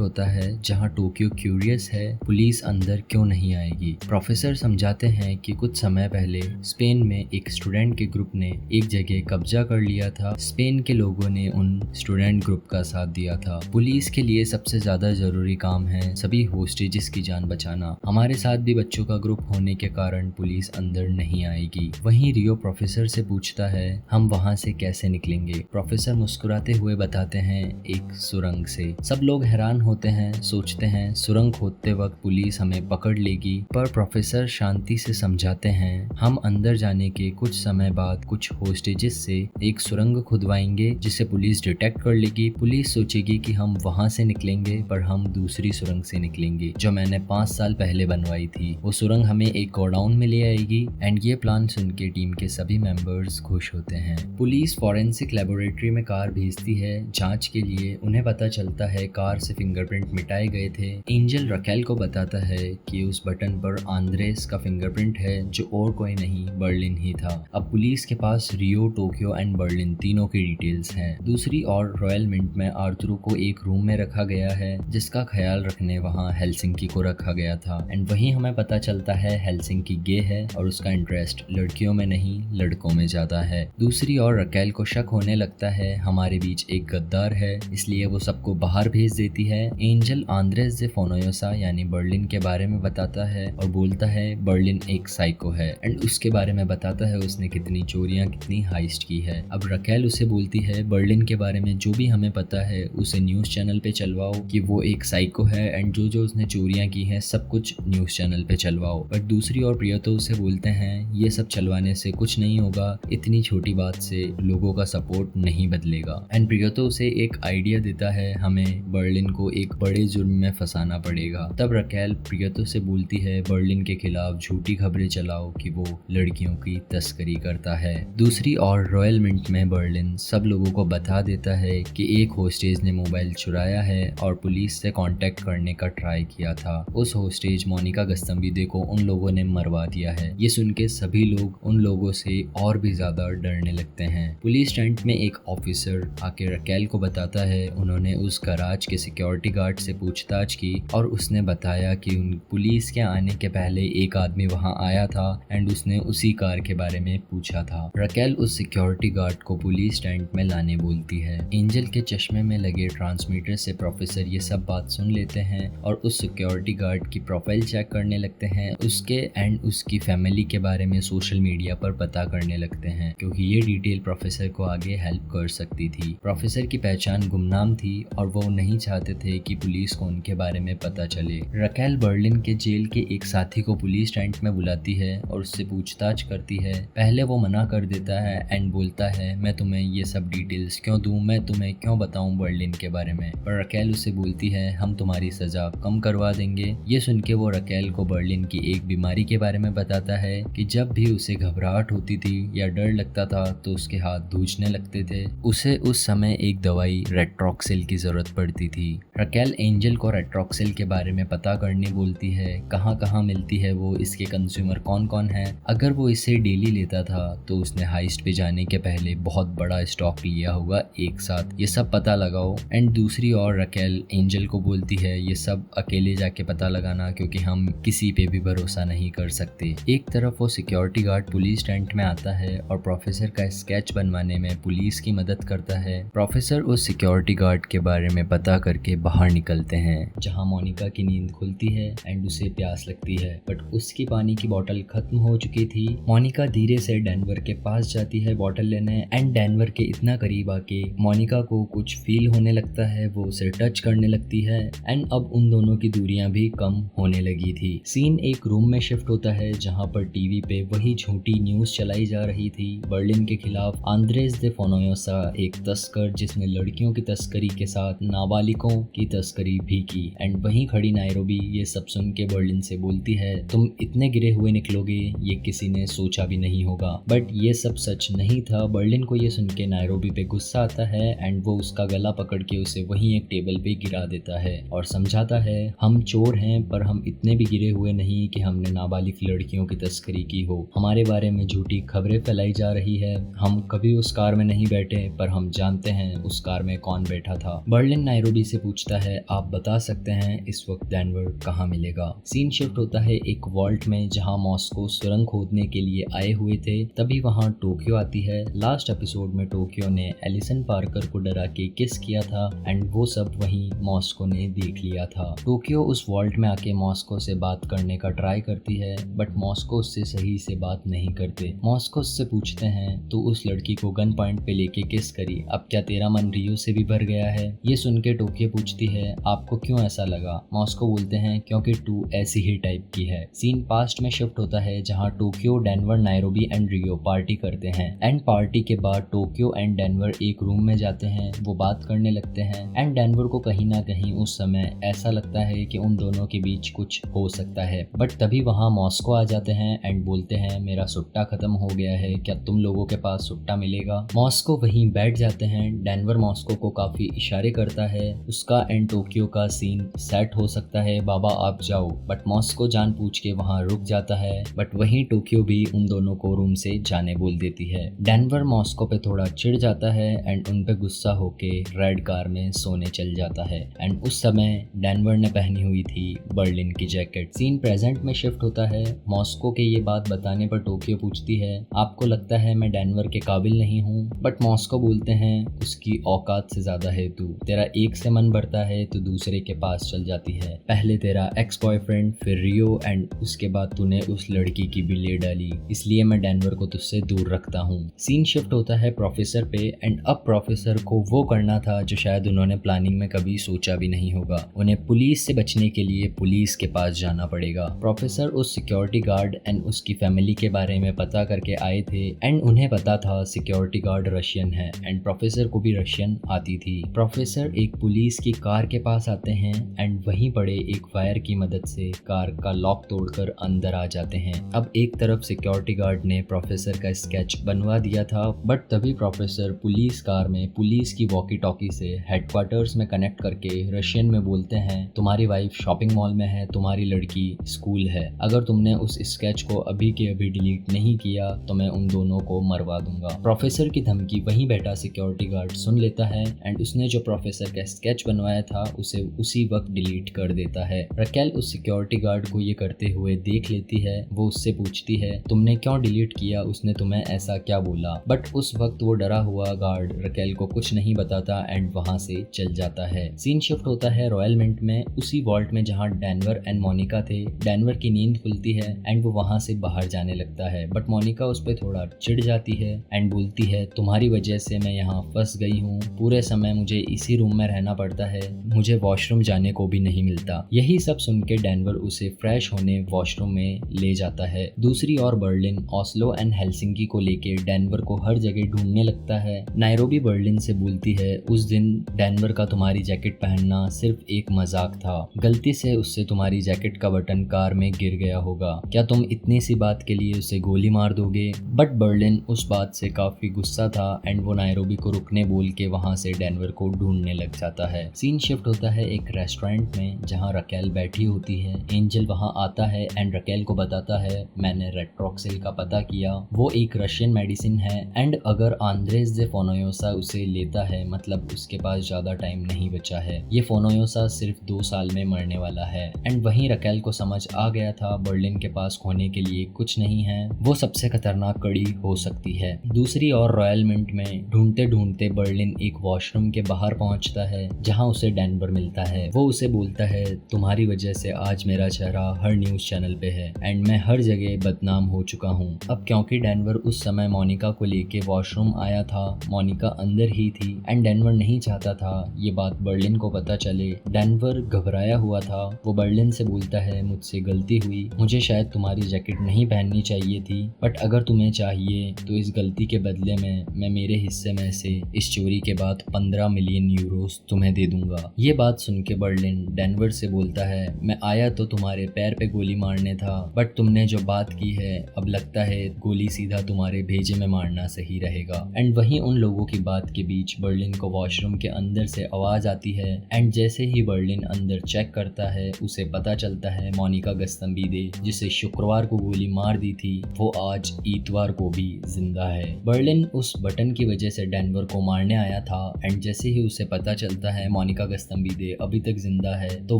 होता है जहाँ टोक्यो क्यूरियस है पुलिस अंदर क्यों नहीं आएगी। प्रोफेसर समझाते हैं कि कुछ समय पहले स्पेन में एक स्टूडेंट के ग्रुप ने एक जगह कब्जा कर लिया था। स्पेन के लोगों ने उन स्टूडेंट ग्रुप का साथ दिया था। पुलिस के लिए सबसे ज्यादा जरूरी काम है सभी होस्टेजेस की जान बचाना। हमारे साथ भी बच्चों का ग्रुप होने के कारण पुलिस अंदर नहीं आएगी। वहीं रियो प्रोफेसर से पूछता है हम वहाँ से कैसे निकलेंगे। प्रोफेसर मुस्कुराते हुए बताते हैं एक सुरंग से। सब लोग हैरान होते हैं, सोचते हैं सुरंग खोदते वक्त पुलिस हमें पकड़ लेगी, पर प्रोफेसर शांति से समझाते हैं हम अंदर जाने के कुछ समय बाद कुछ होस्टेजेस से एक सुरंग खुदवाएंगे जिसे पुलिस डिटेक्ट कर लेगी। पुलिस सोचेगी कि हम वहाँ से निकलेंगे पर हम दूसरी सुरंग से निकलेंगे जो मैंने 5 साल पहले बनवाई थी। वो सुरंग हमें एक गोडाउन में ले आएगी। एंड ये प्लान सुन के टीम के सभी मेंबर्स खुश होते हैं। पुलिस फॉरेंसिक लेबोरेटरी में कार भेजती है जांच के लिए। उन्हें पता चलता है कार से फिंगरप्रिंट मिटाए गए थे। एंजल रकेल को बताता है कि उस बटन पर आंद्रेस का फिंगरप्रिंट है जो और कोई नहीं बर्लिन ही था। अब पुलिस के पास रियो, टोक्यो एंड बर्लिन तीनों की डिटेल्स हैं। दूसरी ओर रॉयल मिंट में आर्थुरो को एक रूम में रखा गया है जिसका ख्याल रखने वहाँ हेलसिंकी को रखा गया था। एंड वहीं हमें पता चलता है हेलसिंकी गे है और उसका इंटरेस्ट लड़कियों में नहीं लड़कों में ज्यादा है। दूसरी ओर रकेल को शक होने लगता है हमारे बीच एक गद्दार है, इसलिए वो सबको बाहर भेज देती है। एंजल आंद्रेस दे फोनोयोसा यानी बर्लिन के बारे में बताता है और बोलता है बर्लिन एक साइको है एंड उसके बारे में बताता है उसने कितनी चोरियां कितनी हाइस्ट की है। अब रकेल उसे बोलती है बर्लिन के बारे में जो भी हमें पता है उसे न्यूज चैनल पे चलवाओ कि वो एक साइको है एंड जो जो उसने चोरियां की हैं सब कुछ न्यूज चैनल पे चलवाओ। बट दूसरी ओर प्रियतो उसे बोलते हैं ये सब चलवाने से कुछ नहीं होगा, इतनी छोटी बात से लोगों का सपोर्ट नहीं बदलेगा। एंड प्रियतो उसे एक आइडिया देता है हमें बर्लिन को एक बड़े जुर्म में फंसाना पड़ेगा। तब रकेल प्रियतो से बोलती है बर्लिन के खिलाफ झूठी खबरें चलाओ कि वो लड़कियों की तस्करी करता है। दूसरी ओर रॉयल मिंट में बर्लिन सब लोगों को बता देता है कि एक होस्टेज ने मोबाइल चुराया है और पुलिस से कांटेक्ट करने का ट्राई किया था। उस होस्टेज मोनिका गस्तंबिदे को उन लोगों ने मरवा दिया है। ये सुन के सभी लोग उन लोगों से और भी ज्यादा डरने लगते हैं। पुलिस टेंट में एक ऑफिसर आके रकेल को बताता है उन्होंने उस गैराज के सिक्योरिटी गार्ड से पूछताछ की और उसने बताया कि उन पुलिस के आने के पहले एक आदमी वहां आया था एंड उसने उसी कार के बारे में पूछा था। रकेल उस सिक्योरिटी गार्ड को पुलिस टेंट में लाने बोलती है। एंजल के चश्मे में लगे ट्रांसमीटर से प्रोफेसर ये सब बात सुन लेते हैं और उस सिक्योरिटी गार्ड की प्रोफाइल चेक करने लगते हैं, उसके एंड उसकी फैमिली के बारे में सोशल मीडिया पर पता करने लगते हैं क्योंकि ये डिटेल प्रोफेसर को आगे हेल्प कर सकती थी। प्रोफेसर की पहचान गुमनाम थी और वो नहीं चाहते थे कि पुलिस को उनके बारे में पता चले। रकेल बर्लिन के जेल के एक साथी को पुलिस टेंट में बुलाती है और उससे पूछताछ करती है। पहले वो मना कर देता है एंड बोलता है मैं तुम्हें ये सब डिटेल्स क्यों दूं, मैं तुम्हें क्यों बताऊं बर्लिन के बारे में। पर रकेल उसे बोलती है हम तुम्हारी सजा कम करवा देंगे। ये सुन के वो रकेल को बर्लिन की एक बीमारी के बारे में बताता है कि जब भी उसे घबराहट होती थी या डर लगता था तो उसके हाथ धूजने लगते थे। उसे उस समय एक दवाई रेट्रोक्सिल की जरूरत पड़ती थी। रकेल एंजल को रेट्रोक्सिल के बारे में पता करने बोलती है, कहाँ कहाँ मिलती है वो, इसके कंज्यूमर कौन कौन है। अगर वो इसे डेली लेता था तो उसने हाइस्ट पे जाने के पहले बहुत बड़ा स्टॉक लिया होगा एक साथ, ये सब पता लगाओ। एंड दूसरी ओर रकेल एंजल को बोलती है ये सब अकेले जाके पता लगाना क्योंकि हम किसी पे भी भरोसा नहीं कर सकते। एक तरफ वो सिक्योरिटी गार्ड पुलिस टेंट में आता है और प्रोफेसर का स्केच बनवाने में पुलिस की मदद करता है। प्रोफेसर उस सिक्योरिटी गार्ड के बारे में पता करके बाहर निकलते हैं जहां मोनिका की नींद खुलती है एंड उसे प्यास लगती है बट उसकी पानी की बोतल खत्म हो चुकी थी। मोनिका धीरे से डेनवर के पास जाती है बोतल लेने एंड डेनवर के इतना करीब आके मोनिका को कुछ फील होने लगता है, वो उसे टच करने लगती है एंड अब उन दोनों की दूरियां भी कम होने लगी थी। सीन एक रूम में शिफ्ट होता है जहां पर टीवी पे वही झूठी न्यूज चलाई जा रही थी बर्लिन के खिलाफ। आंद्रेस दे फोनोयोसा एक तस्कर जिसने लड़कियों की तस्करी के साथ नाबालिगों की तस्करी भी की एंड वहीं खड़ी नायरोबी ये सब सुन के बर्लिन से बोलती है तुम इतने गिरे हुए निकलोगे ये किसी ने सोचा भी नहीं होगा। बट ये सब सच नहीं था। बर्लिन को ये सुन के नायरोबी पे गुस्सा आता है एंड वो उसका गला पकड़ के उसे वहीं एक टेबल पे गिरा देता है और समझाता है हम चोर हैं पर हम इतने भी गिरे हुए नहीं कि हमने नाबालिग लड़कियों की तस्करी की हो। हमारे बारे में झूठी खबरें फैलाई जा रही है। हम कभी उस कार में नहीं बैठे पर हम जानते हैं उस कार में कौन बैठा था। बर्लिन नायरोबी से पूछता है आप बता सकते हैं इस वक्त डेनवर कहाँ मिलेगा। सीन शिफ्ट होता है एक वॉल्ट में जहाँ मॉस्को सुरंग खोदने के लिए आए हुए थे। तभी वहाँ टोक्यो आती है। लास्ट एपिसोड में टोक्यो ने एलिसन पार्कर को डरा के किस किया था एंड वो सब वहीं मॉस्को ने देख लिया था। टोक्यो उस वॉल्ट में आके मॉस्को से बात करने का ट्राई करती है बट मॉस्को उससे सही से बात नहीं करते। मॉस्को उससे पूछते हैं तो उस लड़की को गन पॉइंट पे लेके किस करी, अब क्या तेरा मन रियो से भी भर गया है? ये सुन के टोक्यो पूछती है आपको क्यों ऐसा लगा? मॉस्को बोलते हैं क्योंकि तू ऐसी ही टाइप की है। सीन पास्ट में शिफ्ट होता है जहाँ Tokyo, Denver, Nairobi and Rio party करते हैं एंड पार्टी के बाद टोक्यो एंड डेनवर एक रूम में जाते हैं। वो बात करने लगते हैं एंड डेनवर को कहीं ना कहीं उस समय ऐसा लगता है कि उन दोनों के बीच कुछ हो सकता है बट तभी वहाँ मॉस्को आ जाते हैं एंड बोलते हैं मेरा सुट्टा खत्म हो गया है, क्या तुम लोगों के पास सुट्टा मिलेगा? मॉस्को वहीं बैठ जाते हैं। डेनवर मॉस्को को काफी इशारे करता है। उसका एंड टोक्यो का सीन सेट हो सकता है, बाबा आप जाओ, बट मॉस्को जानबूझ के वहाँ रुक जाता है बट वहीं टोक्यो भी उन दोनों को रूम से जाने बोल देती है। डेनवर मॉस्को पे थोड़ा चिढ़ जाता है एंड उन पे गुस्सा होके रेड कार में सोने चल जाता है एंड उस समय डेनवर ने पहनी हुई थी बर्लिन की जैकेट। सीन प्रेजेंट में शिफ्ट होता है। मॉस्को के ये बात बताने पर टोक्यो पूछती है आपको लगता है मैं डेनवर के काबिल नहीं हूँ? बट मॉस्को बोलते हैं उसकी औकात से ज्यादा है तू, तेरा एक से मन भरता है तो दूसरे के पास चल जाती है। पहले तेरा एक्स बॉयफ्रेंड, फिर रियो एंड उसके बाद तूने उस लड़की की भी ले डाली, इसलिए मैं डेनवर को तुझसे दूर रखता हूँ। सीन शिफ्ट होता है प्रोफेसर पे एंड अब प्रोफेसर को वो करना था जो शायद उन्होंने प्लानिंग में कभी सोचा भी नहीं होगा। उन्हें पुलिस से बचने के लिए पुलिस के पास जाना पड़ेगा। प्रोफेसर उस सिक्योरिटी गार्ड एंड उसकी फैमिली के बारे में पता करके आए थे एंड उन्हें पता था सिक्योरिटी गार्ड रशियन है एंड प्रोफेसर को भी रशियन आती थी। प्रोफेसर एक पुलिस की कार के पास आते हैं एंड वहीं पड़े एक फायर की मदद से कार का लॉक तोड़कर अंदर आ जाते हैं। अब एक तरफ सिक्योरिटी गार्ड ने प्रोफेसर का स्केच बनवा दिया था बट तभी प्रोफेसर पुलिस कार में पुलिस की वॉकी टॉकी से हेडक्वार्टर्स में कनेक्ट करके रशियन में बोलते हैं तुम्हारी वाइफ शॉपिंग मॉल में है, तुम्हारी लड़की स्कूल है, अगर तुमने उस स्केच को अभी के अभी डिलीट नहीं किया तो मैं उन दोनों को मरवा दूंगा। प्रोफेसर की धमकी वहीं बैठा सिक्योरिटी गार्ड सुन लेता है एंड उसने जो प्रोफेसर का स्केच बनवाया था उसे उसी वक्त डिलीट कर देता है। रकेल उस सिक्योरिटी गार्ड को ये करते हुए देख लेती है। वो उससे पूछती है तुमने क्यों डिलीट किया, उसने तुम्हें ऐसा क्या बोला? बट उस वक्त वो डरा हुआ गार्ड रकेल को कुछ नहीं बताता एंड वहां से चल जाता है। सीन शिफ्ट होता है रॉयल मिंट में, उसी वॉल्ट में जहां डेनवर एंड मोनिका थे। डेनवर की नींद खुलती है एंड वो वहां से बाहर जाने लगता है बट मोनिका उस पर थोड़ा चिढ़ जाती है एंड बोलती है तुम्हारी वजह से मैं यहाँ फंस गई हूँ, पूरे समय मुझे इसी रूम में रहना पड़ता है, मुझे वॉशरूम जाने को भी नहीं मिलता। यही सब सुन के डेनवर उसे फ्रेश होने वॉशरूम में ले जाता है। दूसरी ओर बर्लिन ऑस्लो एंड हेलसिंकी को लेके डेनवर को हर जगह ढूंढने लगता है। नायरोबी बर्लिन से बोलती है उस दिन डेनवर का तुम्हारी जैकेट पहनना सिर्फ एक मजाक था, गलती से उससे तुम्हारी जैकेट का बटन कार में गिर गया होगा, क्या तुम इतनी सी बात के लिए उसे गोली मार दोगे? बट बर्लिन उस बात से काफी गुस्सा था एंड वो नायरोबी को रुकने बोल के वहां से डेनवर को ढूंढने लग जाता है। सीन शिफ्ट होता है एक रेस्टोरेंट में जहाँ रकेल बैठी होती है। एंजल वहां आता है एंड रकेल को बताता है मैंने रेट्रोक्सिल का पता किया, वो एक रशियन मेडिसिन है एंड अगर आंद्रेस दे फोनोयोसा उसे लेता है मतलब उसके पास ज्यादा टाइम नहीं बचा है, ये फोनोयोसा सिर्फ 2 साल में मरने वाला है। एंड वहीं रकेल को समझ आ गया था बर्लिन के पास खोने के लिए कुछ नहीं है, वो सबसे खतरनाक कड़ी हो सकती है। दूसरी ओर रॉयल मिंट में ढूंढते ढूंढते बर्लिन एक वॉशरूम के बाहर पहुंचता है जहां उसे डेनवर मिलता है। वो उसे बोलता है तुम्हारी वजह से आज मेरा चेहरा हर न्यूज चैनल पे है एंड मैं हर जगह बदनाम हो चुका हूँ। अब क्योंकि डेनवर उस समय मोनिका को लेके वॉशरूम आया था, मोनिका अंदर ही थी एंड डेनवर नहीं चाहता था ये बात बर्लिन को पता चले। डेनवर घबराया हुआ था। वो बर्लिन से बोलता है मुझसे गलती हुई, मुझे शायद तुम्हारी जैकेट नहीं पहननी चाहिए थी बट अगर तुम्हें चाहिए तो इस गलती के बदले में मैं मेरे हिस्से में से इस चोरी के बाद 15 मिलियन यूरोस तुम्हें दे दूंगा। ये बात सुन के बर्लिन डेनवर से बोलता है मैं आया तो तुम्हारे पैर पे गोली मारने था बट तुमने जो बात की है अब लगता है गोली सीधा तुम्हारे भेजे में मारना सही रहेगा। एंड वहीं उन लोगों की बात के बीच बर्लिन को वॉशरूम के अंदर से आवाज आती है एंड जैसे ही बर्लिन अंदर चेक करता है उसे पता चलता है मोनिका गस्तंबीदे जिसे शुक्रवार को गोली मार दी थी वो आज इतवार को भी जिंदा है। बर्लिन उस बटन की वजह से डेनवर को मारने आया था एंड जैसे ही उसे पता चलता है मोनिका गस्तंबीदे अभी तक जिंदा है तो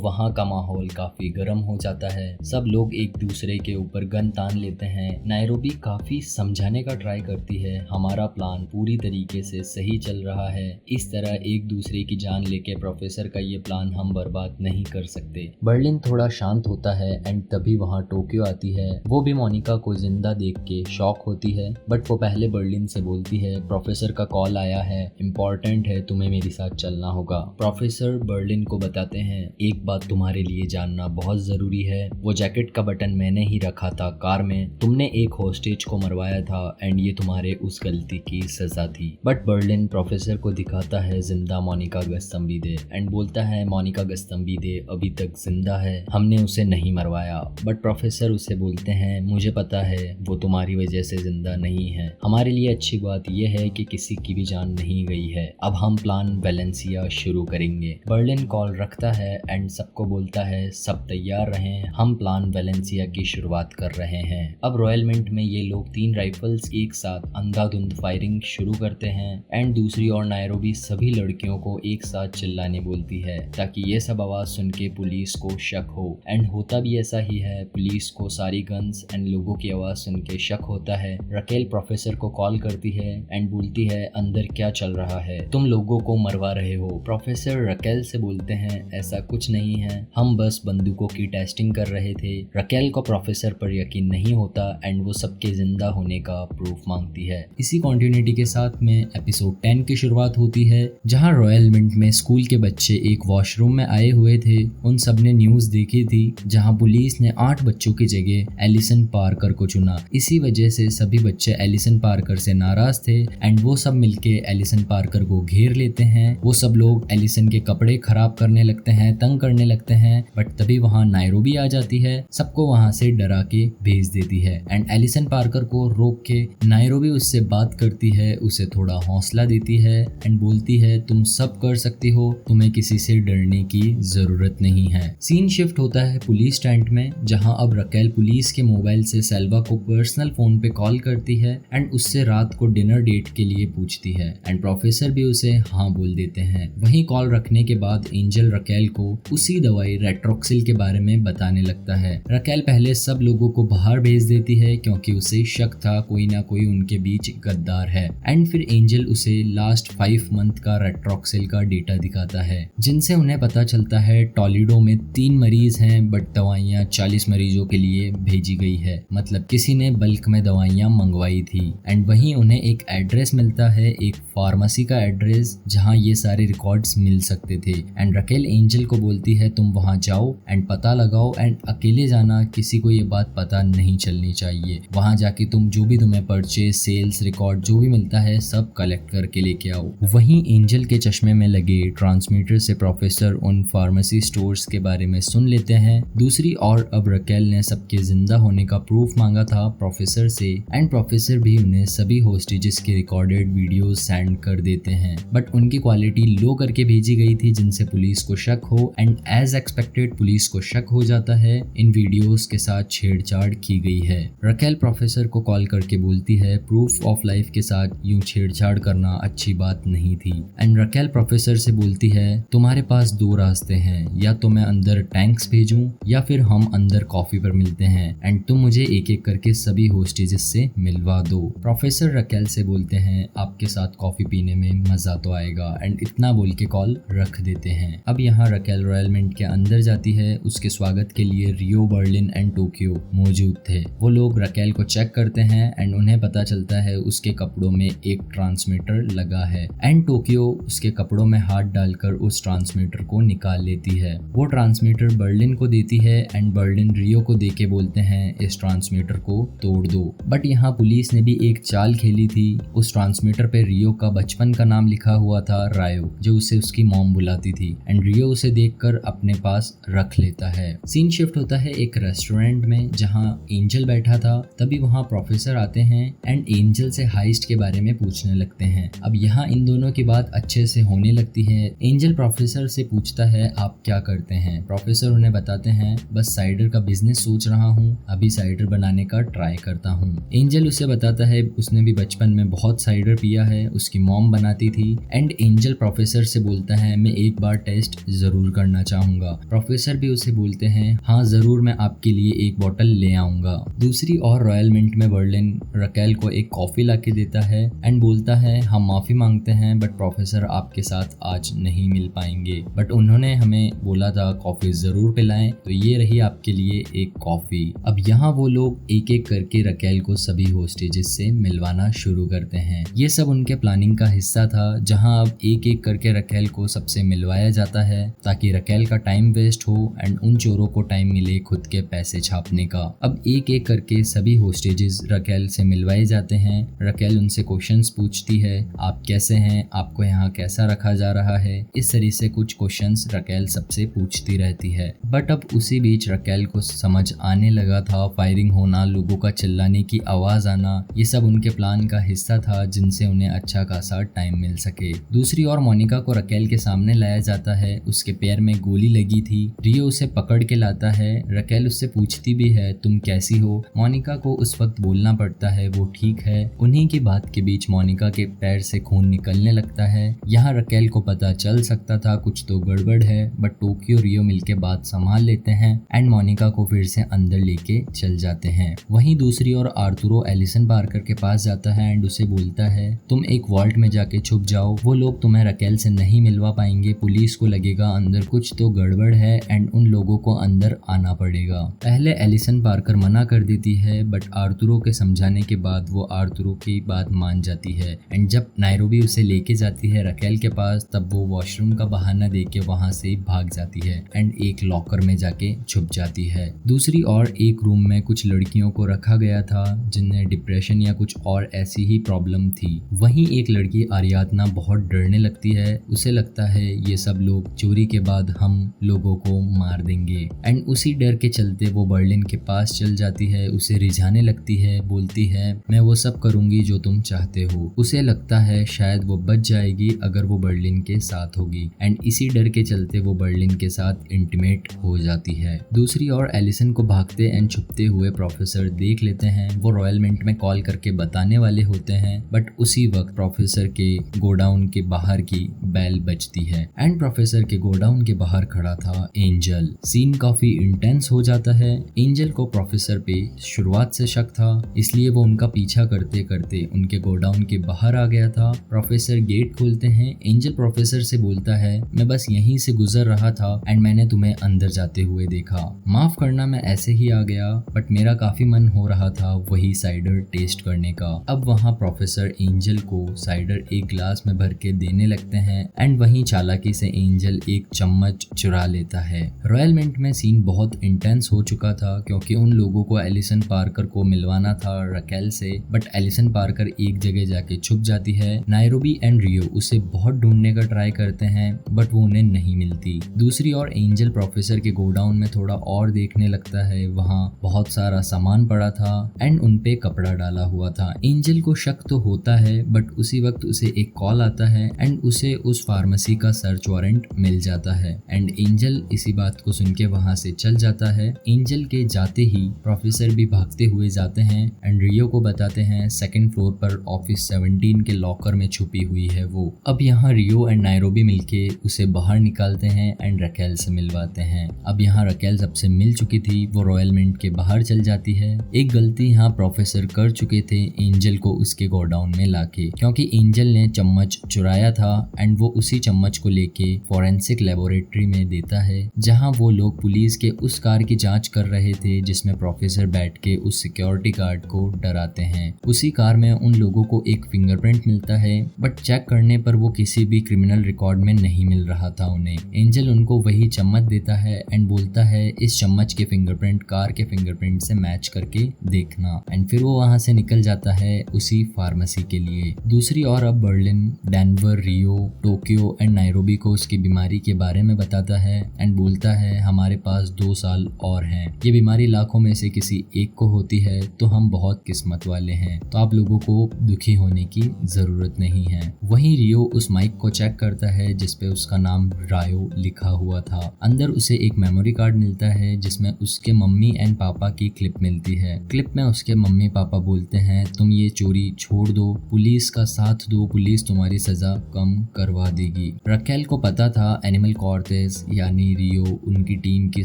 वहाँ का माहौल काफी गर्म हो जाता है। सब लोग एक दूसरे के ऊपर गन तान लेते हैं। नायरोबी काफी समझाने का ट्राई करती है हमारा प्लान पूरी तरीके से सही चल रहा है, इस तरह एक दूसरे की जान लेके प्रोफेसर का ये प्लान हम बर्बाद नहीं कर सकते। बर्लिन थोड़ा शांत होता है एंड तभी वहाँ टोक्यो आती है। वो भी मोनिका को जिंदा देख के शॉक होती है, बट वो पहले बर्लिन से बोलती है प्रोफेसर का कॉल आया है, इम्पोर्टेंट है, तुम्हें मेरे साथ चलना होगा। प्रोफेसर बर्लिन को बताते हैं एक बात तुम्हारे लिए जानना बहुत जरूरी है, वो जैकेट का बटन मैंने ही रखा था कार में, तुमने एक होस्टेज को मरवाया था एंड ये तुम्हारे उस गलती की सजा थी। बट बर्लिन प्रोफेसर को दिखाता है जिंदा मोनिका गस्तम्बीदे एंड बोलता है मोनिका गस्तम्बीदे अभी तक जिंदा है, हमने उसे नहीं मरवाया। बट प्रोफेसर उसे बोलते हैं मुझे पता है वो तुम्हारी वजह से जिंदा नहीं है, हमारे लिए अच्छी बात यह है कि किसी की भी जान नहीं गई है, अब हम प्लान वेलेंसिया शुरू करेंगे। बर्लिन कॉल रखता है एंड सबको बोलता है सब तैयार रहें, हम प्लान वेलेंसिया की शुरुआत कर रहे हैं। अब रॉयल मिंट में ये लोग 3 राइफल्स एक साथ अंधाधुंध फायरिंग शुरू करते हैं एंड दूसरी ओर नायरोबी सभी लड़कियों को एक साथ चिल्लाने बोलती है ताकि ये सब आवाज सुन के पुलिस को शक हो एंड होता भी ऐसा ही है। पुलिस को सारी गन्स एंड लोगों की आवाज सुन के शक होता है। रकेल प्रोफेसर को कॉल करती है एंड बोलती है अंदर क्या चल रहा है, तुम लोगों को मरवा रहे हो। प्रोफेसर रकेल से बोलते हैं ऐसा कुछ नहीं है, हम बस बंदूकों की टेस्टिंग कर रहे थे। रकेल को प्रोफेसर पर यकीन नहीं होता एंड वो सबके जिंदा होने का प्रूफ मांगती है। इसी कॉन्टिन्यूटी के साथ में एपिसोड 10 की शुरुआत होती है जहां रॉयल मिंट में स्कूल के बच्चे एक वॉशरूम में आए हुए थे। उन सब ने न्यूज देखी थी जहां पुलिस ने 8 बच्चों की जगह एलिसन पार्कर को चुना। इसी वजह से सभी बच्चे एलिसन पार्कर से नाराज थे एंड वो सब मिलके एलिसन पार्कर को घेर लेते हैं। वो सब लोग एलिसन के कपड़े खराब करने लगते हैं, तंग करने लगते हैं, बट तभी वहाँ नायरोबी आ जाती है, सबको वहाँ से डरा के भेज देती है एंड एलिसन पार्कर को रोक के नायरोबी उससे बात करती है, उसे थोड़ा हौसला देती है एंड बोलती है तुम सब कर सकती हो, तुम्हें किसी से डरने की जरूरत नहीं है। सीन शिफ्ट होता है पुलिस स्टैंड में जहां अब रकेल पुलिस के मोबाइल से सेल्वा को पर्सनल फोन पे कॉल करती है एंड उससे रात को डिनर डेट के लिए पूछती है एंड प्रोफेसर भी उसे हाँ बोल देते हैं। वहीं कॉल रखने के बाद एंजल रकेल को उसी दवाई रेट्रोक्सिल के बारे में बताने लगता है। रकेल पहले सब लोगों को बाहर भेज देती है क्योंकि उसे शक था कोई ना कोई उनके बीच गद्दार है एंड फिर एंजल उसे लास्ट 5 मंथ का रेट्रोक्सिल का डेटा दिखाता है जिनसे उन्हें पता चलता है टोलेडो में 3 मरीज हैं बट दवाइयाँ 40 मरीजों के लिए भेजी गई है, मतलब किसी ने बल्क में दवाइयाँ मंगवाई थी। एंड वहीं उन्हें एक एड्रेस मिलता है, एक फार्मेसी का एड्रेस जहाँ ये सारे रिकॉर्ड्स मिल सकते थे एंड रकेल एंजल को बोलती है तुम वहाँ जाओ एंड पता लगाओ एंड अकेले जाना, किसी को ये बात पता नहीं चलनी चाहिए। वहाँ जाके तुम जो भी तुम्हें परचेज सेल्स रिकॉर्ड जो भी मिलता है सब कलेक्ट करके लेके आओ। वहीं एंजल के चश्मे में लगे ट्रांसमीटर से प्रोफेसर उन फार्मेसी स्टोर्स के बारे में सुन लेते हैं। दूसरी ओर अब रकेल ने सबके जिंदा होने का प्रूफ मांगा था प्रोफेसर से एंड प्रोफेसर भी उन्हें सभी होस्टेजेस के रिकॉर्डेड वीडियोस सेंड कर देते हैं, बट उनकी क्वालिटी लो करके भेजी गई थी जिनसे पुलिस को शक हो एंड एज एक्सपेक्टेड पुलिस को शक हो जाता है इन वीडियोस के साथ छेड़छाड़ की गई है। रकेल प्रोफेसर को कॉल करके बोलती है प्रूफ ऑफ लाइफ के साथ यूं छेड़छाड़ करना अच्छी बात नहीं थी एंड रकेल प्रोफेसर से बोलती है तुम्हारे पास 2 रास्ते हैं, या तो मैं अंदर टैंक्स भेजूं या फिर हम अंदर कॉफी पर मिलते हैं एंड तुम मुझे एक एक करके सभी होस्टेजेस से मिलवा दो। प्रोफेसर रकेल से बोलते हैं आपके साथ कॉफी पीने में मजा तो आएगा एंड इतना बोल के कॉल रख देते हैं। अब यहाँ रकेल रॉयल मिंट के अंदर जाती है, उसके स्वागत के लिए रियो, बर्लिन एंड टोक्यो मौजूद थे। वो लोग रकेल को चेक करते हैं एंड उन्हें पता चलता है उसके कपड़ों में एक ट्रांसमीटर लगा है एंड टोक्यो उसके कपड़ों में हाथ डालकर उस ट्रांसमीटर को निकाल लेती है। वो ट्रांसमीटर बर्लिन को देती है एंड बर्लिन रियो को देके बोलते हैं इस ट्रांसमीटर को तोड़ दो। बट यहाँ पुलिस ने भी एक चाल खेली थी, उस ट्रांसमीटर पे रियो का बचपन का नाम लिखा हुआ था रायो, जो उसे उसकी मॉम बुलाती थी एंड रियो उसे देखकर अपने पास रख लेता है। सीन शिफ्ट होता है एक रेस्टोरेंट में जहाँ एंजल बैठा था, तभी वहाँ प्रोफेसर आते हैं एंड एंजल से हाइस्ट के बारे में पूछने लगते हैं। अब यहाँ इन दोनों की बात अच्छे से होने लगती है। एंजल प्रोफेसर से पूछता है आप क्या करते हैं। प्रोफेसर उन्हें बताते हैं बस साइडर का बिजनेस सोच रहा हूँ, अभी साइडर बनाने का ट्राई करता हूँ। एंजल उसे बताता है उसने भी बचपन में बहुत साइडर पिया है, उसकी मॉम बनाती थी एंड एंजल प्रोफेसर से बोलता है मैं एक बार टेस्ट जरूर करना चाहूंगा। प्रोफेसर भी उसे बोलते हैं हाँ जरूर, मैं आपके लिए एक बोतल ले आऊंगा। दूसरी ओर रॉयल मिंट में बर्लिन रकेल को एक कॉफ़ी ला के देता है एंड बोलता है हम माफ़ी मांगते हैं बट प्रोफेसर आपके साथ आज नहीं मिल पाएंगे, बट उन्होंने हमें बोला था कॉफ़ी ज़रूर पिलाएं, तो ये रही आपके लिए एक कॉफ़ी। अब यहाँ वो लोग एक एक करके रकेल को सभी होस्टेजेस से मिलवाना शुरू करते हैं। ये सब उनके प्लानिंग का हिस्सा था, जहाँ अब एक एक करके रकेल को सबसे मिलवाया जाता है ताकि रकेल का टाइम वेस्ट हो एंड उन चोरों को टाइम मिले खुद के पैसे छापने का। अब एक एक करके सभी होस्टेजेस रकेल से मिलवाए जाते हैं। रकेल उनसे क्वेश्चंस पूछती है, आप कैसे हैं, आपको यहाँ कैसा रखा जा रहा है, इस तरह से कुछ क्वेश्चंस रकेल सबसे पूछती रहती है। बट अब उसी बीच रकेल को समझ आने लगा था फायरिंग होना, लोगों का चिल्लाने की आवाज आना, ये सब उनके प्लान का हिस्सा था जिनसे उन्हें अच्छा खासा टाइम मिल सके। दूसरी ओर मोनिका को रकेल के सामने लाया जाता है, उसके पैर में गोली लगी थी। रियो उसे पकड़ के लाता है। रकेल उससे पूछती भी है तुम कैसी हो। मोनिका को उस वक्त बोलना पड़ता है वो ठीक है। उन्हीं की बात के बीच मोनिका के पैर से खून निकलने लगता है। यहाँ रकेल को पता चल सकता था कुछ तो गड़बड़ है, बट टोक्यो रियो मिलके बात संभाल लेते हैं एंड मोनिका को फिर से अंदर लेके चल जाते हैं। वहीं दूसरी ओर आर्थुरो एलिसन पार्कर के पास जाता है एंड उसे बोलता है तुम एक वॉल्ट में जाके छुप जाओ, वो लोग तुम्हें रकेल से नहीं मिलवा पाएंगे, पुलिस को लगेगा अंदर कुछ तो गड़बड़ है एंड उन लोगों को अंदर आना पड़ेगा। पहले एलिसन पार्कर मना कर देती है, बट आर्थुरो के समझाने के बाद वो आर्थुरो की बात मान जाती है एंड जब नायरोबी उसे लेके जाती है रकेल के पास, तब वो वॉशरूम का बहाना देके वहां से भाग जाती है एंड एक लॉकर में जाके छुप जाती है। दूसरी ओर एक रूम में कुछ लड़कियों को रखा गया था जिन्हें डिप्रेशन या कुछ और ऐसी ही प्रॉब्लम थी। वहीं एक लड़की आरियातना बहुत डरने लगती है, उसे लगता है ये सब लोग चोरी के बाद हम लोगों को मार देंगे एंड उसी डर के चलते वो बर्लिन के पास चल जाती है, उसे रिझाने लगती है, बोलती है मैं वो सब करूंगी जो तुम चाहते हो। उसे लगता है शायद वो बच जाएगी अगर वो बर्लिन के साथ होगी एंड इसी डर के चलते वो बर्लिन के साथ इंटीमेट हो जाती है। दूसरी ओर एलिसन को भागते एंड छुपते हुए प्रोफेसर देख लेते हैं। वो रॉयल मिंट में कॉल करके बताने वाले होते हैं, बट उसी वक्त प्रोफेसर के गोडाउन के बाहर की बेल बजती है एंड प्रोफेसर के गोडाउन के बाहर खड़ा था एंजल। सीन काफी इंटेंस हो जाता है। एंजल को प्रोफेसर पे शुरुआत से शक था, इसलिए वो उनका पीछा करते करते उनके गोडाउन के बाहर आ गया था। प्रोफेसर गेट खोलते हैं। एंजल प्रोफेसर से बोलता है मैं बस यहीं से गुजर रहा था एंड मैंने तुम्हें अंदर जाते हुए देखा, माफ करना मैं ऐसे ही आ गया, बट मेरा काफी मन हो रहा था वही साइडर टेस्ट करने का। अब वहाँ प्रोफेसर एंजल को साइडर एक ग्लास में भर के देने लगते हैं एंड वहीं चालाकी से एंजल एक चम्मच चुरा लेता है। रॉयल मिंट में सीन बहुत इंटेंस हो चुका था क्योंकि उन लोगों को एलिसन पार्कर को मिलवाना था रकेल से, बट एलिसन पार्कर एक जगह जाके छुप जाती है। नायरोबी एंड रियो उसे बहुत ढूंढने का ट्राई करते हैं, बट वो उन्हें नहीं मिलती। दूसरी ओर एंजल प्रोफेसर के गोडाउन में थोड़ा और देखने लगता है, वहाँ बहुत सारा सामान पड़ा था एंड उनपे कपड़ा डाला हुआ था। एंजल को शक तो होता है, बट उसी वक्त उसे एक कॉल आता है एंड उसे उस फार्मेसी का सर्च वारंट मिल जाता है एंड एंजल इसी बात को सुन के वहाँ से चल जाता है। एंजल के जाते ही प्रोफेसर भी भागते हुए जाते हैं एंड रियो को बताते हैं सेकंड फ्लोर पर ऑफिस 17 के लॉकर में छुपी हुई है वो। अब यहाँ रियो एंड नायरोबी मिलके उसे बाहर निकालते हैं एंड रकेल से मिलवाते हैं। अब यहाँ रकेल सबसे मिल चुकी थी, वो रॉयल मिंट के बाहर चल जाती है। एक गलती यहाँ प्रोफेसर कर चुके थे एंजल को उसके गोडाउन में लाके, क्योंकि एंजल ने चम्मच चुराया था एंड वो उसी चम्मच को लेके फॉरेंसिक लेबोरेटरी में देता है, जहाँ वो लोग पुलिस के उस कार की जांच कर रहे थे जिसमें प्रोफेसर बैठ के उस सिक्योरिटी गार्ड को डराते हैं। उसी कार में उन लोगों को एक फिंगरप्रिंट मिलता है, बट चेक करने पर वो किसी भी क्रिमिनल रिकॉर्ड में नहीं मिल रहा था उन्हें। एंजल उनको वही चम्मच देता है एंड बोलता है इस चम्मच के फिंगरप्रिंट कार के फिंगरप्रिंट से मैच करके देखना एंड फिर वो वहाँ से निकल जाता है उसी फार्मेसी के लिए। दूसरी ओर अब Berlin, Denver, Rio, Tokyo and Nairobi को उसकी बीमारी के बारे में बताता है एंड बोलता है हमारे पास 2 साल और हैं। ये बीमारी लाखों में से किसी एक को होती है, तो हम बहुत किस्मत वाले हैं, तो आप लोगों को दुखी होने की जरूरत नहीं है। वहीं रियो उस माइक को चेक करता है जिसपे उसका नाम रायो लिखा हुआ था। अंदर उसे एक मेमोरी कार्ड मिलता है जिसमें उसके मम्मी एंड पापा की क्लिप मिलती है। क्लिप में उसके मम्मी पापा बोलते हैं तुम ये चोरी छोड़ दो, पुलिस का साथ दो, पुलिस तुम्हारी सजा कम करवा देगी। रकेल को पता था एनिमल कॉर्टेस यानी रियो उनकी टीम की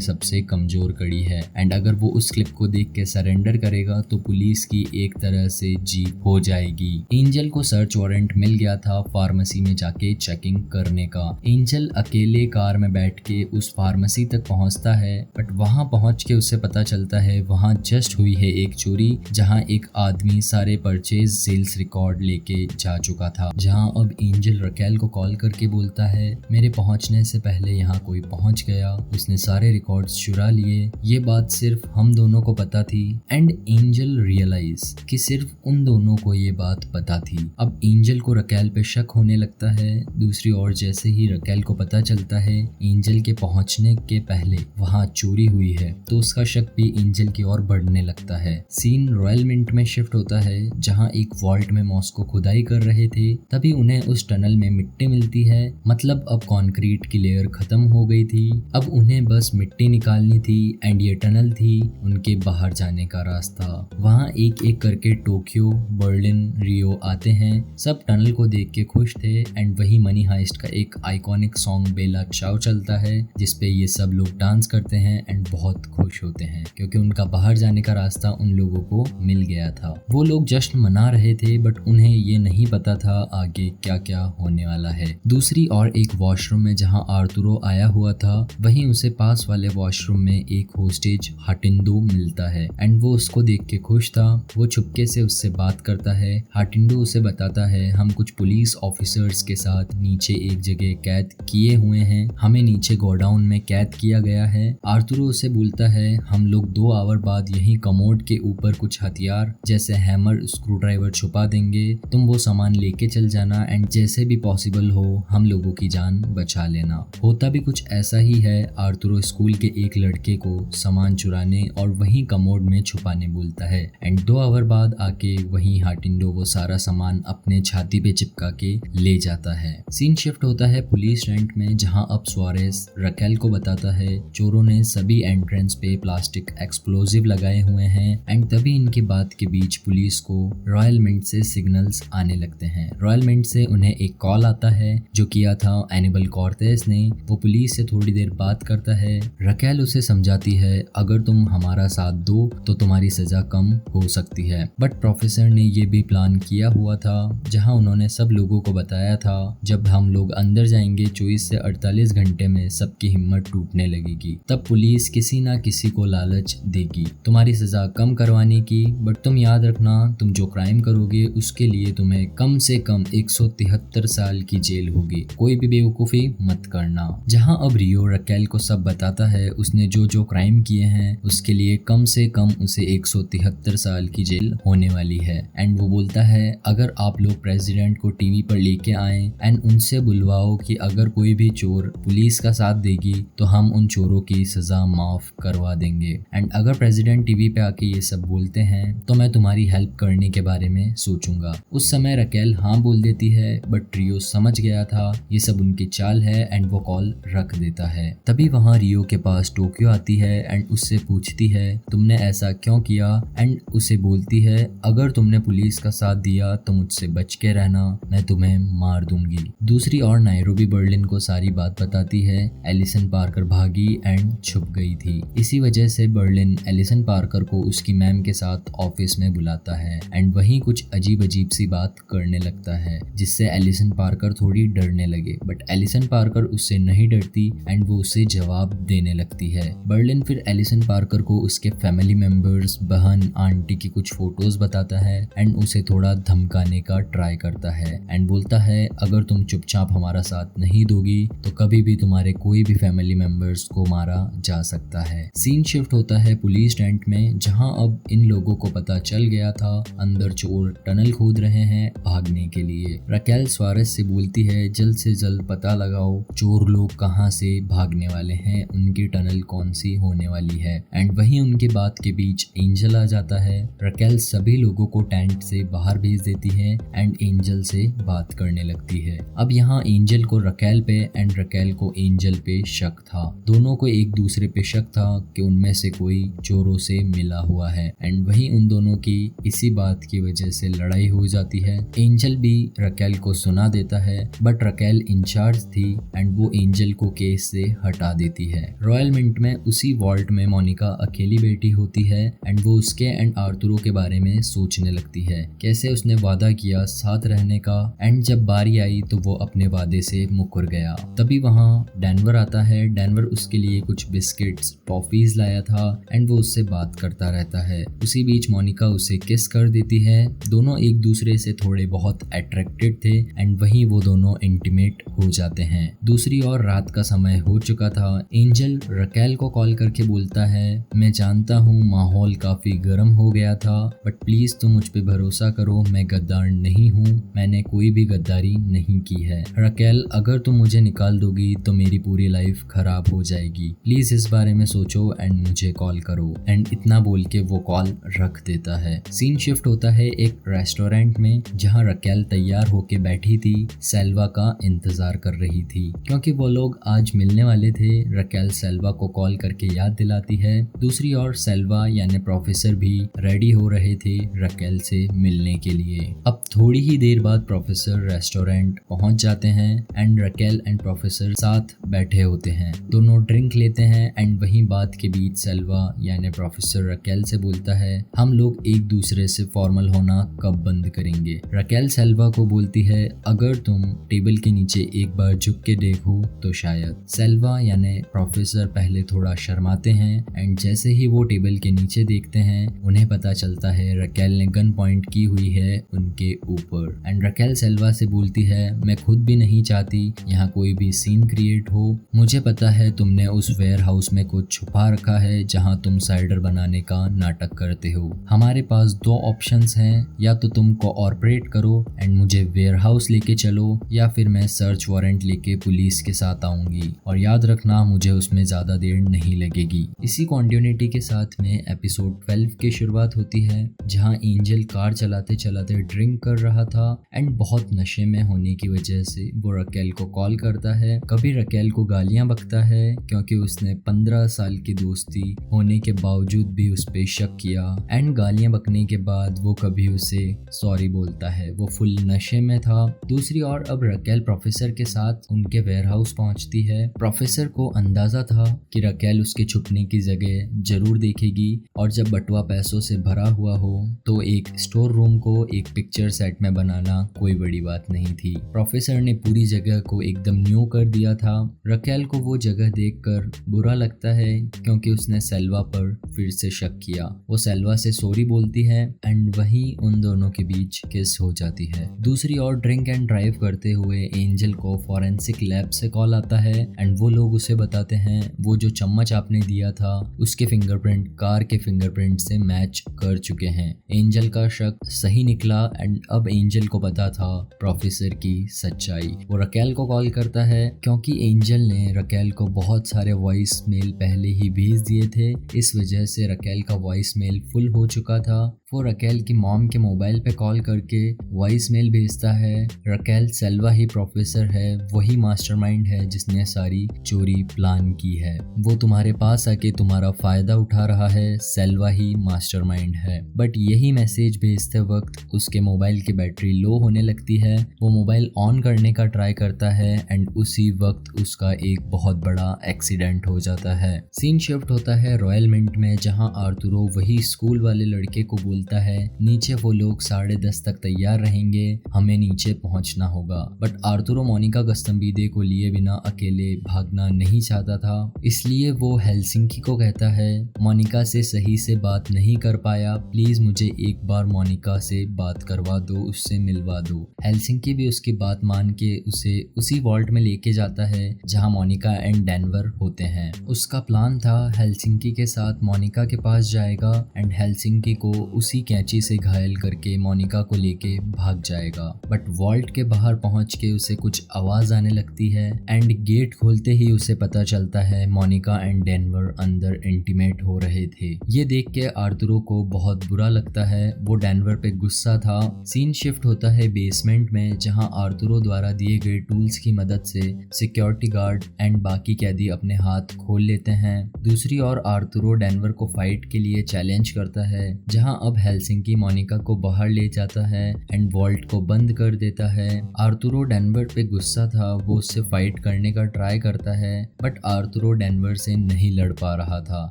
सबसे कमजोर कड़ी है एंड अगर वो उस क्लिप को देख के सरेंडर करेगा तो पुलिस की एक तरह से जीत हो जाएगी। एंजल को सर्च वारंट मिल गया था फार्मेसी में जाके चेकिंग करने का। एंजल अकेले कार में बैठ के उस फार्मेसी तक पहुंचता है, बट वहां पहुंच के उसे पता चलता है वहां जस्ट हुई है एक चोरी, जहां एक आदमी सारे परचेज सेल्स रिकॉर्ड लेके जा चुका था। जहां अब एंजल रकेल को कॉल करके बोलता है मेरे पहुंचने से पहले यहाँ कोई पहुंच गया, उसने सारे रिकॉर्ड्स चुरा लिए। ये बात सिर्फ हम दोनों को पता थी। एंड एंजल रियलाइज कि सिर्फ उन दोनों को ये बात पता थी। अब एंजल को रकेल पे शक होने लगता है। दूसरी ओर जैसे ही रकेल को पता चलता है एंजल के पहुंचने के पहले वहां चोरी हुई है, तो उसका शक भी एंजल की ओर बढ़ने लगता है। सीन रॉयल मिंट में शिफ्ट होता है, जहां एक वॉल्ट में मॉस्को खुदाई कर रहे थे। तभी उन्हें उस टनल में मिट्टी मिलती है। मतलब अब कंक्रीट की लेयर खत्म हो गई थी, अब उन्हें बस मिट्टी निकालनी थी। एंड ये टनल थी उनके बाहर जाने का रास्ता। वहाँ एक एक करके टोक्यो, बर्लिन, रियो आते हैं। सब टनल को देख के खुश थे। एंड वही मनी हाइस्ट का एक आइकॉनिक सॉन्ग बेला चाओ चलता है, जिसपे ये सब लोग डांस करते हैं एंड बहुत खुश होते हैं क्योंकि उनका बाहर जाने का रास्ता उन लोगों को मिल गया था। वो लोग जश्न मना रहे थे, बट उन्हें ये नहीं पता था आगे क्या क्या होने वाला है। दूसरी और एक वॉशरूम में जहाँ आर्तुरो आया हुआ था, वहीं उसे पास वाले वॉशरूम में एक होस्टेज हाटिंडो मिलता है। एंड वो उसको देख के खुश था। वो चुपके से उससे बात करता है। हाटिंडो उसे बताता है हम कुछ पुलिस ऑफिसर्स के साथ नीचे एक जगह कैद किए हुए हैं, हमें नीचे गोडाउन में कैद किया गया है। आर्तुरो उसे बोलता है हम लोग 2 आवर बाद यही कमोड के ऊपर कुछ हथियार जैसे हैमर, स्क्रू ड्राइवर छुपा देंगे, तुम वो सामान लेके चल जाना एंड जैसे भी पॉसिबल हो हम लोगों की जान बचा लेना। होता भी कुछ ऐसा ही है। आर्तुरो स्कूल के एक लड़के को सामान चुराने और वहीं कमोड में छुपाने बोलता है। एंड 2 आवर बाद आके वहीं हाटिंडो वो सारा सामान अपने छाती पे चिपका के ले जाता है। सीन शिफ्ट होता है पुलिस रेंट में, जहां अब सुआरेस रकेल को बताता है चोरों ने सभी एंट्रेंस पे प्लास्टिक एक्सप्लोजिव लगाए हुए हैं। एंड तभी इनकी बात के बीच पुलिस को रॉयल मिंट से सिग्नल्स आने लगते हैं। रॉयल मिंट से उन्हें एक कॉल आता है जो किया था एनिबल कॉर्टेस ने। वो पुलिस से थोड़ी देर बात करता है। रकेल उसे समझाती है अगर तुम हमारा साथ दो तो तुम्हारी सजा कम हो सकती है। बट प्रोफेसर ने ये भी प्लान किया हुआ था, जहां उन्होंने सब लोगों को बताया था जब हम लोग अंदर जाएंगे 24 से 48 घंटे में सबकी हिम्मत टूटने लगेगी, तब पुलिस किसी ना किसी को लालच देगी तुम्हारी सजा कम करवाने की। बट तुम याद रखना तुम जो क्राइम करोगे उसके लिए तुम्हें कम से कम 173 साल की जेल होगी, कोई भी बेवकूफ़ी मत करना। जहां अब रियो रकेल को सब बताता है उसने जो जो क्राइम किए हैं उसके लिए कम से कम उसे 173 साल की जेल होने वाली है। एंड वो बोलता है अगर आप लोग प्रेसिडेंट को टीवी पर लेके आए एंड उनसे बुलवाओ कि अगर कोई भी चोर पुलिस का साथ देगी तो हम उन चोरों की सजा माफ करवा देंगे। एंड अगर प्रेसिडेंट टीवी पे आके ये सब बोलते हैं तो मैं तुम्हारी हेल्प करने के बारे में सोचूंगा। उस समय रकेल हाँ बोल देती है, बट रियो समझ गया था ये सब उनकी चाल है एंड वो कॉल रख देता है। तभी वहाँ रियो के पास टोक्यो आती है एंड उससे पूछती है तुमने ऐसा क्यों किया। एंड उसे बोलती है अगर तुमने पुलिस का साथ दिया तो मुझसे बच के रहना, मैं तुम्हें मार दूंगी। दूसरी ओर नायरोबी बर्लिन को सारी बात बताती है। एलिसन पार्कर भागी एंड छुप गई थी। इसी वजह से बर्लिन एलिसन पार्कर को उसकी मैम के साथ ऑफिस में बुलाता है एंड वहीं कुछ अजीब अजीब सी बात करने लगता है, जिससे एलिसन पार्कर थोड़ी डरने लगे। बट एलिसन पार्कर उससे नहीं डरती एंड वो उसे जवाब देने लगती है। बर्लिन फिर एलिसन पार्कर को उसके फैमिली मेंबर्स, बहन, आंटी की कुछ फोटोज बताता है एंड उसे थोड़ा धमकाने का ट्राई करता है एंड बोलता है अगर तुम चुपचाप हमारा साथ नहीं दोगी तो कभी भी तुम्हारे कोई भी फैमिली मेंबर्स को मारा जा सकता है। सीन शिफ्ट होता है पुलिस टेंट में, जहां अब इन लोगों को पता चल गया था अंदर चोर टनल खोद रहे हैं भागने के लिए। रकेल सुआरेस से बोलती है जल्द से जल्द पता लगाओ चोर लोग कहां से भागने वाले हैं, उनकी टनल कौन सी होने वाली है। एंड वहीं उनके बात के बीच एंजल आ जाता है। रकेल सभी लोगों को टेंट से बाहर भेज देती है एंड एंजल से बात करने लगती है। अब यहाँ एंजल को रकेल पे एंड रकेल को एंजल पे शक था। दोनों को एक दूसरे पे शक था कि उनमें से कोई चोरों से मिला हुआ है। एंड वहीं उन दोनों की इसी बात की वजह से लड़ाई हो जाती है। एंजल भी रकेल को सुना देता है, बट रकेल इंचार्ज थी एंड वो एंजल को केस से हटा देती है। रॉयल मिंट में उसी वॉल्ट में मोनिका अकेली बैठी होती है एंड वो उसके एंड आर्थुरो के बारे में सोचने लगती है, कैसे उसने वादा किया साथ रहने का एंड जब बारी आई तो वो अपने वादे से मुकर गया। तभी वहाँ डेनवर आता है। डेनवर उसके लिए कुछ बिस्किट्स टॉफीज लाया था एंड वो उससे बात करता रहता है। उसी बीच मोनिका उसे किस कर देती है। दोनों एक दूसरे से थोड़े बहुत अट्रैक्टेड थे एंड वहीं वो दोनों इंटीमेट हो जाते हैं। दूसरी ओर रात का समय हो चुका था। एंजल रकेल को कॉल करके बोलता है, मैं जानता हूँ माहौल काफी गर्म हो गया था, बट प्लीज तुम मुझ पे भरोसा करो, मैं गद्दार नहीं हूँ, मैंने कोई भी गद्दारी नहीं की है। रकेल, अगर तुम मुझे निकाल दोगी तो मेरी पूरी लाइफ खराब हो जाएगी, प्लीज इस बारे में सोचो एंड मुझे कॉल करो। एंड इतना बोल के वो कॉल रख देता है। सीन शिफ्ट होता है एक रेस्टोरेंट में, जहाँ रकेल तैयार होके बैठी थी, सेल्वा का इंतजार कर रही थी क्योंकि वो लोग आज मिलने वाले थे। रकेल सेल्वा को कॉल करके याद दिलाती है। दूसरी ओर सेल्वा यानी प्रोफेसर भी रेडी हो रहे थे रकेल से मिलने के लिए। अब थोड़ी ही देर बाद प्रोफेसर रेस्टोरेंट पहुंच जाते हैं एंड रकेल एंड प्रोफेसर साथ बैठे होते हैं। दोनों ड्रिंक लेते हैं एंड वहीं बात के बीच सेल्वा यानी प्रोफेसर रकेल से बोलता है, हम लोग एक दूसरे से फॉर्मल होना कब बंद करेंगे। रकेल सेल्वा को बोलती है, अगर तुम टेबल के नीचे एक बार झुक के देखो तो शायद। सेल्वा यानी प्रोफेसर पहले थोड़ा शर्माते हैं एंड जैसे ही वो टेबल के नीचे देखते हैं उन्हें पता चलता है रकेल ने गन पॉइंट की हुई है उनके ऊपर। एंड रकेल सेल्वा से बोलती है, मैं खुद भी नहीं चाहती यहाँ कोई भी सीन क्रिएट हो। मुझे पता है तुमने उस वेयर हाउस में कुछ छुपा रखा है जहाँ तुम साइडर बनाने का नाटक करते हो। हमारे पास दो ऑप्शंस हैं, या तो तुम कोऑपरेट करो एंड मुझे वेयर हाउस लेके चलो, या फिर मैं सर्च वारंट लेके पुलिस के साथ आऊंगी, और याद रखना मुझे उसमें ज्यादा देर नहीं लगेगी। इसी कॉन्टिन्यूटी के साथ में एपिसोड 12 की शुरुआत होती है, जहां एंजल कार चलाते चलाते ड्रिंक कर रहा था एंड बहुत नशे में होने की वजह से वो रकेल को कॉल करता है। कभी रकेल को गालियां बकता है क्योंकि उसने 15 साल की दोस्ती होने के बावजूद भी उस पे शक किया एंड गालियां बकने के बाद वो कभी उसे सॉरी बोलता है। वो फुल नशे में था। दूसरी ओर अब रकेल प्रोफेसर के साथ उनके वेयरहाउस पहुंचती है। प्रोफेसर को अंदाजा था कि रकेल उसके छुपने की जगह जरूर देखेगी और जब बटुआ पैसों से भरा हुआ हो तो एक स्टोर रूम को एक पिक्चर सेट में बनाना कोई बड़ी बात नहीं थी। प्रोफेसर ने पूरी जगह को एकदम न्यू कर दिया था। रकेल को वो जगह देखकर बुरा लगता है क्योंकि उसने सेल्वा पर फिर से शक किया। वो सेल्वा से सॉरी बोलती है एंड वहीं उन दोनों के बीच किस हो जाती है। दूसरी ओर ड्रिंक एंड ड्राइव करते हुए एंजल को फॉरेंसिक लैब से कॉल आता है एंड वो लोग उसे बताते हैं वो जो चम्मच आपने दिया था उसके फिंगरप्रिंट कार के फिंगरप्रिंट से मैच कर चुके हैं। एंजल का शक सही निकला एंड अब एंजल को पता था प्रोफेसर की सच्चाई। वो रकेल को कॉल करता है क्योंकि एंजल ने रकेल को बहुत सारे वॉइस मेल पहले ही भेज दिए थे। इस वजह से रकेल का वॉइस मेल फुल हो चुका था। वो रकेल की मॉम के मोबाइल पे कॉल करके वॉइस मेल भेजता है। रकेल सेल्वा ही प्रोफेसर है, वही मास्टरमाइंड है जिसने सारी चोरी प्लान की है। वो तुम्हारे पास आके तुम्हारा फायदा उठा रहा है, सेल्वा ही मास्टरमाइंड है। बट यही मैसेज भेजते वक्त उसके मोबाइल की बैटरी लो होने लगती है। वो मोबाइल ऑन करने का ट्राई करता है एंड उसी वक्त उसका एक बहुत बड़ा एक्सीडेंट हो जाता है। सीन शिफ्ट होता है रॉयल मिंट में, जहां आर्थुरो वही स्कूल वाले लड़के को बोलता है नीचे वो लोग 10:30 तक तैयार रहेंगे, हमें नीचे पहुंचना होगा। बट आर्थुरो मोनिका गस्तम्बीदे को लिए बिना अकेले भागना नहीं चाहता था, इसलिए वो हेलसिंकी को कहता है मोनिका से सही से बात नहीं कर पाया, प्लीज मुझे एक बार मोनिका से बात करवा दो, उससे मिलवा दो। हेलसिंकी भी उसकी बात मान के उसे उसी वॉल्ट में लेके जाता है जहां मोनिका एंड डेनवर होते हैं। उसका प्लान था हेलसिंकी के साथ मोनिका के पास जाएगा एंड हेलसिंकी को उसी कैंची से घायल करके मोनिका को लेके भाग जाएगा। बट वॉल्ट के बाहर पहुंच के उसे कुछ आवाज आने लगती है एंड गेट खोलते ही उसे पता चलता है मोनिका एंड डेनवर अंदर इंटीमेट हो रहे थे। ये देख के आर्थुरो को बहुत बुरा लगता है। वो डेनवर पे गुस्सा था। सीन शिफ्ट होता है बेसमेंट में, जहां आर्थुरो द्वारा दिए गए टूल्स की मदद से सिक्योरिटी गार्ड एंड बाकी कैदी अपने हाथ खोल लेते हैं। दूसरी ओर आर्थुरो डेनवर को फाइट के लिए चैलेंज करता है, जहां अब हेलसिंकी मोनिका को बाहर ले जाता है एंड वॉल्ट को बंद कर देता है। आर्थुरो डेनवर पे गुस्सा था, वो उससे फाइट करने का ट्राई करता है, बट आर्थुरो डेनवर से नहीं लड़ पा रहा था।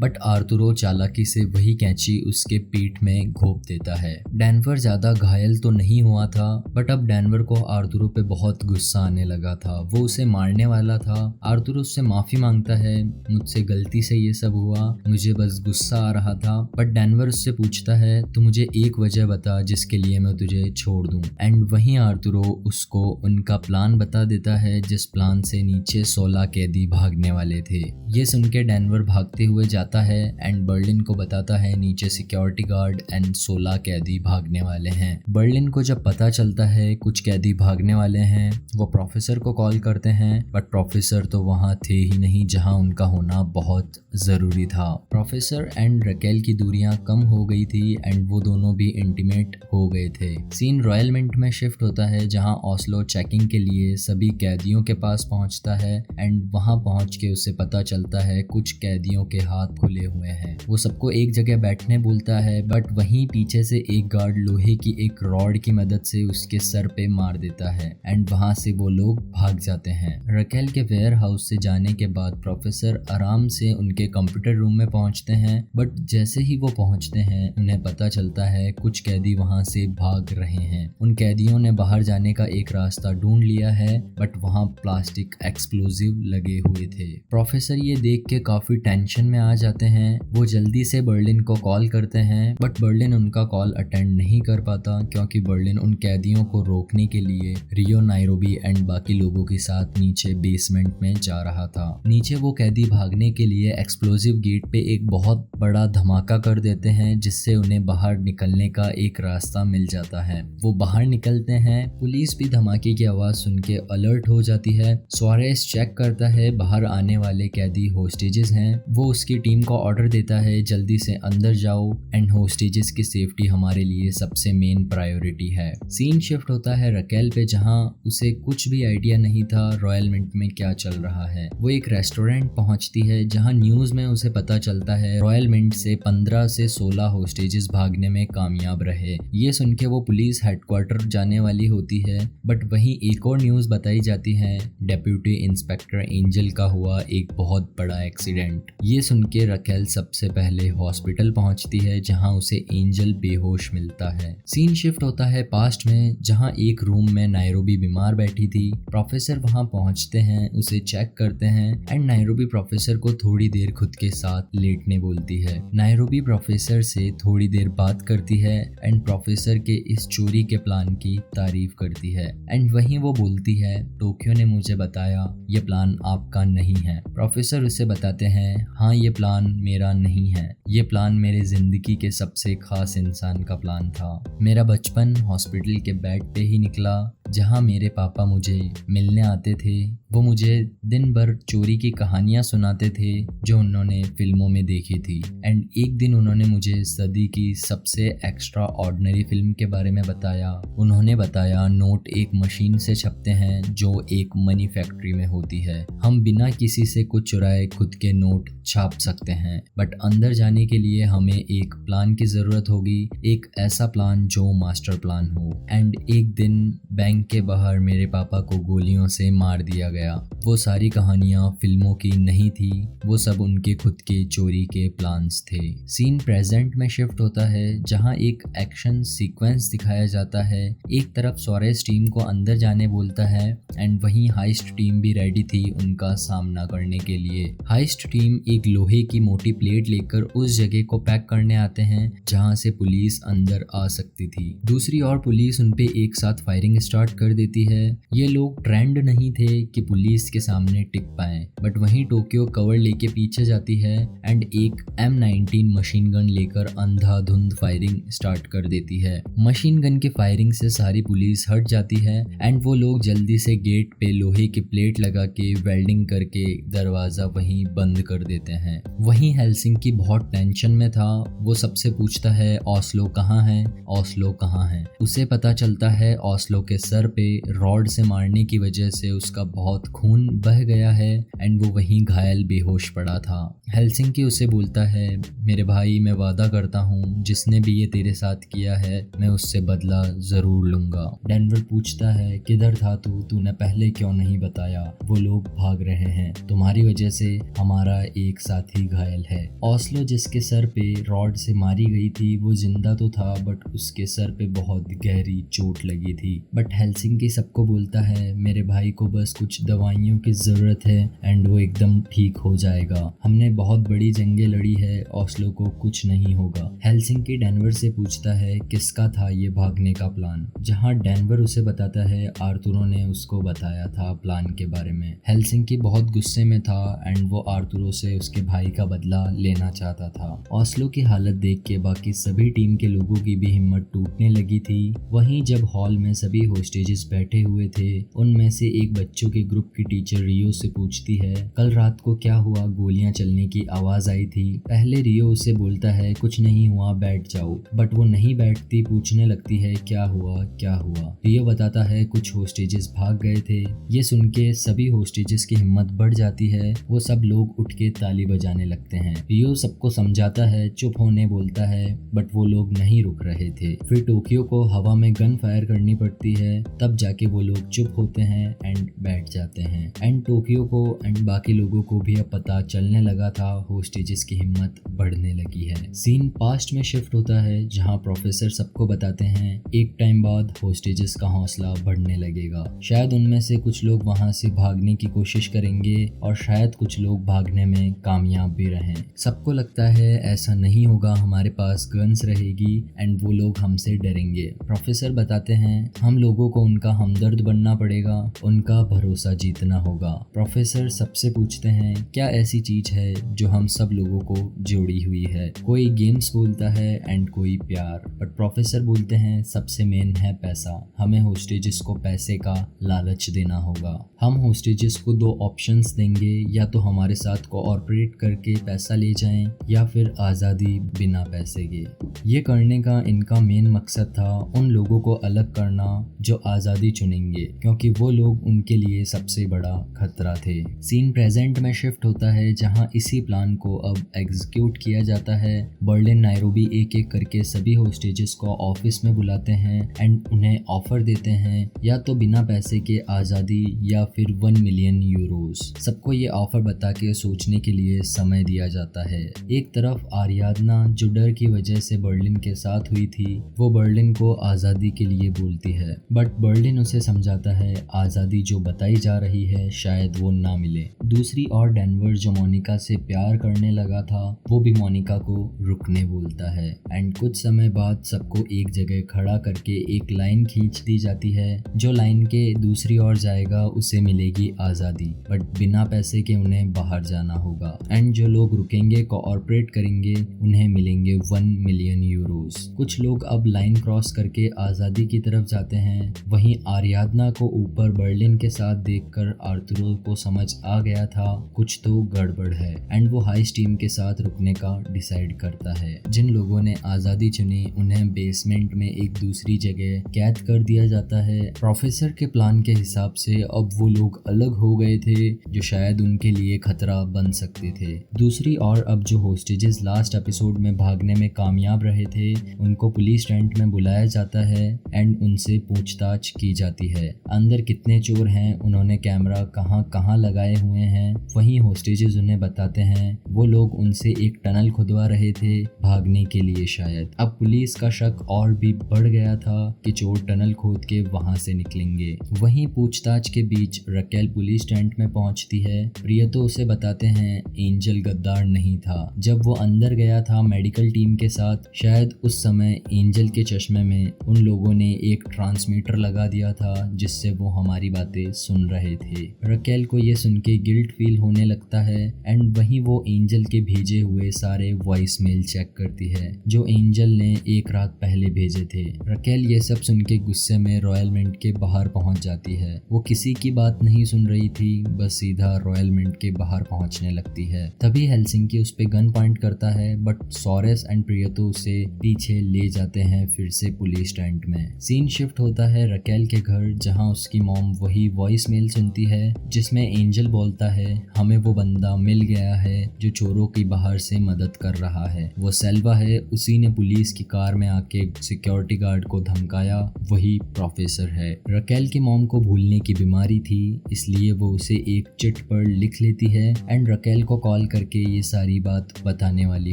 बट आर्थुरो चालाकी से वही कैंची उसके पीठ में घोंप देता है। डेनवर ज्यादा घायल तो नहीं हुआ था, बट अब डेनवर को आर्थुरो पे बहुत गुस्सा आने लगा था। वो उसे मारने वाला था। आर्थुरो उससे माफी मांगता है, मुझसे गलती से ये सब हुआ, मुझे बस गुस्सा आ रहा था। बट डेनवर उससे पूछता है, तो मुझे एक वजह बता जिसके लिए मैं तुझे छोड़ दूं। एंड वहीं आर्थुरो उसको उनका प्लान बता देता है, जिस प्लान से नीचे 16 कैदी भागने वाले थे। ये सुन के डेनवर भागते हुए जाता है एंड बर्लिन को बताता है नीचे सिक्योरिटी गार्ड एंड 16 कैदी भागने वाले हैं। बर्लिन को जब पता चलता है कुछ कैदी भागने वाले हैं, वो प्रोफेसर को कॉल करते हैं, बट प्रोफेसर तो वहाँ थे ही नहीं जहाँ उनका होना बहुत जरूरी था। प्रोफेसर एंड रकेल की दूरियां कम हो गई थी एंड वो दोनों भी इंटीमेट हो गए थे। सीन रॉयल मिंट में शिफ्ट होता है, जहाँ ऑस्लो चेकिंग के लिए सभी कैदियों के पास पहुंचता है एंड वहां पहुंच के उसे पता चलता है कुछ कैदियों के हाथ खुले हुए हैं। वो सबको एक जगह बैठने बोलता है, बट वहीं पीछे से एक गार्ड लोहे की एक रॉड की मदद से उसके सर पे मार देता है एंड वहां से वो लोग भाग जाते हैं। रकेल के वेयर हाउस से जाने के बाद प्रोफेसर आराम से उनके कंप्यूटर रूम में पहुंचते हैं, बट जैसे ही वो पहुंचते हैं उन्हें पता चलता है कुछ कैदी वहां से भाग रहे हैं। उन कैदियों ने बाहर जाने का एक रास्ता ढूंढ लिया है, बट वहां प्लास्टिक एक्सप्लोजिव लगे हुए थे। प्रोफेसर ये देख के काफी टेंशन में आ जाते हैं। वो जल्दी से बर्लिन को कॉल करते हैं, बट बर्लिन उनका कॉल अटेंड नहीं कर पाता, क्योंकि बर्लिन उन कैदियों को रोकने के लिए रियो, नायरोबी एंड बाकी लोगों के साथ नीचे बेसमेंट में जा रहा था। नीचे वो कैदी भागने के लिए एक्सप्लोजिव गेट पे एक बहुत बड़ा धमाका कर देते हैं, जिससे उन्हें बाहर निकलने का एक रास्ता मिल जाता है। वो बाहर निकलते हैं। पुलिस भी धमाके की आवाज सुन के अलर्ट हो जाती है। सुआरेस चेक करता है बाहर आने वाले कैदी होस्टेजेस हैं। वो उसकी टीम को ऑर्डर देता है, जल्दी से अंदर जाओ एंड होस्टेजेस की सेफ्टी हमारे लिए सबसे मेन प्रायोरिटी है। सीन शिफ्ट होता है रकेल पे, जहां उसे कुछ भी आइडिया नहीं था रॉयल मिंट में क्या चल रहा है। वो एक रेस्टोरेंट पहुंचती है, जहां न्यूज में उसे पता चलता है रॉयल मिंट से 15 से 16 होस्टेजेस भागने में कामयाब रहे। ये सुन के वो पुलिस हेडक्वार्टर जाने वाली होती है, बट वहीं एक और न्यूज बताई जाती है, डेप्यूटी इंस्पेक्टर एंजल का हुआ एक बहुत बड़ा एक्सीडेंट। ये सुन के रकेल सबसे पहले हॉस्पिटल पहुंचती है, जहां उसे एंजल बेहोश मिलता है। सीन शिफ्ट होता है पास्ट में, जहां एक रूम में नायरोबी बीमार बैठी थी। प्रोफेसर वहां पहुंचते हैं, उसे चेक करते हैं एंड नायरोबी प्रोफेसर को थोड़ी देर खुद के साथ लेटने बोलती है। नायरोबी प्रोफेसर से थोड़ी देर बात करती है एंड प्रोफेसर के इस चोरी के प्लान की तारीफ करती है एंड वहीं वो बोलती है, टोक्यो ने मुझे बताया ये प्लान आपका नहीं है। प्रोफेसर उसे बताते हैं, हाँ ये प्लान मेरा नहीं है, ये प्लान मेरे जिंदगी के सबसे खास इंसान का प्लान था। मेरा बचपन हॉस्पिटल के बेड पे ही निकला, जहाँ मेरे पापा मुझे मिलने आते थे। वो मुझे दिन भर चोरी की कहानियां सुनाते थे जो उन्होंने फिल्मों में देखी थी एंड एक दिन उन्होंने मुझे सदी की सबसे एक्स्ट्रा ऑर्डिनरी फिल्म के बारे में बताया। उन्होंने बताया नोट एक मशीन से छपते हैं जो एक मनी फैक्ट्री में होती है। हम बिना किसी से कुछ चुराए खुद के नोट छाप सकते हैं, बट अंदर जाने के लिए हमें एक प्लान की जरूरत होगी, एक ऐसा प्लान जो मास्टर प्लान हो। एंड एक दिन बैंक के बाहर मेरे पापा को गोलियों से मार दिया गया। वो सारी कहानियां फिल्मों की नहीं थी, वो सब उनके खुद के चोरी के प्लान्स थे। सीन प्रेजेंट में शिफ्ट होता है, जहां एक एक्शन सीक्वेंस दिखाया जाता है। एक तरफ सुआरेस टीम को अंदर जाने बोलता है एंड वहीं हाइस्ट टीम भी रेडी थी उनका सामना करने के लिए। हाइस्ट टीम एक लोहे की मोटी प्लेट लेकर उस जगह को पैक करने आते हैं जहां से पुलिस अंदर आ सकती थी। दूसरी ओर पुलिस उनपे एक साथ फायरिंग स्टार्ट स्टार्ट कर देती है। ये लोग ट्रेंड नहीं थे कि पुलिस के सामने टिक पाएं, बट वहीं टोक्यो कवर लेके पीछे जाती है एंड एक M19 मशीन गन लेकर अंधाधुंध फायरिंग स्टार्ट कर देती है। मशीन गन के फायरिंग से सारी पुलिस हट जाती है एंड वो लोग जल्दी से गेट पे लोहे की प्लेट लगा के वेल्डिंग करके दरवाजा वहीं बंद कर देते हैं। वहीं हेलसिंकी बहुत टेंशन में था। वो सबसे पूछता है ओस्लो कहाँ है, ओस्लो कहाँ है। उसे पता चलता है ओस्लो के सर पे रॉड से मारने की वजह से उसका बहुत खून बह गया है एंड वो वहीं घायल बेहोश पड़ा था। हेलसिंकी उसे बोलता है मेरे भाई, मैं वादा करता हूँ जिसने भी ये तेरे साथ किया है मैं उससे बदला जरूर लूंगा। डेनवर पूछता है किधर था तूने पहले क्यों नहीं बताया। वो लोग भाग रहे हैं, तुम्हारी वजह से हमारा एक साथी घायल है। ओस्लो जिसके सर पे रॉड से मारी गई थी वो जिंदा तो था बट उसके सर पे बहुत गहरी चोट लगी थी। बट हेलसिंकी सबको बोलता है मेरे भाई को बस कुछ दवाइयों की जरूरत है एंड वो एकदम ठीक हो जाएगा। हमने बहुत बड़ी जंगें लड़ी है, ओस्लो को कुछ नहीं होगा। हेलसिंकी डेनवर से पूछता है किसका था ये भागने का प्लान, जहाँ डेनवर उसे बताता है आर्थुरो ने उसको बताया था प्लान के बारे में। हेलसिंकी बहुत गुस्से में था एंड वो आर्थुरो से उसके भाई का बदला लेना चाहता था। ओस्लो की हालत देख के बाकी सभी टीम के लोगों की भी हिम्मत टूटने लगी थी। वहीं जब हॉल में सभी होस्टेजेस बैठे हुए थे उनमें से एक बच्चों के ग्रुप की टीचर रियो से पूछती है कल रात को क्या हुआ, गोलियां चलने की आवाज आई थी। पहले रियो उसे बोलता है कुछ नहीं हुआ, बैठ जाओ, बट वो नहीं बैठती, पूछने लगती है क्या हुआ क्या हुआ। रियो बताता है कुछ होस्टेजेस भाग गए थे। ये सुन के सभी होस्टेजेस की हिम्मत बढ़ जाती है। वो सब लोग उठ के ताली बजाने लगते हैं। रियो सबको समझाता है, चुप होने बोलता है, बट वो लोग नहीं रुक रहे थे। फिर टोक्यो को हवा में गन फायर करनी पड़ती है, तब जाके वो लोग चुप होते हैं एंड बैठ जाते हैं। एंड टोक्यो को एंड बाकी लोगों को भी अब पता चलने लगा था, होस्टेजेस की हिम्मत बढ़ने लगी है। सीन पास्ट में शिफ्ट होता है जहाँ प्रोफेसर सबको बताते हैं एक टाइम बाद होस्टेजेस का हौसला बढ़ने लगेगा। शायद उनमें से कुछ लोग वहाँ से भागने की कोशिश करेंगे और शायद कुछ लोग भागने में कामयाब भी रहें। सबको लगता है ऐसा नहीं होगा, हमारे पास गन्स रहेगी एंड वो लोग हमसे डरेंगे। प्रोफेसर बताते हैं हम लोगों को उनका हमदर्द बनना पड़ेगा, उनका भरोसा जीतना होगा। प्रोफेसर सबसे पूछते हैं क्या ऐसी चीज है जो हम सब लोगों को जोड़ी हुई है। कोई गेम्स बोलता है एंड कोई प्यार, बट प्रोफेसर बोलते हैं सबसे मेन है पैसा। हमें होस्टेजेस को पैसे का लालच देना होगा। हम होस्टेजेस को दो ऑप्शंस देंगे, या तो हमारे साथ कोऑपरेट करके पैसा ले जाएं या फिर आज़ादी बिना पैसे के। ये करने का इनका मेन मकसद था उन लोगों को अलग करना जो आज़ादी चुनेंगे, क्योंकि वो लोग उनके लिए सबसे बड़ा खतरा थे। सीन प्रेजेंट में शिफ्ट होता है जहां इसी प्लान को अब एग्जीक्यूट किया जाता है। बर्लिन नायरोबी एक एक करके सभी होस्टेजेस को ऑफिस में बुलाते हैं एंड उन्हें ऑफर देते हैं या तो बिना पैसे के आज़ादी या फिर 1 मिलियन यूरोस। सबको ये ऑफर बता के सोचने के लिए समय दिया जाता है। एक तरफ आरियादना जो डर की वजह से बर्लिन के साथ हुई थी, वो बर्लिन को आज़ादी के लिए बोलती है, बट बर्लिन उसे समझाता है आज़ादी जो बताई जा रही है शायद वो ना मिले। दूसरी ओर डेनवर जो मोनिका से प्यार करने लगा था वो भी मोनिका को रुकने बोलता है एंड कुछ समय बाद सबको एक जगह खड़ा करके एक लाइन खींच दी जाती है। जो लाइन के दूसरी ओर जाएगा उसे मिलेगी आज़ादी, बट बिना पैसे के उन्हें बाहर जाना होगा। एंड जो लोग रुकेंगे कोऑपरेट करेंगे उन्हें मिलेंगे 1 मिलियन यूरोस। कुछ लोग अब लाइन क्रॉस करके आज़ादी की तरफ जाते हैं। वहीं आरियादना को ऊपर बर्लिन के साथ देखकर आर्थुरो को समझ आ गया था कुछ तो गड़बड़ है एंड वो हाइस्ट टीम के साथ रुकने का डिसाइड करता है। जिन लोगों ने आज़ादी चुनी उन्हें बेसमेंट में एक दूसरी जगह कैद कर दिया जाता है। प्रोफेसर के प्लान के हिसाब से अब वो लोग अलग हो गए थे जो शायद उनके लिए खतरा बन सकते थे। दूसरी ओर अब जो होस्टेजेस लास्ट एपिसोड में भागने में कामयाब रहे थे उनको पुलिस टेंट में बुलाया जाता है एंड उनसे पूछताछ की जाती है। अंदर कितने चोर हैं, उन्होंने कैमरा कहाँ कहाँ लगाए हुए हैं। वहीं होस्टेजेस उन्हें बताते हैं वो लोग उनसे एक टनल खुदवा रहे थे भागने के लिए शायद। अब पुलिस का शक और भी बढ़ गया था कि चोर टनल खोद के वहां से निकलेंगे। वहीं पूछताछ के बीच रकेल पुलिस टेंट में पहुंचती है। प्रियतो उसे बताते हैं एंजल गद्दार नहीं था। जब वो अंदर गया था मेडिकल टीम के साथ, शायद उस समय एंजल के चश्मे में उन लोगों ने एक ट्रांसमीटर लगा दिया था जिससे वो हमारी बातें सुन रहे थे। रकेल को ये सुन के गिल्ट फील होने लगता है एंड वहीं वो एंजल के भेजे हुए सारे वॉइस मेल चेक करती है जो एंजल ने एक रात पहले भेजे थे। रकेल ये सब सुन के गुस्से में रॉयल मिंट के बाहर पहुंच जाती है। वो किसी की बात नहीं सुन रही थी, बस सीधा रॉयल मिंट के बाहर पहुंचने लगती है। तभी हेल्सिंकी उस पे गन पॉइंट करता है बट सॉरेस एंड प्रियतो उसे पीछे ले जाते हैं फिर से पुलिस स्टैंड में। सीन शिफ्ट होता है रकेल के घर जहां उसकी मॉम वही वॉइस मेल सुनती है जिसमें एंजल बोलता है हमें वो बंदा मिल गया है जो चोरों की बाहर से मदद कर रहा है। वो सेल्वा है, उसी ने पुलिस की कार में आके सिक्योरिटी गार्ड को धमकाया, वही प्रोफेसर है। रकेल की मॉम को भूलने की बीमारी थी इसलिए वो उसे एक चिट पर लिख लेती है एंड रकेल को कॉल करके ये सारी बात बताने वाली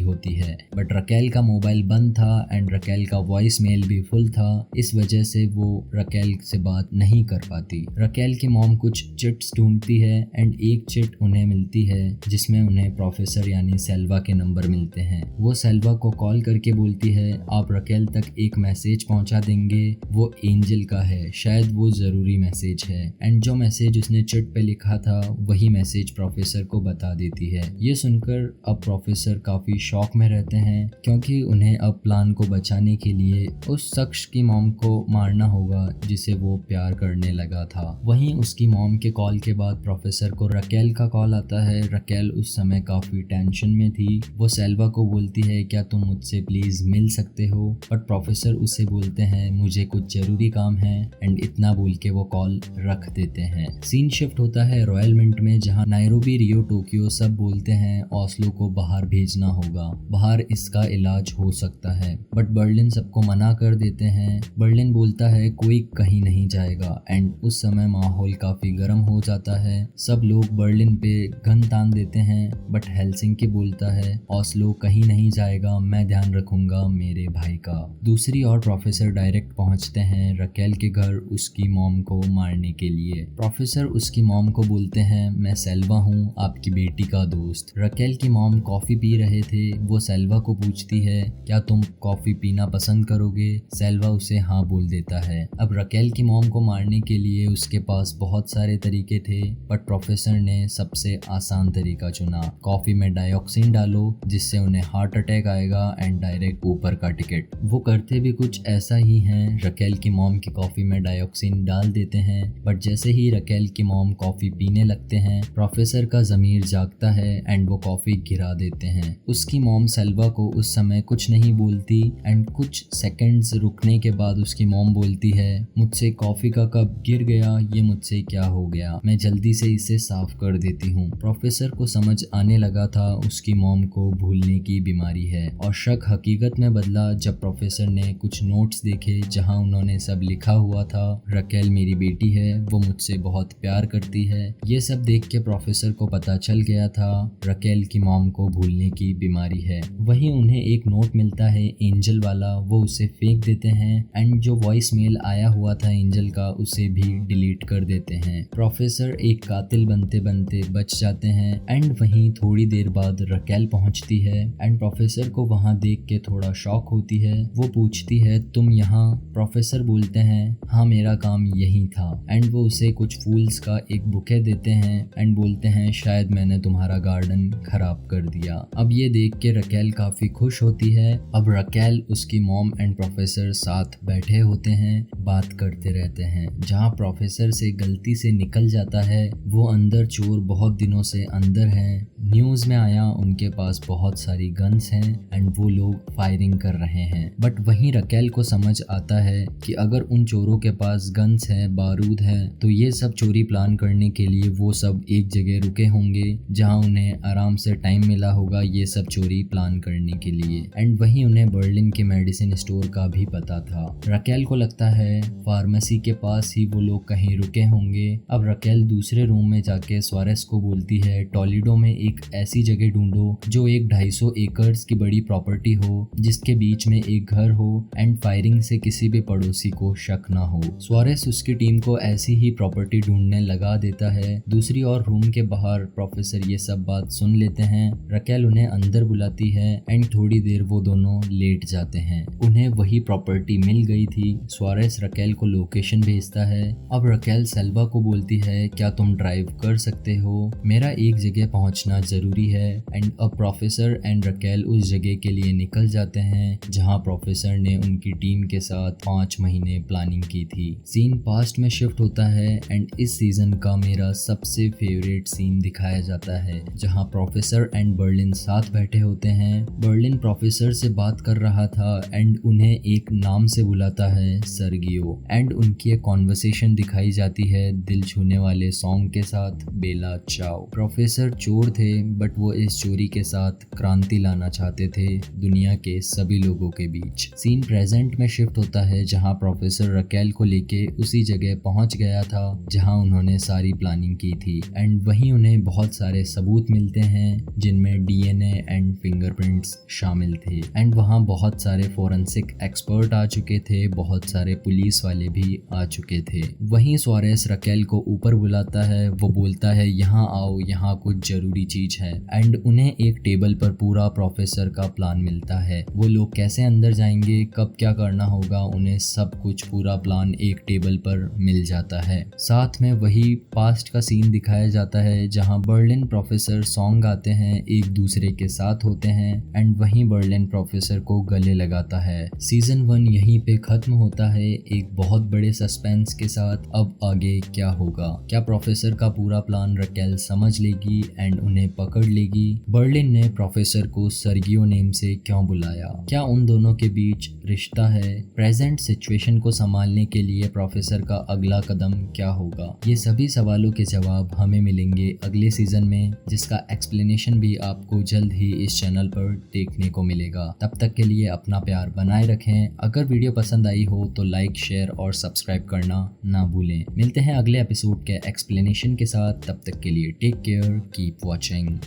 होती है। बट रकेल का मोबाइल बंद था एंड रकेल का वॉइस मेल भी फुल था, इस वजह से वो रकेल से बात नहीं कर पाती। रकेल की मॉम कुछ चिट्स ढूंढती है एंड एक चिट उन्हें मिलती है जिसमें उन्हें प्रोफेसर यानी सेल्वा के नंबर मिलते हैं। वो सेल्वा को कॉल करके बोलती है आप रकेल तक एक मैसेज पहुंचा देंगे, वो एंजल का है, शायद वो जरूरी मैसेज है। एंड जो मैसेज उसने चिट पे लिखा था वही मैसेज प्रोफेसर को बता देती है। ये सुनकर अब प्रोफेसर काफी शॉक में रहते हैं क्योंकि उन्हें अब प्लान को बचाने के लिए उस शख्स की मॉम को मारना होगा जिसे वो प्यार करने लगा था। वहीं उसकी मॉम के कॉल के बाद प्रोफेसर को रकेल का कॉल आता है। रकेल उस समय काफी टेंशन में थी। वो सेल्वा को बोलती है क्या तुम मुझसे प्लीज मिल सकते हो, बट प्रोफेसर उससे बोलते हैं मुझे कुछ जरूरी काम है एंड इतना बोल के वो कॉल रख देते हैं। सीन शिफ्ट होता है रॉयल मिंट में जहां नायरोबी, रियो, टोक्यो सब बोलते हैं ओस्लो को बाहर भेजना होगा, बाहर इसका इलाज हो सकता है। बट बर्लिन सबको मना कर देते हैं। बर्लिन बोलता है कोई कहीं नहीं जाएगा एंड उस समय माहौल काफी गर्म हो जाता है। सब लोग बर्लिन पे गन तान देते हैं बट हेल्सिंकी बोलता है ओस्लो कहीं नहीं जाएगा, मैं ध्यान रखूंगा मेरे भाई का। दूसरी ओर प्रोफेसर डायरेक्ट पहुंचते हैं रकेल के घर उसकी मॉम को मारने के लिए। प्रोफेसर उसकी मॉम को बोलते हैं मैं सेल्वा हूँ, आपकी बेटी का दोस्त। रकेल की मॉम कॉफी पी रहे थे। वो सेल्वा को पूछती है क्या तुम कॉफी पीना पसंद करोगे। सेल्वा उसे हाँ बोल देता है। अब रकेल की मॉम को मारने के लिए उसके पास बहुत सारे तरीके थे बट प्रोफेसर ने सबसे आसान तरीका चुना, कॉफी में डाइऑक्सिन डालो जिससे उन्हें हार्ट अटैक आएगा एंड डायरेक्ट ऊपर का टिकट। वो करते भी कुछ ऐसा ही हैं। रकेल की मॉम की कॉफी में डाइऑक्सिन डाल देते हैं बट जैसे ही रकेल की मॉम कॉफी पीने लगते हैं प्रोफेसर का जमीर जागता है एंड वो कॉफी गिरा देते हैं। उसकी मॉम सेल्वा को उस समय कुछ नहीं बोलती एंड कुछ सेकंड्स रुकने के बाद उसकी मॉम बोलती है मुझसे कॉफी का कप गिर गया, ये मुझसे क्या हो गया, मैं जल्दी से इसे साफ कर देती हूँ। प्रोफेसर को समझ आने लगा था उसकी मॉम को भूलने की बीमारी है और शक हकीकत में बदला जब प्रोफेसर ने कुछ नोट्स देखे जहाँ उन्होंने सब लिखा हुआ था रकेल मेरी बेटी है, वो मुझसे बहुत प्यार करती है। ये सब देख के प्रोफेसर को पता चल गया था रकेल की मॉम को भूलने की बीमारी है। वहीं उन्हें एक नोट मिलता है एंजल वाला, वो उसे फेंक देते हैं एंड जो वॉइस मेल आया हुआ था एंजल का उसे भी डिलीट कर देते हैं। प्रोफेसर एक कातिल बनते बनते बच जाते हैं एंड वहीं थोड़ी देर बाद रकेल पहुंचती है एंड प्रोफेसर को वहां देख के थोड़ा शॉक होती है। वो पूछती है तुम यहाँ। प्रोफेसर बोलते हैं हाँ मेरा काम यही था एंड वो उसे कुछ फूल्स का एक बुके देते हैं एंड बोलते हैं शायद मैंने तुम्हारा गार्डन खराब कर दिया। अब ये देख के रकेल काफी खुश होती है। अब रकेल, उसकी मॉम एंड प्रोफेसर साथ बैठे होते हैं, बात करते रहते हैं। जहाँ प्रोफेसर से गलती से निकल जाता है वो अंदर चोर बहुत दिनों से अंदर हैं। न्यूज में आया उनके पास बहुत सारी गन्स हैं एंड वो लोग फायरिंग कर रहे हैं। बट वहीं रकेल को समझ आता है कि अगर उन चोरों के पास गन्स है, बारूद है, तो ये सब चोरी प्लान करने के लिए वो सब एक जगह रुके होंगे जहां उन्हें आराम से टाइम मिला होगा ये सब चोरी प्लान करने के लिए। एंड वहीं उन्हें बर्लिन के मेडिसिन स्टोर का भी पता था। रकेल को लगता है फार्मेसी के पास ही वो लोग कहीं रुके होंगे। अब रकेल दूसरे रूम में जाके स्वारेस को बोलती है टोलेडो में एक ऐसी जगह ढूंढो जो एक 250 एकर्स की बड़ी प्रॉपर्टी हो, जिसके बीच में एक घर हो एंड फायरिंग से किसी भी पड़ोसी को शक ना हो। सुआरेस उसकी टीम को ऐसी ही प्रॉपर्टी ढूंढने लगा देता है। दूसरी ओर रूम के बाहर प्रोफेसर ये सब बात सुन लेते हैं। रकेल उन्हें अंदर बुलाती है एंड थोड़ी देर वो दोनों लेट जाते हैं। उन्हें वही प्रॉपर्टी मिल गई थी। सुआरेस रकेल को लोकेशन भेजता है। अब रकेल सेल्वा को बोलती है, क्या तुम ड्राइव कर सकते हो? मेरा एक जगह पहुंचना जरूरी है। एंड अब प्रोफेसर एंड रकेल उस जगह के लिए निकल जाते हैं जहां प्रोफेसर ने उनकी टीम के साथ 5 महीने प्लानिंग की थी। सीन पास्ट में शिफ्ट होता है एंड इस सीजन का मेरा सबसे फेवरेट सीन दिखाया जाता है जहां प्रोफेसर एंड बर्लिन साथ बैठे होते हैं। बर्लिन प्रोफेसर से बात कर रहा था एंड उन्हें एक नाम से बुलाता है, सर्गियो। एंड उनकी एक कॉन्वर्सेशन दिखाई जाती है दिल छूने वाले सॉन्ग के साथ, बेला चाओ। प्रोफेसर चोर थे बट वो इस चोरी के साथ क्रांति लाना चाहते थे दुनिया के सभी लोगों के बीच। सीन प्रेजेंट में शिफ्ट होता है जहां प्रोफेसर रकेल को लेके उसी जगह पहुंच गया था जहां उन्होंने सारी प्लानिंग की थी। एंड वहीं उन्हें बहुत सारे सबूत मिलते हैं जिनमें डीएनए एंड फिंगरप्रिंट्स शामिल थे। एंड वहां बहुत सारे फोरेंसिक एक्सपर्ट आ चुके थे, बहुत सारे पुलिस वाले भी आ चुके थे। वहीं सुआरेस रकेल को ऊपर बुलाता है। वो बोलता है, यहाँ आओ, यहाँ कुछ जरूरी चीज है। एंड उन्हें एक टेबल पर पूरा प्रोफेसर का प्लान मिलता है। वो लोग कैसे अंदर जाएंगे, कब क्या करना होगा, उन्हें सब कुछ पूरा प्लान एक टेबल पर मिल जाता है। साथ में वही पास्ट का सीन दिखाया जाता है जहां बर्लिन प्रोफेसर सॉन्ग गाते हैं, एक दूसरे के साथ होते हैं एंड वहीं बर्लिन प्रोफेसर को गले लगाता है। सीजन 1 यहीं पे खत्म होता है एक बहुत बड़े सस्पेंस के साथ। अब आगे क्या होगा? क्या प्रोफेसर का पूरा प्लान रकेल समझ लेगी एंड उन्हें पकड़ लेगी? बर्लिन ने प्रोफेसर को सर्गियो नेम से क्यों बुलाया? क्या उन दोनों के बीच रिश्ता है? प्रेजेंट सिचुएशन को संभालने के लिए प्रोफेसर का अगला कदम क्या होगा? ये सभी सवालों के जवाब हमें मिलेंगे अगले सीजन में, जिसका एक्सप्लेनेशन भी आपको जल्द ही इस चैनल पर देखने को मिलेगा। तब तक के लिए अपना प्यार बनाए रखें। अगर वीडियो पसंद आई हो तो लाइक, शेयर और सब्सक्राइब करना ना भूलें। मिलते हैं अगले एपिसोड के एक्सप्लेनेशन के साथ। तब तक के लिए टेक केयर, कीप वॉचिंग।